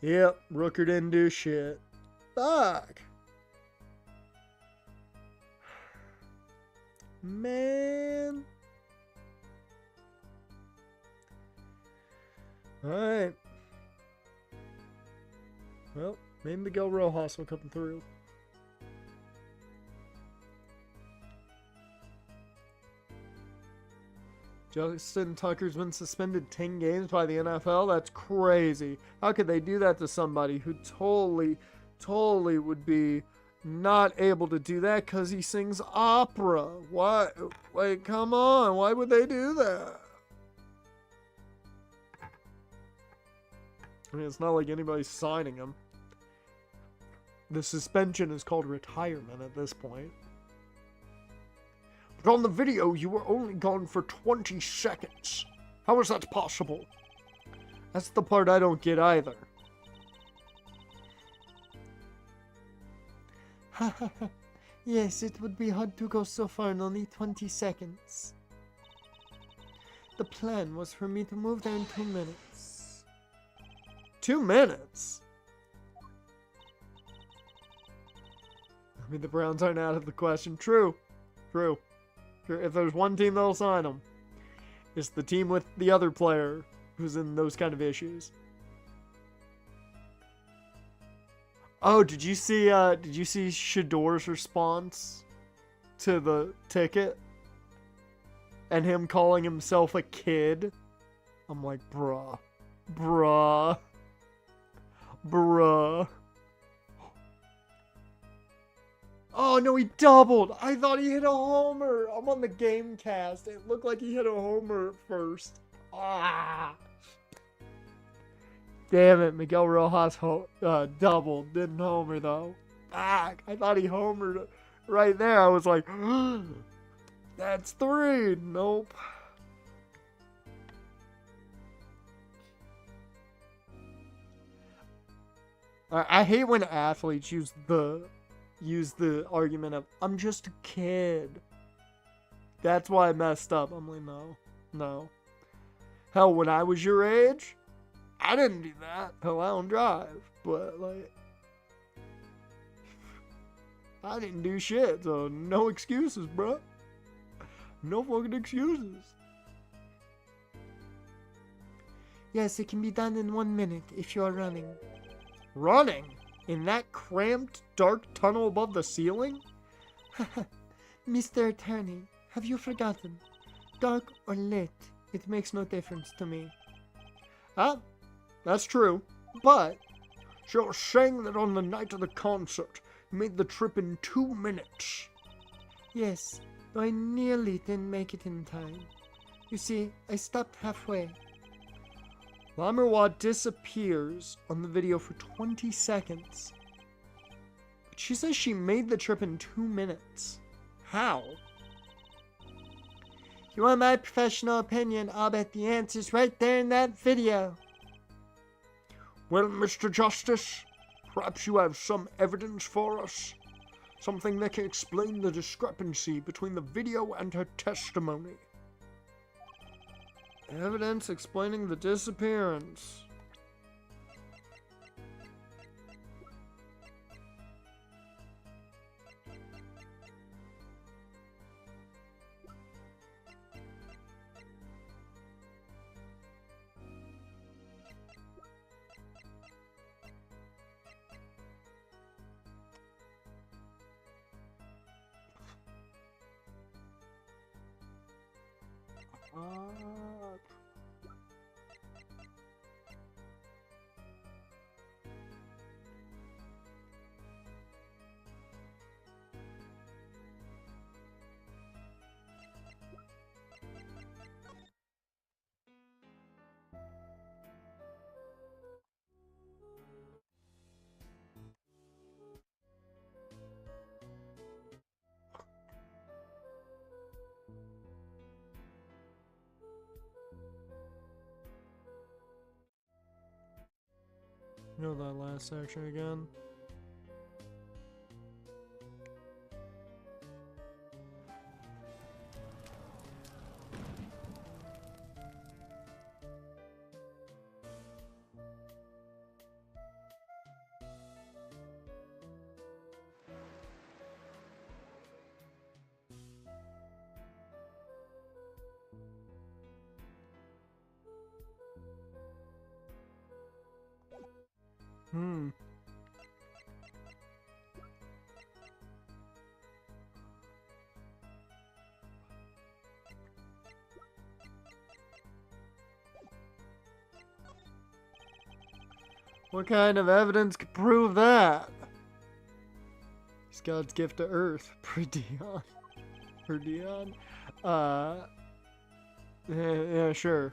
Yep, Rooker didn't do shit. Fuck. Man. Alright. Well, maybe Miguel Rojas will come through. Justin Tucker's been suspended 10 games by the NFL? That's crazy. How could they do that to somebody who totally would be not able to do that because he sings opera? Why? Like, come on. Why would they do that? I mean, it's not like anybody's signing him. The suspension is called retirement at this point. But on the video, you were only gone for 20 seconds. How is that possible? That's the part I don't get either. Yes, it would be hard to go so far in only 20 seconds. The plan was for me to move there in 2 minutes. 2 minutes? I mean, the Browns aren't out of the question. True. If there's one team that'll sign him, it's the team with the other player who's in those kind of issues. Oh, did you see Shador's response to the ticket? And him calling himself a kid? I'm like, bruh. Oh, no, he doubled. I thought he hit a homer. I'm on the game cast. It looked like he hit a homer at first. Ah. Damn it, Miguel Rojas doubled. Didn't homer, though. Fuck. I thought he homered right there. I was like, that's 3. Nope. I hate when athletes use the argument of, I'm just a kid. That's why I messed up. I'm like, no. Hell, when I was your age, I didn't do that. Hell, I don't drive. But, like, I didn't do shit, so no excuses, bro. No fucking excuses. Yes, it can be done in 1 minute if you are running. Running? In that cramped, dark tunnel above the ceiling? Mr. Attorney, have you forgotten? Dark or lit, it makes no difference to me. Ah, that's true. But you're saying that on the night of the concert, you made the trip in 2 minutes? Yes, though I nearly didn't make it in time. You see, I stopped halfway. Lamerwa disappears on the video for 20 seconds. But she says she made the trip in 2 minutes. How? If you want my professional opinion, I'll bet the answer's right there in that video. Well, Mr. Justice, perhaps you have some evidence for us? Something that can explain the discrepancy between the video and her testimony. Evidence explaining the disappearance. You know that last section again? What kind of evidence could prove that? He's God's gift to Earth. Per Dion. Per Dion. Yeah, sure.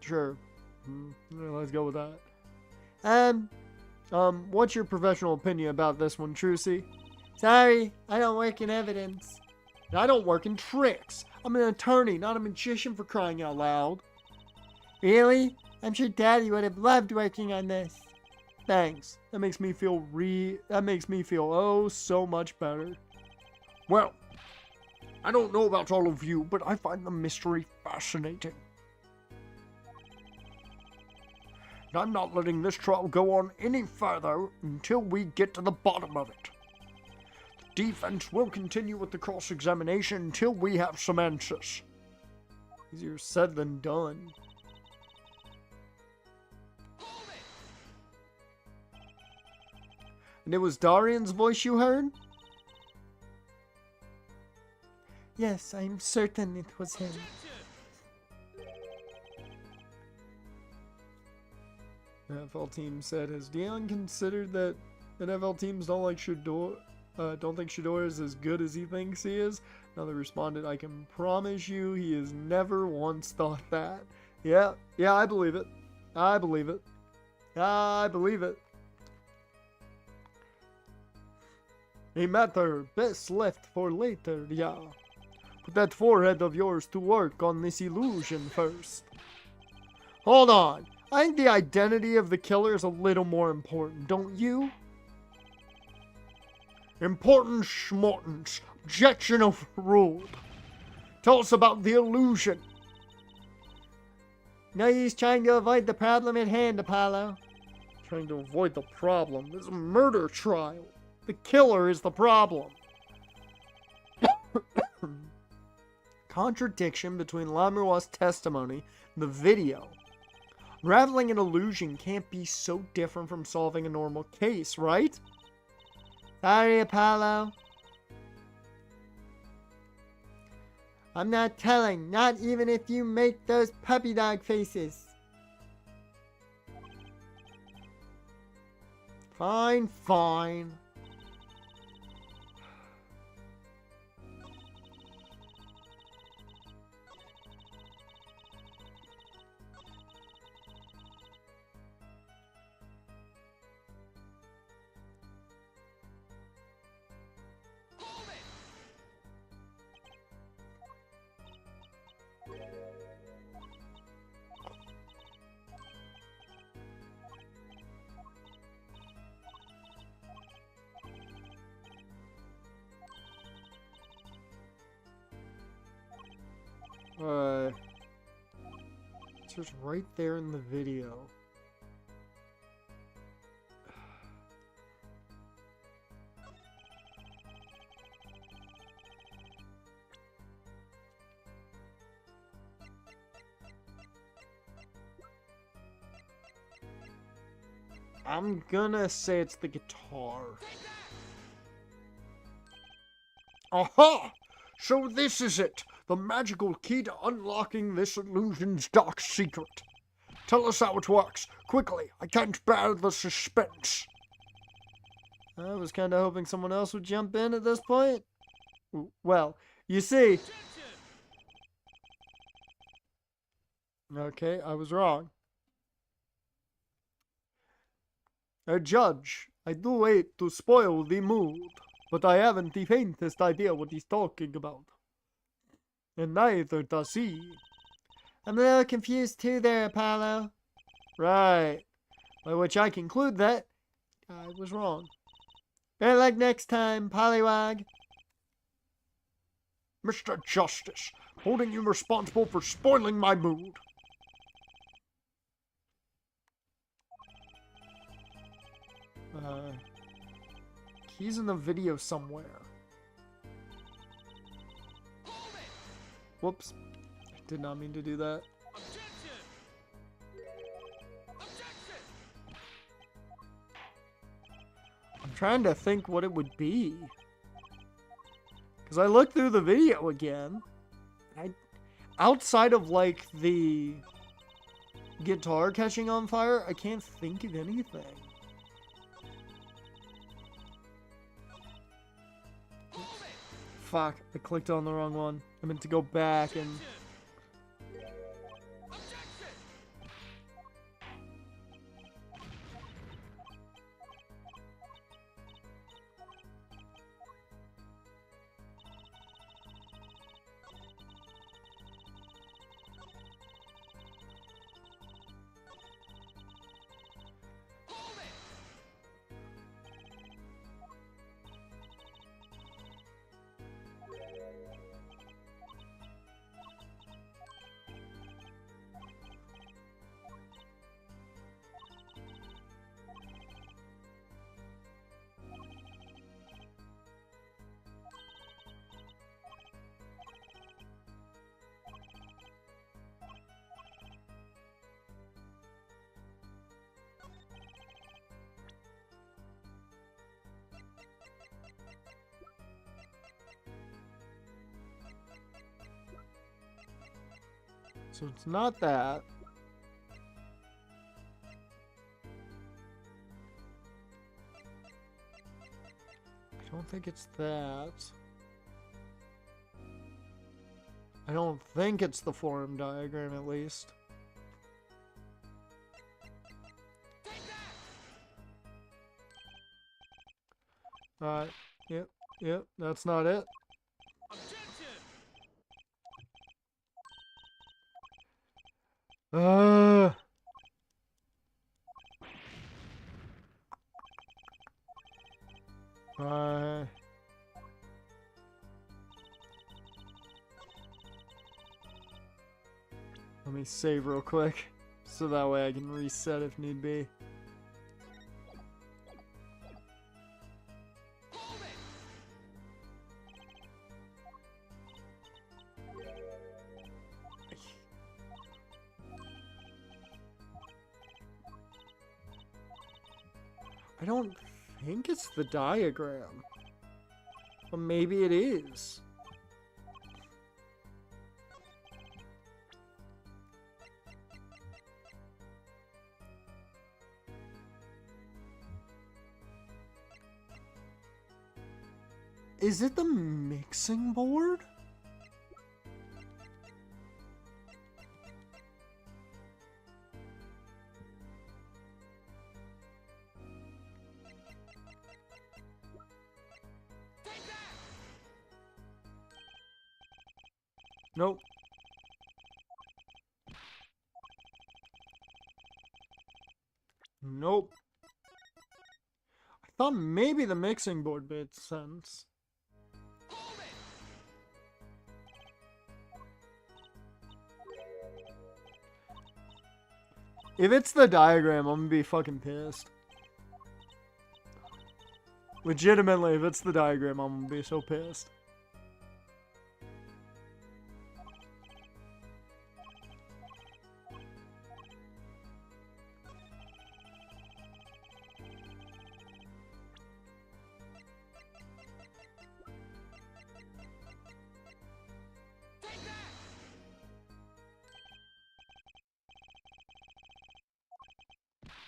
Sure. Yeah, let's go with that. What's your professional opinion about this one, Trucy? Sorry, I don't work in evidence. I don't work in tricks. I'm an attorney, not a magician, for crying out loud. Really? I'm sure Daddy would have loved working on this. Thanks. That makes me feel oh so much better. Well, I don't know about all of you, but I find the mystery fascinating. And I'm not letting this trial go on any further until we get to the bottom of it. The defense will continue with the cross-examination until we have some answers. Easier said than done. And it was Darian's voice you heard? Yes, I'm certain it was him. The NFL team said, has Dion considered that NFL teams don't think Shador is as good as he thinks he is? Another responded, I can promise you he has never once thought that. Yeah, I believe it. I believe it. A matter best left for later, yeah. Put that forehead of yours to work on this illusion first. Hold on. I think the identity of the killer is a little more important, don't you? Important schmortens. Objection overruled. Tell us about the illusion. No use trying to avoid the problem at hand, Apollo. Trying to avoid the problem. This is a murder trial. The killer is the problem. Contradiction between Lamurois' testimony and the video. Unraveling an illusion can't be so different from solving a normal case, right? Sorry, Apollo. I'm not telling, not even if you make those puppy dog faces. Fine. It's just right there in the video. I'm gonna say it's the guitar. Aha! So this is it. The magical key to unlocking this illusion's dark secret. Tell us how it works. Quickly, I can't bear the suspense. I was kind of hoping someone else would jump in at this point. Well, you see... Okay, I was wrong. Judge, I do hate to spoil the mood, but I haven't the faintest idea what he's talking about. And neither does he. I'm a little confused too there, Apollo. Right. By which I conclude that I was wrong. Better luck next time, Pollywog. Mr. Justice, holding you responsible for spoiling my mood. He's in the video somewhere. Whoops. I did not mean to do that. trying to think what it would be. Because I looked through the video again. Outside of, like, the guitar catching on fire, I can't think of anything. Fuck, I clicked on the wrong one. I meant to go back and... So it's not that. I don't think it's that. I don't think it's the form diagram, at least. Yep, that's not it. Let me save real quick, so that way I can reset if need be. I don't think it's the diagram. But maybe it is. Is it the mixing board? Nope. Nope. I thought maybe the mixing board made sense. If it's the diagram, I'm gonna be fucking pissed. Legitimately, if it's the diagram, I'm gonna be so pissed.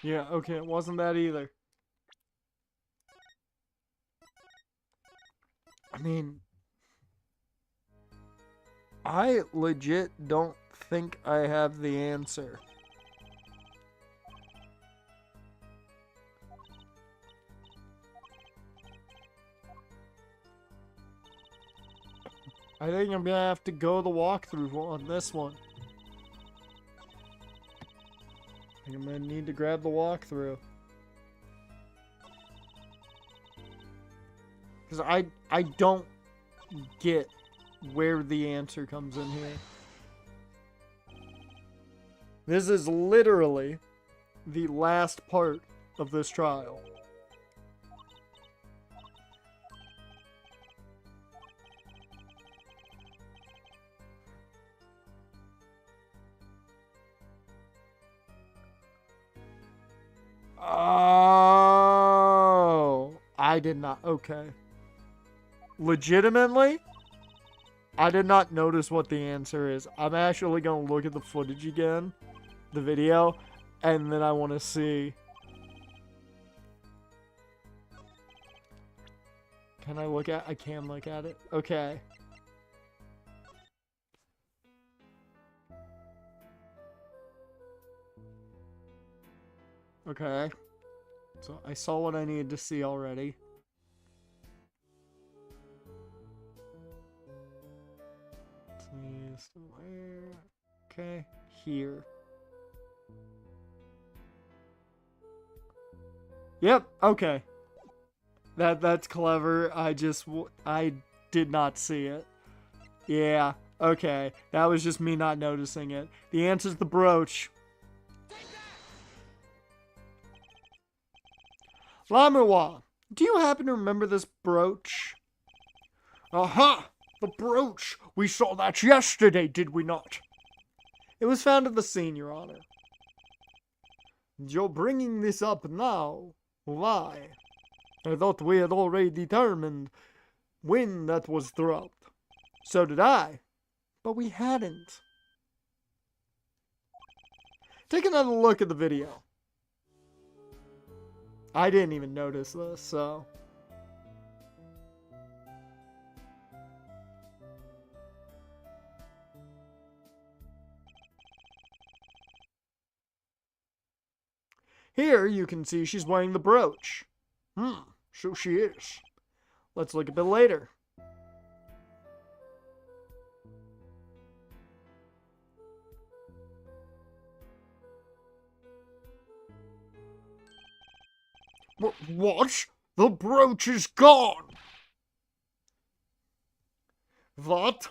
Yeah, okay, it wasn't that either. I mean, I legit don't think I have the answer. I think I'm gonna have to go the walkthrough on this one. I think I'm gonna need to grab the walkthrough. Because I don't get where the answer comes in here. This is literally the last part of this trial. Oh, I did not. Okay. Legitimately, I did not notice what the answer is. I'm actually going to look at the footage again, the video, and then I want to see. Can I look at? I can look at it. Okay. Okay. So I saw what I needed to see already. Please, where? Okay, here. Yep. Okay. That's clever. I did not see it. Yeah. Okay. That was just me not noticing it. The answer's the brooch. Lamerwa, do you happen to remember this brooch? Aha! The brooch! We saw that yesterday, did we not? It was found at the scene, Your Honor. You're bringing this up now? Why? I thought we had already determined when that was dropped. So did I. But we hadn't. Take another look at the video. I didn't even notice this, so. Here you can see she's wearing the brooch. So she is. Let's look a bit later. What? The brooch is gone! What?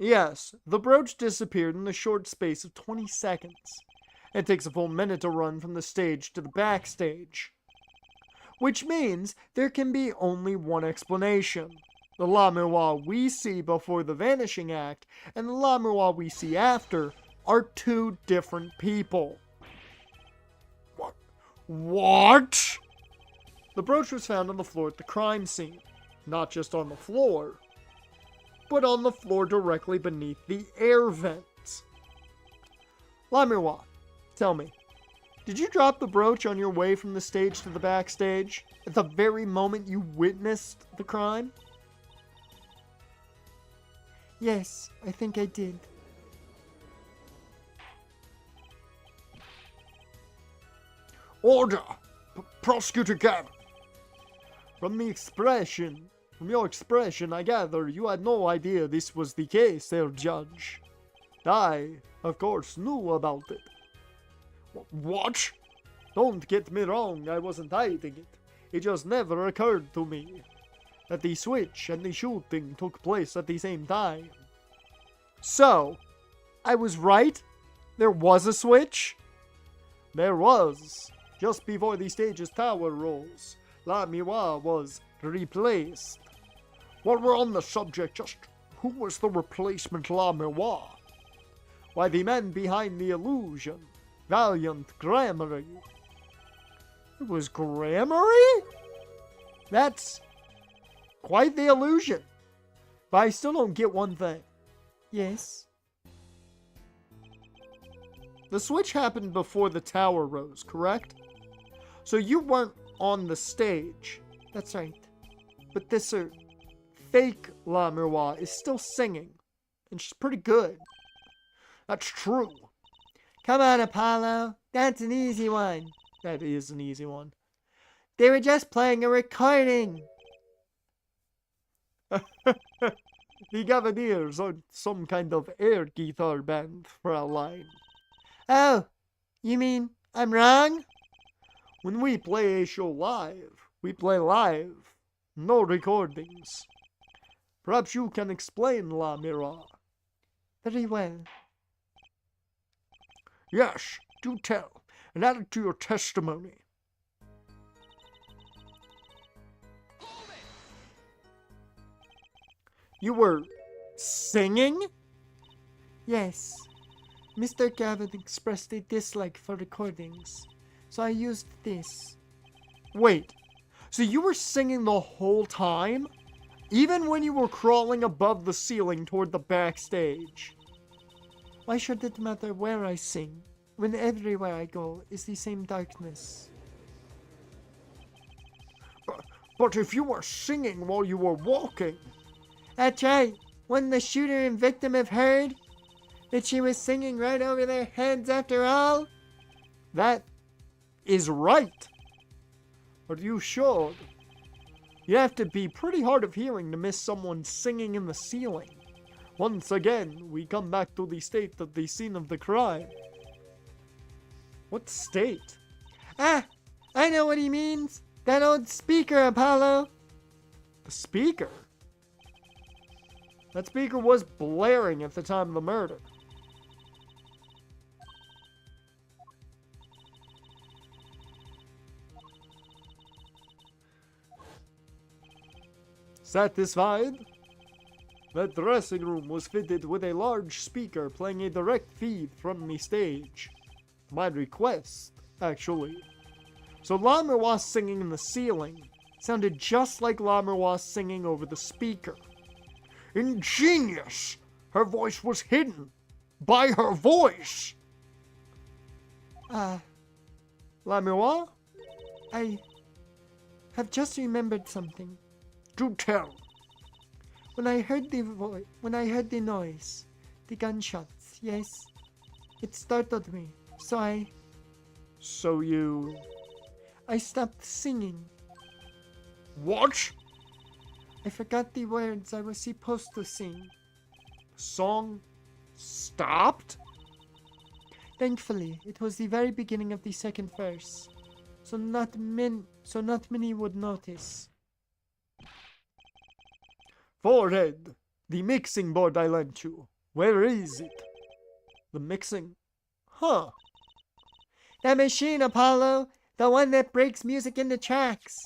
Yes, the brooch disappeared in the short space of 20 seconds. It takes a full minute to run from the stage to the backstage. Which means there can be only one explanation. The Lamerwa we see before the Vanishing Act and the Lamerwa we see after are two different people. What? The brooch was found on the floor at the crime scene. Not just on the floor, but on the floor directly beneath the air vents. Lamerwa, tell me, did you drop the brooch on your way from the stage to the backstage at the very moment you witnessed the crime? Yes, I think I did. Order! Prosecutor Gavin! From your expression, I gather you had no idea this was the case, Sir Judge. I, of course, knew about it. What? Don't get me wrong, I wasn't hiding it. It just never occurred to me that the switch and the shooting took place at the same time. So, I was right? There was a switch? There was. Just before the stage's tower rose, Lamerwa was replaced. While we're on the subject, just who was the replacement Lamerwa? Why, the man behind the illusion, Valiant Gramarye. It was Gramarye? That's quite the illusion. But I still don't get one thing. Yes. The switch happened before the tower rose, correct? So you weren't on the stage. That's right. But this fake Lamerwa is still singing. And she's pretty good. That's true. Come on, Apollo. That's an easy one. That is an easy one. They were just playing a recording. The Gaviniers are some kind of air guitar band, Fraulein. Oh, you mean I'm wrong? When we play a show live, we play live, no recordings. Perhaps you can explain, Lamira. Very well. Yes, do tell, and add it to your testimony. You were singing? Yes. Mr. Gavin expressed a dislike for recordings, so I used this. Wait, so you were singing the whole time? Even when you were crawling above the ceiling toward the backstage? Why should it matter where I sing, when everywhere I go is the same darkness? But if you were singing while you were walking... That's right. Wouldn't the shooter and victim have heard that she was singing right over their heads after all? That is right. But you should. You have to be pretty hard of hearing to miss someone singing in the ceiling. Once again, we come back to the state of the scene of the crime. What state? Ah, I know what he means. That old speaker, Apollo. The speaker? That speaker was blaring at the time of the murder. Satisfied? The dressing room was fitted with a large speaker playing a direct feed from the stage. My request, actually. So La Miroir singing in the ceiling sounded just like La Miroir singing over the speaker. Ingenious! Her voice was hidden by her voice! Ah, La Miroir? I have just remembered something. Do tell. When I heard the noise, the gunshots, yes, it startled me. So you... I stopped singing. What? I forgot the words I was supposed to sing. The song stopped? Thankfully, it was the very beginning of the second verse, so not many would notice. Forehead, the mixing board I lent you. Where is it? The mixing? Huh. That machine, Apollo! The one that breaks music into tracks!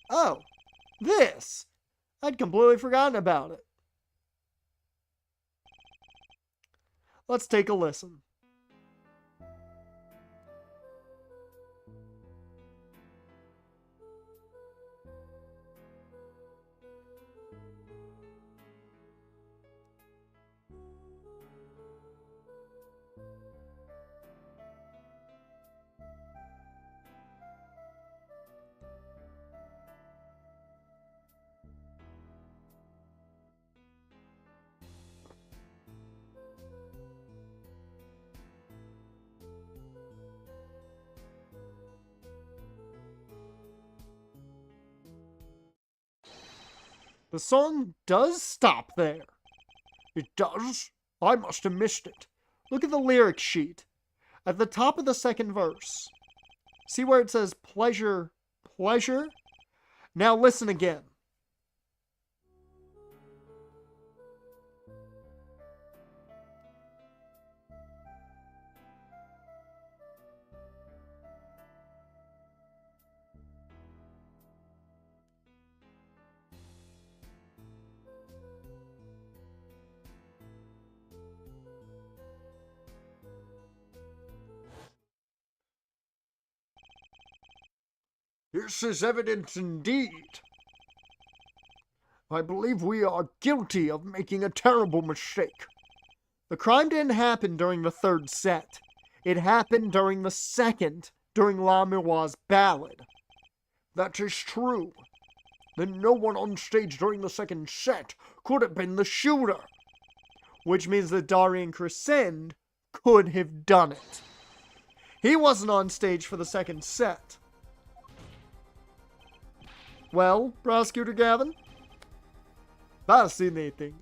Oh, this! I'd completely forgotten about it. Let's take a listen. The song does stop there. It does? I must have missed it. Look at the lyric sheet. At the top of the second verse. See where it says pleasure, pleasure? Now listen again. This is evidence indeed. I believe we are guilty of making a terrible mistake. The crime didn't happen during the third set. It happened during the second, during La Miroir's ballad. That is true. Then no one on stage during the second set could have been the shooter. Which means that Darian Crescend could have done it. He wasn't on stage for the second set. Well, Prosecutor Gavin? Fascinating.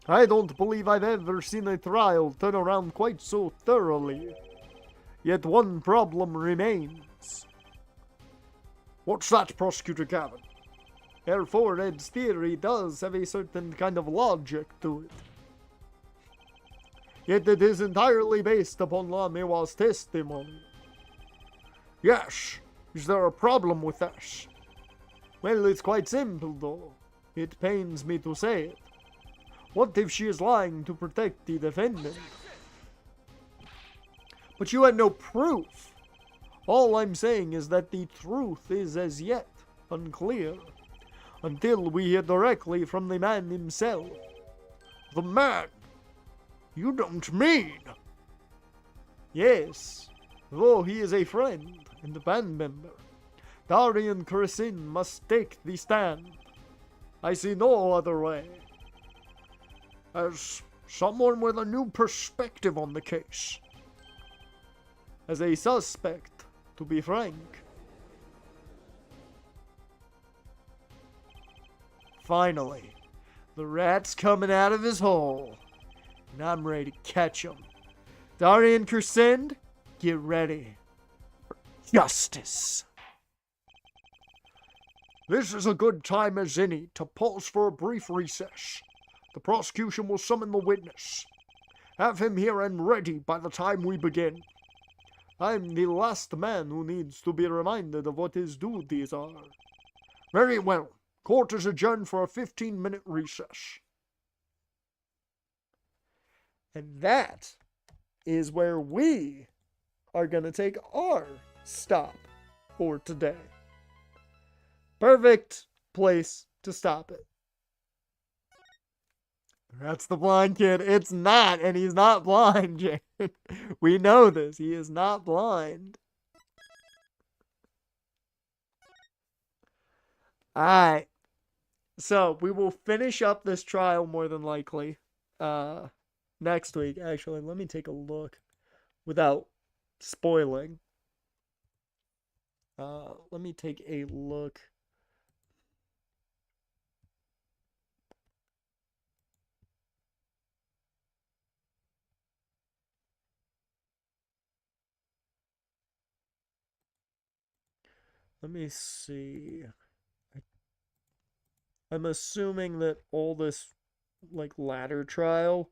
I don't believe I've ever seen a trial turn around quite so thoroughly. Yet one problem remains. What's that, Prosecutor Gavin? Herr Forehead's theory does have a certain kind of logic to it. Yet it is entirely based upon La Miroir's testimony. Yes. Is there a problem with this? Well, it's quite simple, though. It pains me to say it. What if she is lying to protect the defendant? But you had no proof. All I'm saying is that the truth is as yet unclear, until we hear directly from the man himself. The man? You don't mean? Yes, though he is a friend and a band member. Darian Chrisin must take the stand. I see no other way. As someone with a new perspective on the case. As a suspect, to be frank. Finally, the rat's coming out of his hole, and I'm ready to catch him. Darian Chrisin, get ready. Justice. This is a good time as any to pause for a brief recess. The prosecution will summon the witness. Have him here and ready by the time we begin. I'm the last man who needs to be reminded of what his duties are. Very well. Court is adjourned for a 15-minute recess. And that is where we are going to take our stop for today. Perfect place to stop it. That's the blind kid. It's not, and he's not blind, Jane. We know this. He is not blind. Alright. So, we will finish up this trial more than likely next week. Actually, let me take a look without spoiling. Let me take a look. Let me see. I'm assuming that all this, like, ladder trial.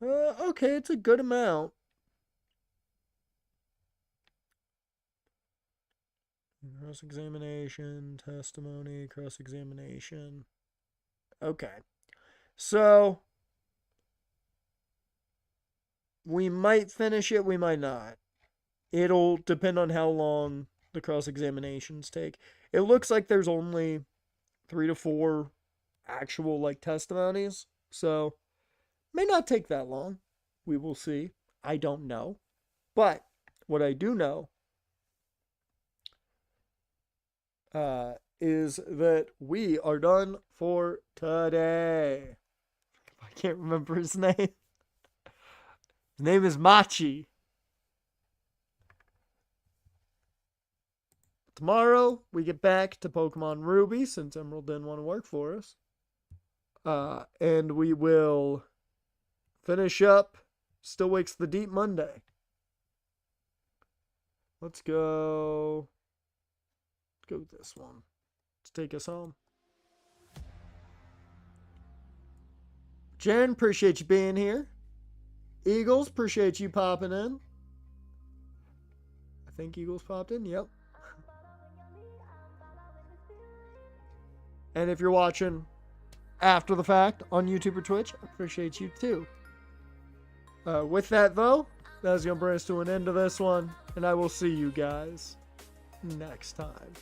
Okay, it's a good amount. Cross-examination, testimony, cross-examination. Okay. So, we might finish it, we might not. It'll depend on how long the cross-examinations take. It looks like there's only 3 to 4 actual, like, testimonies. So, may not take that long. We will see. I don't know. But, what I do know is that we are done for today. I can't remember his name. His name is Maci. Tomorrow, we get back to Pokemon Ruby, since Emerald didn't want to work for us. And we will finish up Still Wakes the Deep Monday. Let's go. Let's go with this one. Let's take us home. Jen, appreciate you being here. Eagles, appreciate you popping in. I think Eagles popped in, yep. And if you're watching after the fact on YouTube or Twitch, I appreciate you too. With that, though, that's going to bring us to an end of this one. And I will see you guys next time.